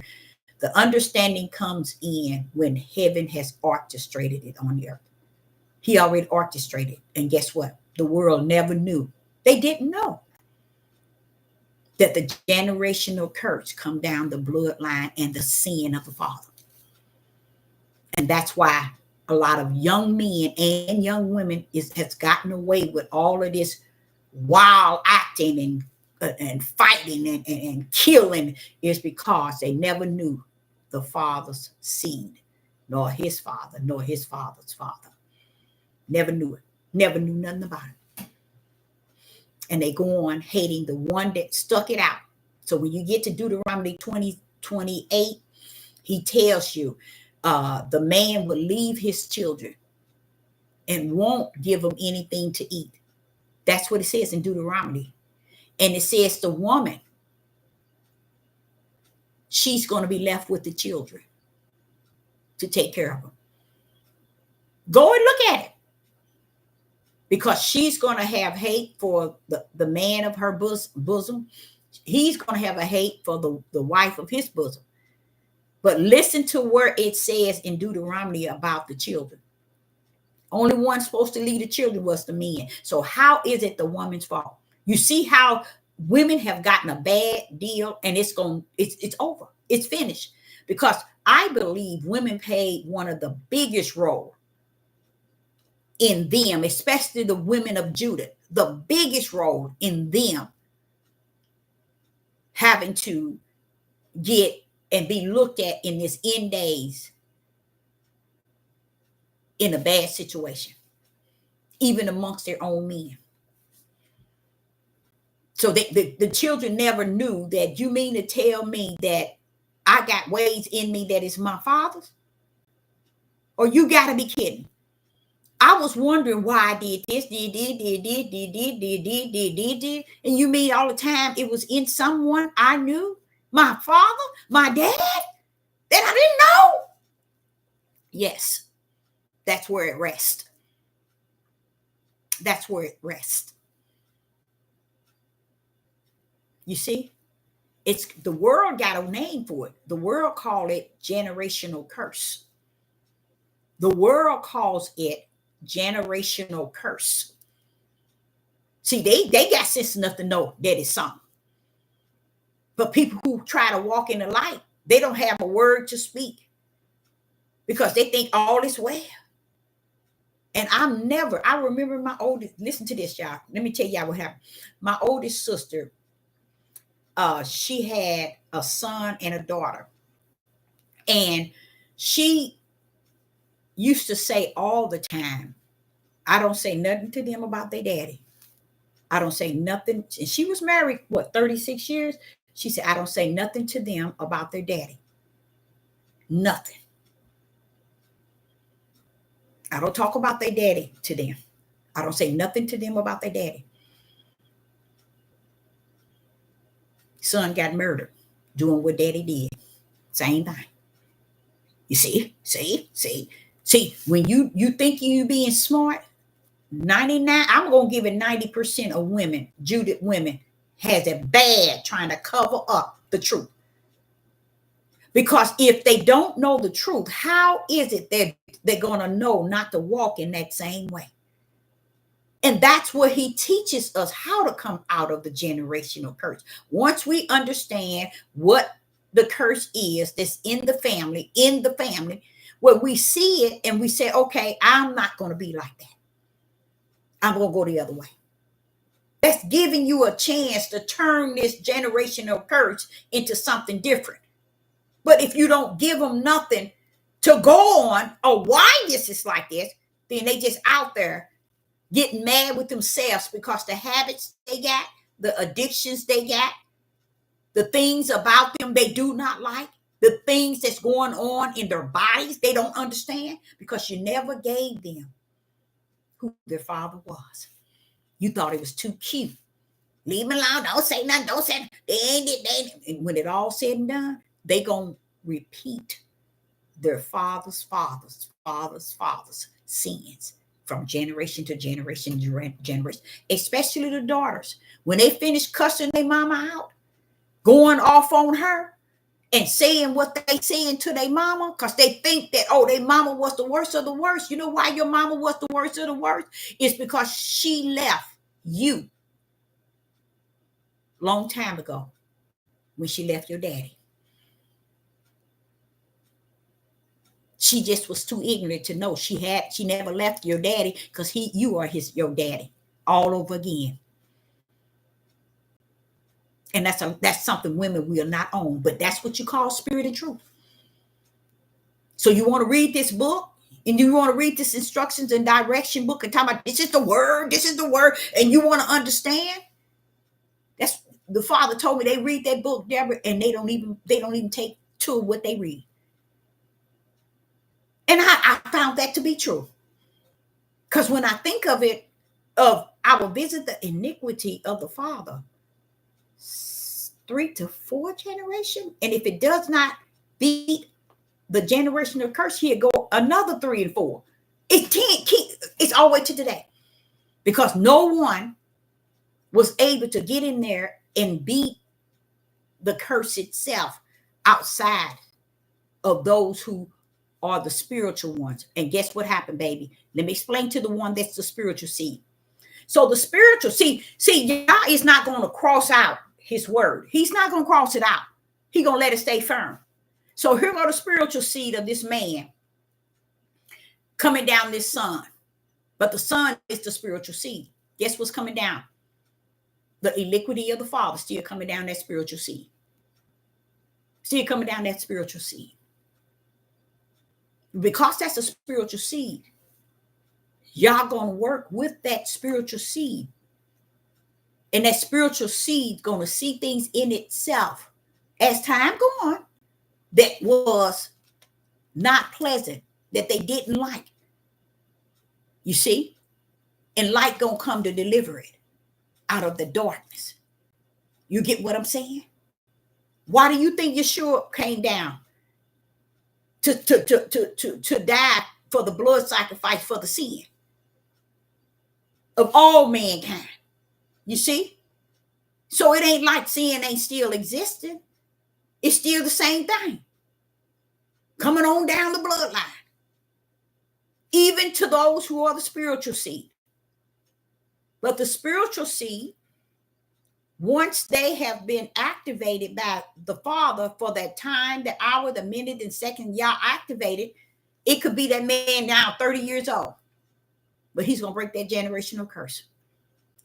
The understanding comes in when heaven has orchestrated it on the earth. He already orchestrated. And guess what? The world never knew. They didn't know that the generational curse come down the bloodline and the sin of the father. And that's why a lot of young men and young women has gotten away with all of this wild acting and fighting and killing, is because they never knew the father's seed, nor his father, nor his father's father. Never knew it. Never knew nothing about it. And they go on hating the one that stuck it out. So when you get to Deuteronomy 20:28, he tells you the man will leave his children and won't give them anything to eat. That's what it says in Deuteronomy. And it says the woman, she's going to be left with the children to take care of them. Go and look at it. because she's going to have hate for the man of her bosom. He's going to have a hate for the wife of his bosom. But listen to where it says in Deuteronomy about the children. Only one supposed to lead the children was the men. So how is it the woman's fault? You see how women have gotten a bad deal, and it's over. It's finished. Because I believe women played one of the biggest role in them, especially the women of Judah, the biggest role in them having to get and be looked at in this end days in a bad situation, even amongst their own men. So the children never knew that. You mean to tell me that I got ways in me that is my father's? Or you got to be kidding. I was wondering why I did this, did. And you mean all the time it was in someone I knew? My father? My dad? That I didn't know? Yes. That's where it rests. That's where it rests. You see? It's the world got a name for it. The world called it generational curse. The world calls it generational curse. See, they got sense enough to know that it's something. But people who try to walk in the light, they don't have a word to speak because they think all is well. And I remember my oldest, listen to this, y'all. Let me tell y'all what happened. My oldest sister, she had a son and a daughter. And she used to say all the time, I don't say nothing to them about their daddy. I don't say nothing. And she was married, 36 years? She said, I don't say nothing to them about their daddy. Nothing. I don't talk about their daddy to them. I don't say nothing to them about their daddy. Son got murdered doing what daddy did. Same thing. You see, when you think you being smart, 99, I'm going to give it 90% of women, Judith women, has it bad trying to cover up the truth. Because if they don't know the truth, how is it that they're going to know not to walk in that same way? And that's where he teaches us how to come out of the generational curse. Once we understand what the curse is that's in the family, where we see it and we say, okay, I'm not going to be like that. I'm going to go the other way. That's giving you a chance to turn this generational curse into something different. But if you don't give them nothing to go on or why this is like this, then they just out there getting mad with themselves because the habits they got, the addictions they got, the things about them they do not like, the things that's going on in their bodies they don't understand because you never gave them who their father was. You thought it was too cute. Leave them alone. Don't say nothing. Don't say nothing. They ain't. And when it all said and done, they gonna repeat their father's sins from generation to generation, especially the daughters. When they finish cussing their mama out, going off on her and saying what they saying to their mama, because they think that, oh, their mama was the worst of the worst. You know why your mama was the worst of the worst? It's because she left you long time ago when she left your daddy. She just was too ignorant to know she never left your daddy because you are your daddy all over again. And that's something women will not own, but that's what you call spirit and truth. So you want to read this book and you want to read this instructions and direction book and talk about this is the word, and you want to understand. That's the father told me they read that book, Deborah, and they don't even take to what they read. And I found that to be true. Because when I think of it, I will visit the iniquity of the father 3 to 4 generation. And if it does not beat the generational curse, he'll go another 3 and 4. It can't keep, it's all the way to today. because no one was able to get in there and beat the curse itself outside of those who are the spiritual ones. And guess what happened, baby? Let me explain to the one that's the spiritual seed. So the spiritual seed, see, Yah is not going to cross out his word. He's not going to cross it out. He's going to let it stay firm. So here go the spiritual seed of this man coming down this son. But the son is the spiritual seed. Guess what's coming down? The iniquity of the father still coming down that spiritual seed. Still coming down that spiritual seed. Because that's a spiritual seed, y'all gonna work with that spiritual seed. And that spiritual seed gonna see things in itself as time go on that was not pleasant, that they didn't like. You see? And light gonna come to deliver it out of the darkness. You get what I'm saying? Why do you think Yeshua came down? To die for the blood sacrifice for the sin of all mankind. You see? So it ain't like sin ain't still existing. It's still the same thing. Coming on down the bloodline. Even to those who are the spiritual seed. But the spiritual seed, once they have been activated by the Father for that time, the hour, the minute, and second, y'all activated, it could be that man now 30 years old. But he's going to break that generational curse.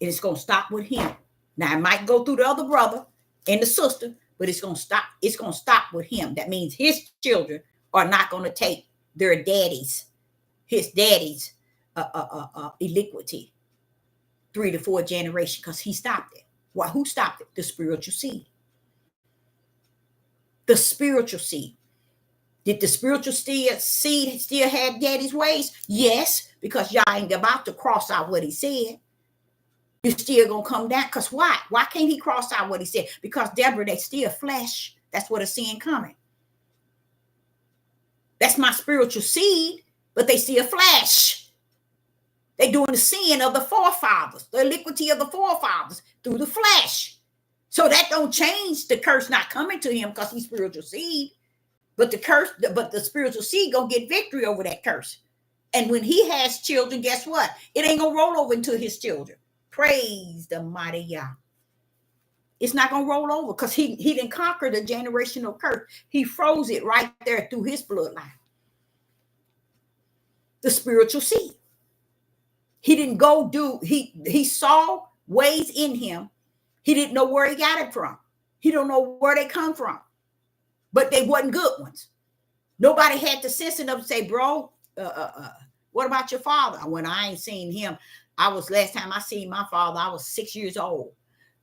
And it's going to stop with him. Now, it might go through the other brother and the sister, but it's going to stop. It's going to stop with him. That means his children are not going to take their his daddy's iniquity 3 to 4 generations, because he stopped it. Well, who stopped it? The spiritual seed. The spiritual seed. Did the spiritual seed still have daddy's ways? Yes, because y'all ain't about to cross out what he said. You still gonna come down. Because why? Why can't he cross out what he said? Because Deborah, they still flesh. That's what a sin coming. That's my spiritual seed, but they still flesh. They doing the sin of the forefathers, the iniquity of the forefathers through the flesh. So that don't change the curse not coming to him because he's spiritual seed. But the spiritual seed gonna get victory over that curse. And when he has children, guess what? It ain't gonna roll over into his children. Praise the mighty Yah. It's not gonna roll over because he didn't conquer the generational curse. He froze it right there through his bloodline. The spiritual seed. He didn't go he saw ways in him. He didn't know where he got it from. He don't know where they come from. But they wasn't good ones. Nobody had the sense enough to say, bro, what about your father? When I ain't seen him, last time I seen my father, I was 6 years old.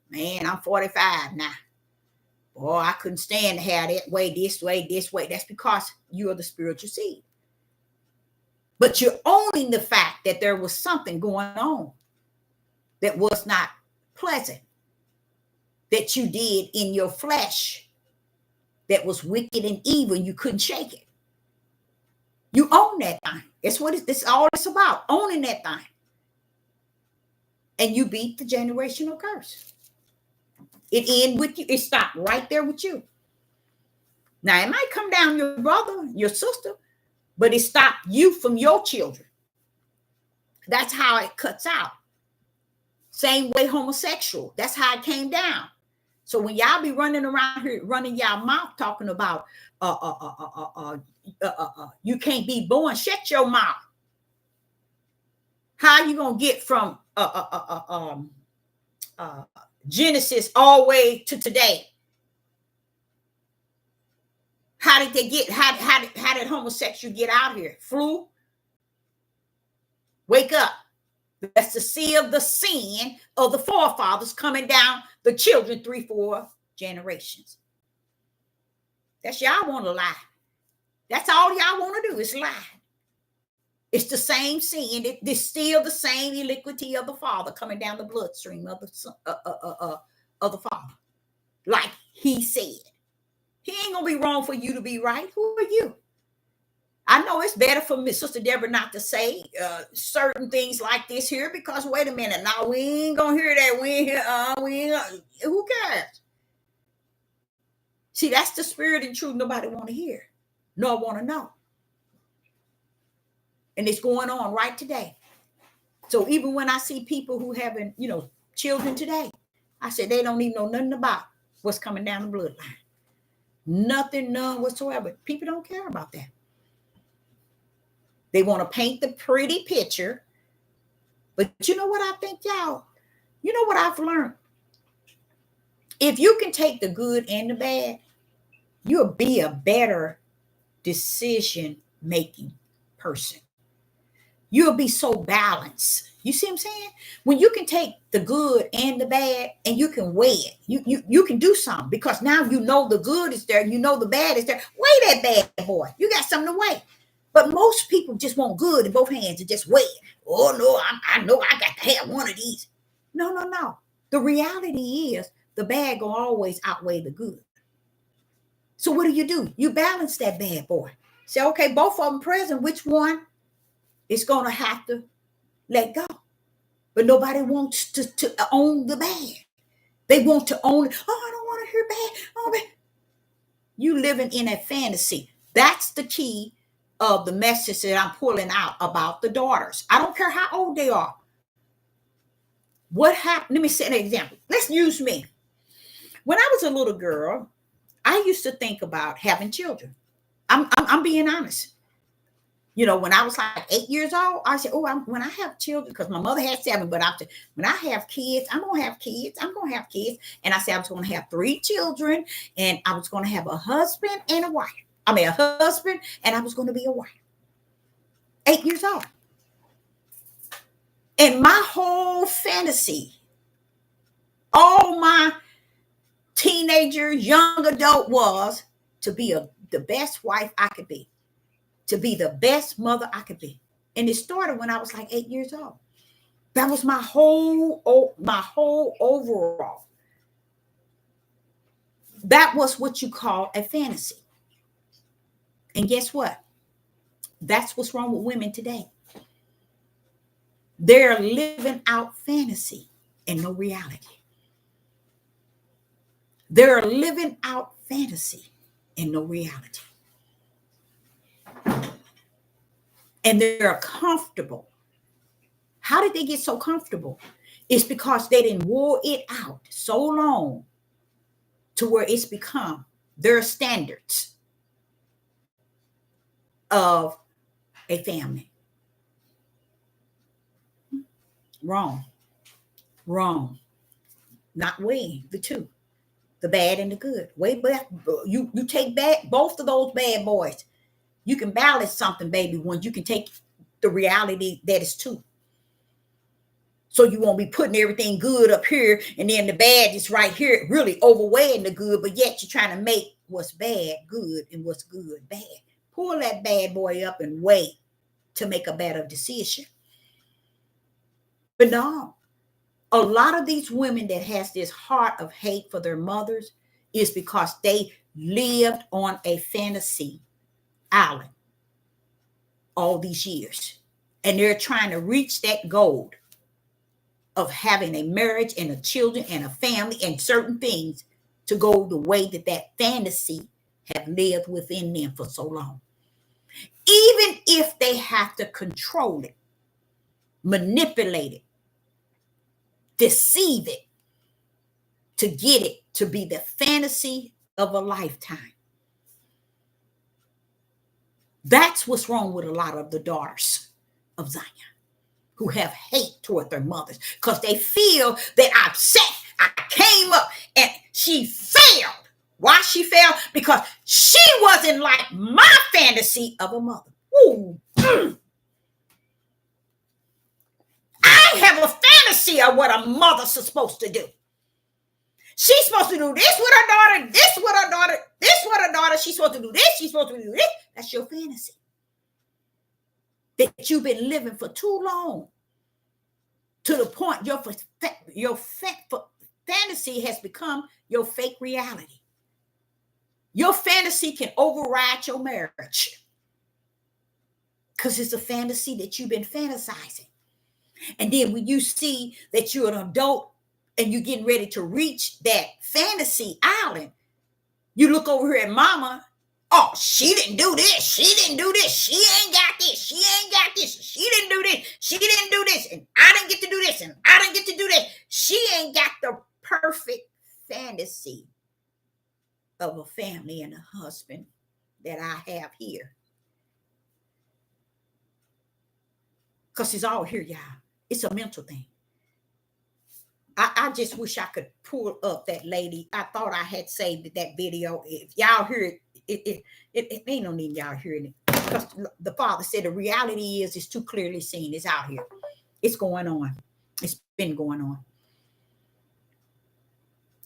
Man, I'm 45 now. Boy, I couldn't stand to have that way, this way, this way. That's because you are the spiritual seed. But you're owning the fact that there was something going on that was not pleasant, that you did in your flesh, that was wicked and evil, and you couldn't shake it. You own that thing. That's what it's all it's about, owning that thing. And you beat the generational curse. It end with you. It stopped right there with you. Now, it might come down your brother, your sister, but it stopped you from your children. That's how it cuts out. Same way homosexual. That's how it came down. So when y'all be running around here, running y'all mouth talking about you can't be born, shut your mouth. How you gonna get from Genesis all the way to today? How did they get? How did homosexual get out here? Flu? Wake up! That's the sea of the sin of the forefathers coming down the children 3-4 generations. That's y'all want to lie. That's all y'all want to do is lie. It's the same sin. It's still the same iniquity of the father coming down the bloodstream of the father, like he said. He ain't gonna be wrong for you to be right. Who are you? I know it's better for me, Sister Deborah, not to say certain things like this here, because wait a minute, now we ain't gonna hear that. We ain't hear, who cares? See, that's the spirit and truth nobody want to hear, nor want to know. And it's going on right today. So even when I see people who having, children today, I say they don't even know nothing about what's coming down the bloodline. Nothing, none whatsoever. People don't care about that. They want to paint the pretty picture. But you know what I think, y'all? You know what I've learned? If you can take the good and the bad, you'll be a better decision-making person. You'll be so balanced. You see what I'm saying? When you can take the good and the bad and you can weigh it, you can do something, because now you know the good is there, you know the bad is there. Weigh that bad boy. You got something to weigh. But most people just want good in both hands and just weigh it. Oh, no, I know I got to have one of these. No. The reality is the bad will always outweigh the good. So what do? You balance that bad boy. Say, okay, both of them present. Which one is going to have to let go? But nobody wants to own the bad. They want to own it. Oh, I don't want to hear bad. Oh, bad. You living in a fantasy. That's the key of the message that I'm pulling out about the daughters. I don't care how old they are. What happened? Let me set an example. Let's use me. When I was a little girl, I used to think about having children. I'm being honest. When I was like 8 years old, I said, when I have children, because my mother had 7, but when I have kids, I'm going to have kids. I'm going to have kids. And I said I was going to have 3 children, and I was going to have a husband and a wife. A husband, and I was going to be a wife. 8 years old. And my whole fantasy, all my teenager, young adult, was to be the best wife I could be, to be the best mother I could be. And it started when I was like 8 years old. That was my whole overall. That was what you call a fantasy. And guess what? That's what's wrong with women today. They're living out fantasy and no reality. They're living out fantasy and no reality. And they're comfortable. How did they get so comfortable? It's because they didn't wore it out so long to where it's become their standards of a family. Wrong. Not weighing the two, the bad and the good. You take back both of those bad boys. You can balance something, baby, when you can take the reality that is two. So you won't be putting everything good up here and then the bad is right here, really overweighing the good, but yet you're trying to make what's bad good and what's good bad. Pull that bad boy up and weigh to make a better decision. But no, a lot of these women that has this heart of hate for their mothers is because they lived on a fantasy island all these years. And they're trying to reach that goal of having a marriage and a children and a family and certain things to go the way that fantasy have lived within them for so long. Even if they have to control it, manipulate it, deceive it to get it to be the fantasy of a lifetime. That's what's wrong with a lot of the daughters of Zion who have hate toward their mothers because they feel that upset. I came up and she failed. Why she failed? Because she wasn't like my fantasy of a mother. Ooh. I have a fantasy of what a mother's supposed to do. She's supposed to do this with her daughter, this with her daughter, this with her daughter. She's supposed to do this, she's supposed to do this. That's your fantasy that you've been living for too long, to the point your fantasy has become your fake reality. Your fantasy can override your marriage. because it's a fantasy that you've been fantasizing. And then when you see that you're an adult and you're getting ready to reach that fantasy island, you look over here at mama. Oh, she didn't do this. She didn't do this. She ain't got this. She ain't got this. She didn't do this. She didn't do this. And I didn't get to do this. And I didn't get to do that. She ain't got the perfect fantasy of a family and a husband that I have here. Because it's all here, y'all. It's a mental thing. I just wish I could pull up that lady. I thought I had saved that video. If y'all hear it, it ain't no need y'all hearing it. Because the Father said the reality is it's too clearly seen. It's out here. It's going on. It's been going on.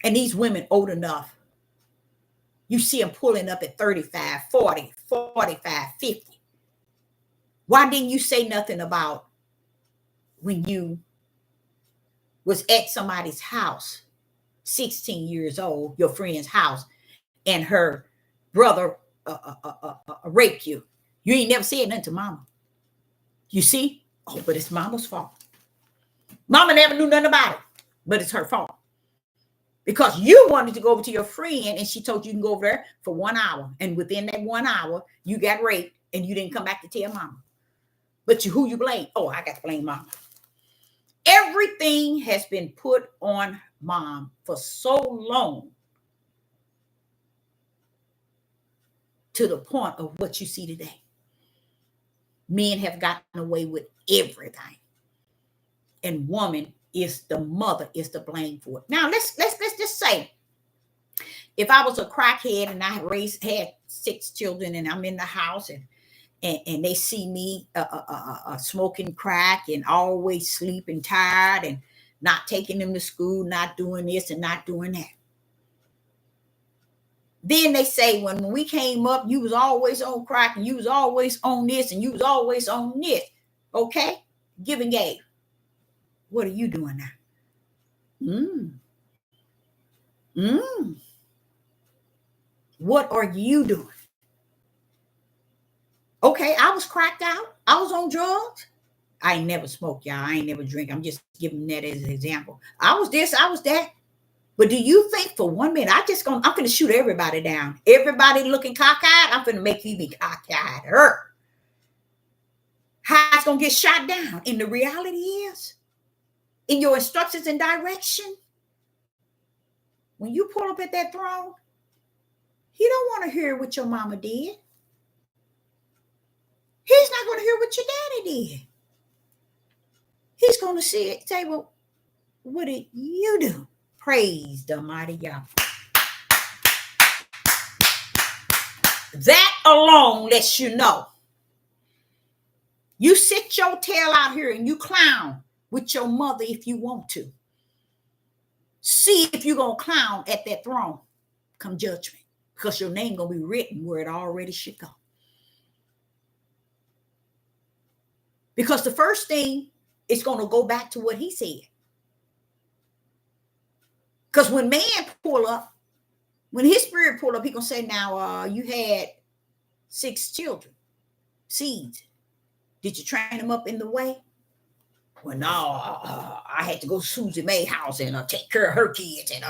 And these women old enough, you see them pulling up at 35, 40, 45, 50. Why didn't you say nothing about when you was at somebody's house, 16 years old, your friend's house, and her brother raped you? You ain't never said nothing to mama. You see? Oh, but it's mama's fault. Mama never knew nothing about it, but it's her fault. Because you wanted to go over to your friend and she told you can go over there for 1 hour. And within that 1 hour, you got raped and you didn't come back to tell mama. But who you blame? Oh, I got to blame mama. Everything has been put on mom for so long to the point of what you see today. Men have gotten away with everything. And woman is the mother is to blame for it. Now let's just say, if I was a crackhead and I had 6 children and I'm in the house and they see me smoking crack and always sleeping tired and not taking them to school, not doing this and not doing that. Then they say, when we came up, you was always on crack and you was always on this and you was always on this. Okay? Give and gave. What are you doing now? What are you doing? Okay, I was cracked out. I was on drugs. I ain't never smoked, y'all. I ain't never drink. I'm just giving that as an example. I was this, I was that. But do you think for 1 minute, I'm going to shoot everybody down. Everybody looking cockeyed, I'm going to make you be cockeyed. How it's going to get shot down. And the reality is, in your instructions and direction, when you pull up at that throne, he don't want to hear what your mama did. He's not going to hear what your daddy did. He's going to say, well, what did you do? Praise the mighty God. That alone lets you know. You sit your tail out here and you clown with your mother if you want to. See if you're going to clown at that throne come judgment. Because your name going to be written where it already should go. Because the first thing is going to go back to what he said. Because when man pull up, when his spirit pull up, he going to say, now you had 6 children, seeds. Did you train them up in the way? Well, no, I had to go to Susie Mae's house and take care of her kids. And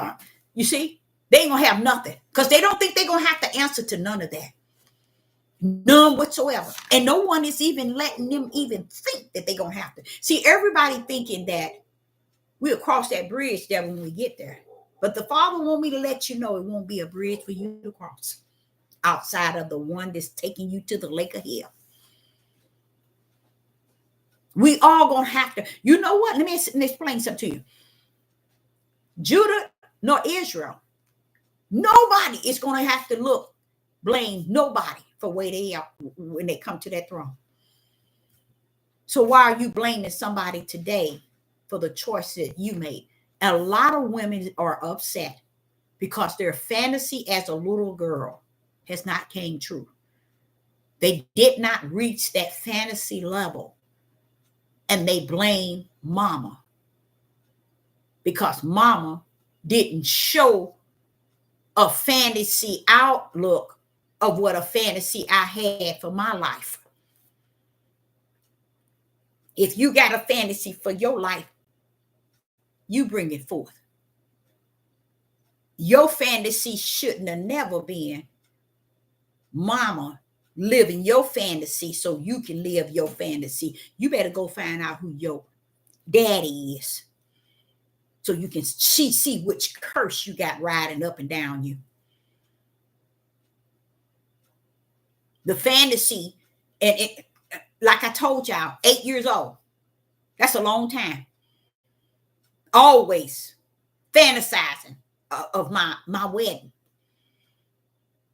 you see, they ain't going to have nothing. Because they don't think they're going to have to answer to none of that. None whatsoever. And no one is even letting them even think that they're going to have to. See, everybody thinking that we'll cross that bridge there when we get there. But the Father want me to let you know it won't be a bridge for you to cross outside of the one that's taking you to the lake of hell. We all going to have to. You know what? Let me explain something to you. Judah nor Israel, nobody is going to have to blame nobody for where they are when they come to that throne. So why are you blaming somebody today for the choice that you made? A lot of women are upset because their fantasy as a little girl has not came true. They did not reach that fantasy level, and they blame mama because mama didn't show a fantasy outlook of what a fantasy I had for my life. If you got a fantasy for your life, you bring it forth. Your fantasy shouldn't have never been mama living your fantasy so you can live your fantasy. You better go find out who your daddy is so you can see which curse you got riding up and down you. The fantasy, and it, like I told y'all, 8 years old. That's a long time. Always fantasizing of my wedding.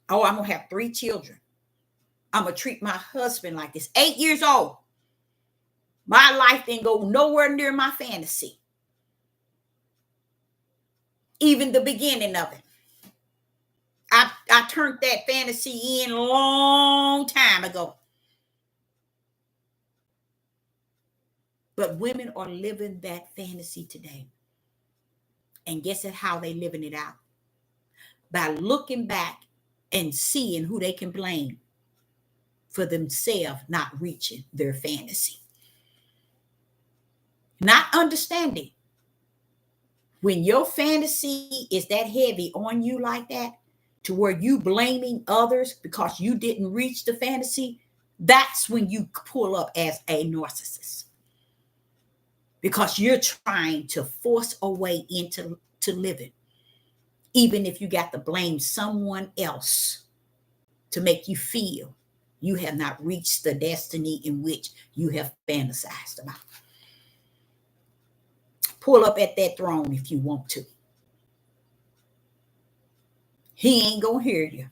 Oh, I'm going to have 3 children. I'm going to treat my husband like this. 8 years old. My life didn't go nowhere near my fantasy. Even the beginning of it. I turned that fantasy in a long time ago. But women are living that fantasy today. And guess how they living it out? By looking back and seeing who they can blame for themselves not reaching their fantasy. Not understanding. When your fantasy is that heavy on you like that, to where you blaming others because you didn't reach the fantasy, that's when you pull up as a narcissist. Because you're trying to force a way into living. Even if you got to blame someone else to make you feel you have not reached the destiny in which you have fantasized about. Pull up at that throne if you want to. He ain't gonna hear you.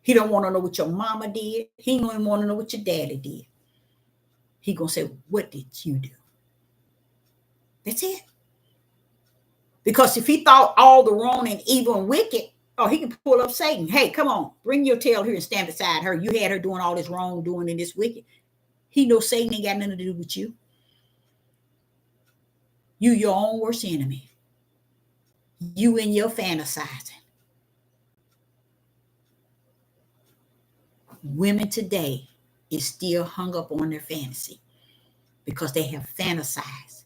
He don't want to know what your mama did. He ain't gonna want to know what your daddy did. He gonna say, what did you do? That's it. Because if he thought all the wrong and evil and wicked, oh, he can pull up Satan. Hey, come on, bring your tail here and stand beside her. You had her doing all this wrong, doing and this wicked. He knows Satan ain't got nothing to do with you. You your own worst enemy. You in your fantasizing. Women today is still hung up on their fantasy because they have fantasized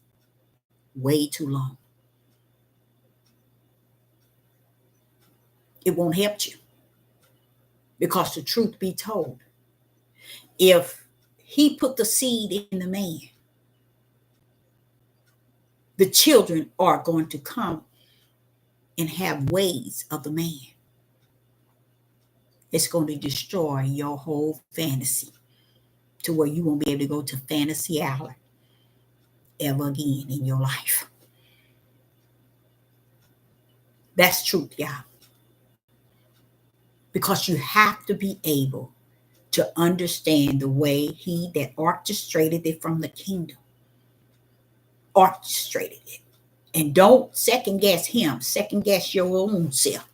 way too long. It won't help you. Because the truth be told, if he put the seed in the man, the children are going to come and have ways of the man. It's going to destroy your whole fantasy to where you won't be able to go to Fantasy Island ever again in your life. That's truth, y'all. Because you have to be able to understand the way he that orchestrated it from the kingdom orchestrated it. And don't second guess him. Second guess your own self.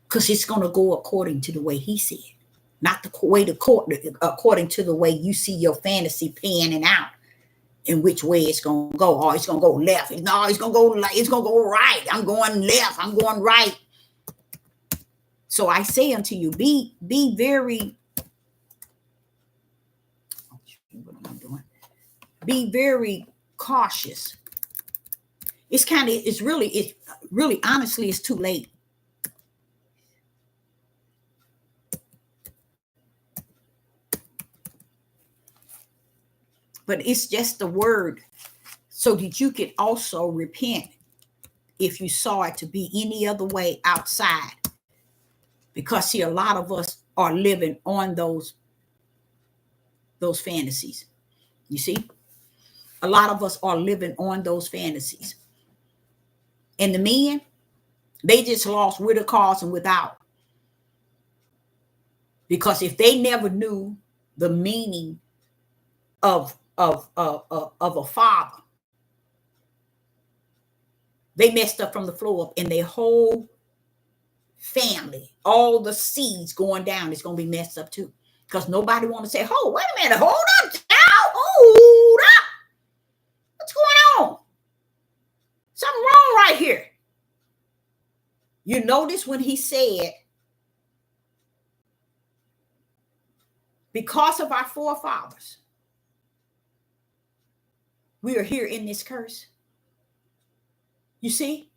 Because it's going to go according to the way he said. Not the way according to the way you see your fantasy panning out. In which way it's going to go. Oh, it's going to go left. No, it's going to go right. It's going to go right. I'm going left. I'm going right. So I say unto you, be very, what am I doing? Be very cautious. It's really, honestly, it's too late. But it's just the word so that you can also repent if you saw it to be any other way outside. Because see, a lot of us are living on those fantasies. You see? A lot of us are living on those fantasies. And the men, they just lost with a cause and without. Because if they never knew the meaning of a father, they messed up from the floor up, and their whole family, all the seeds going down, is going to be messed up too. Because nobody want to say, oh, wait a minute, hold up, child, hold up. What's going on? Something wrong right here. You notice when he said, because of our forefathers, we are here in this curse. You see,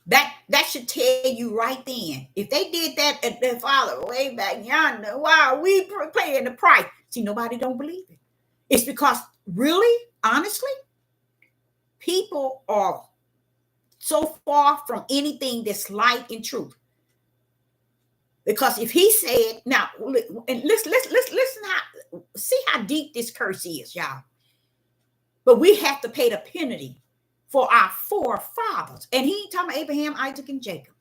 that should tell you right then. If they did that at their father way back yonder, why are we paying the price? See, nobody don't believe it. It's because really, honestly, people are so far from anything that's light and truth. Because if he said, now, and listen how, see how deep this curse is, y'all. But we have to pay the penalty for our forefathers. And he ain't talking about Abraham, Isaac, and Jacob.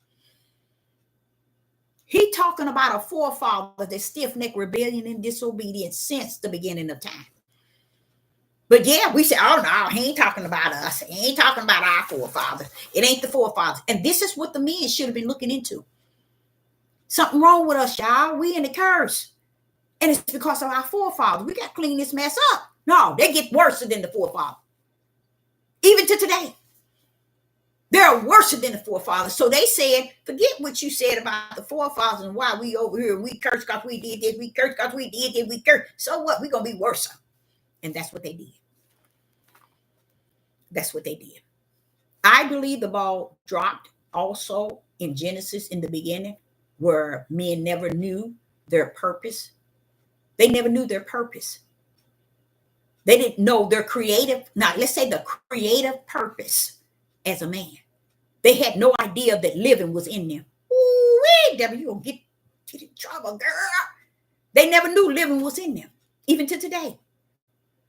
He talking about a forefather that stiff-necked rebellion and disobedience since the beginning of time. But yeah, we say, oh no, he ain't talking about us. He ain't talking about our forefathers. It ain't the forefathers. And this is what the men should have been looking into. Something wrong with us, y'all. We in the curse. And it's because of our forefathers. We got to clean this mess up. No, they get worse than the forefathers. Even to today. They're worse than the forefathers. So they said, forget what you said about the forefathers and why we over here, we curse because we did this, we curse because we did this, we curse. So what? We're going to be worse. And that's what they did. That's what they did. I believe the ball dropped also in Genesis in the beginning, where men never knew their purpose. They never knew their purpose. They didn't know their creative, now let's say the creative purpose as a man. They had no idea that living was in them. Ooh, Debbie, you're going to get in trouble, girl. They never knew living was in them, even to today.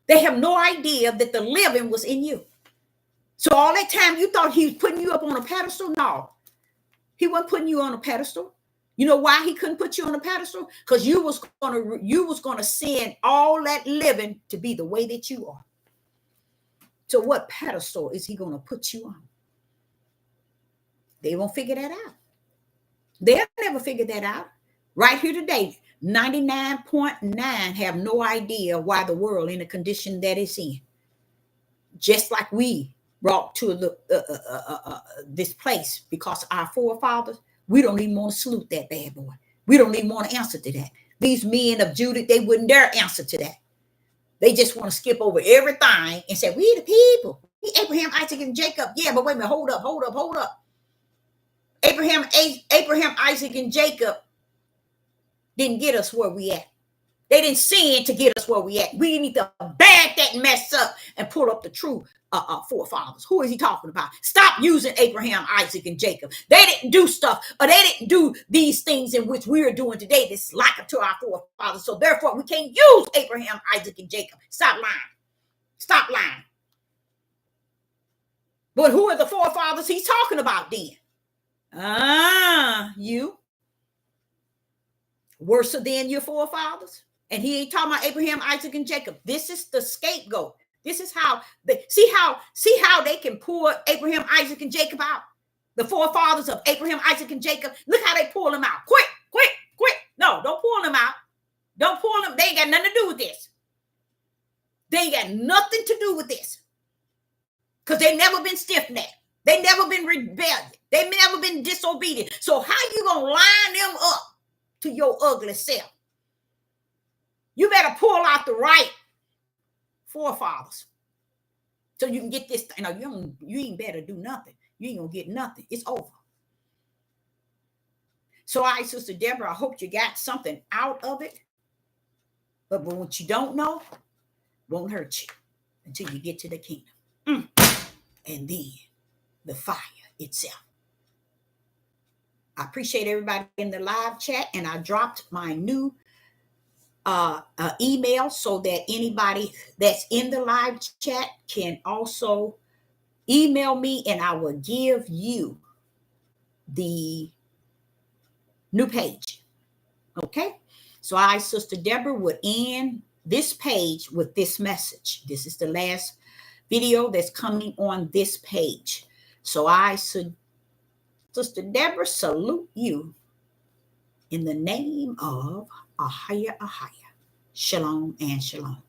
They have no idea that the living was in you. So all that time you thought he was putting you up on a pedestal? No, he wasn't putting you on a pedestal. You know why he couldn't put you on a pedestal? Because you was gonna send all that living to be the way that you are. So what pedestal is he gonna put you on? They won't figure that out. They'll never figure that out. Right here today, 99.9 have no idea why the world in the condition that it's in. Just like we brought to this place because our forefathers, we don't even want to salute that bad boy. We don't even want to answer to that. These men of Judah, they wouldn't dare answer to that. They just want to skip over everything and say, we the people. We Abraham, Isaac, and Jacob. Yeah, but wait a minute. Hold up. Abraham, Isaac, and Jacob didn't get us where we at. They didn't sin to get us where we at. We need to bag that mess up and pull up the true forefathers. Who is he talking about? Stop using Abraham, Isaac, and Jacob. They didn't do stuff, or they didn't do these things in which we're doing today that's like to our forefathers. So therefore, we can't use Abraham, Isaac, and Jacob. Stop lying. But who are the forefathers he's talking about then? You. Worse than your forefathers. And he ain't talking about Abraham, Isaac, and Jacob. This is the scapegoat. This is how they see how they can pull Abraham, Isaac, and Jacob out. The forefathers of Abraham, Isaac, and Jacob. Look how they pull them out. Quick. No, don't pull them out. Don't pull them. They ain't got nothing to do with this. They ain't got nothing to do with this. Because they never been stiff-necked. They never been rebellious. They never been disobedient. So how you going to line them up to your ugly self? You better pull out the right forefathers so you can get this. You ain't better do nothing. You ain't gonna get nothing. It's over. So Sister Deborah, I hope you got something out of it. But what you don't know won't hurt you until you get to the kingdom. And then the fire itself. I appreciate everybody in the live chat, and I dropped my new email so that anybody that's in the live chat can also email me, and I will give you the new page. Okay, so Sister Deborah would end this page with this message. This is the last video that's coming on this page. So Sister Deborah, salute you in the name of Ahaya. Shalom and shalom.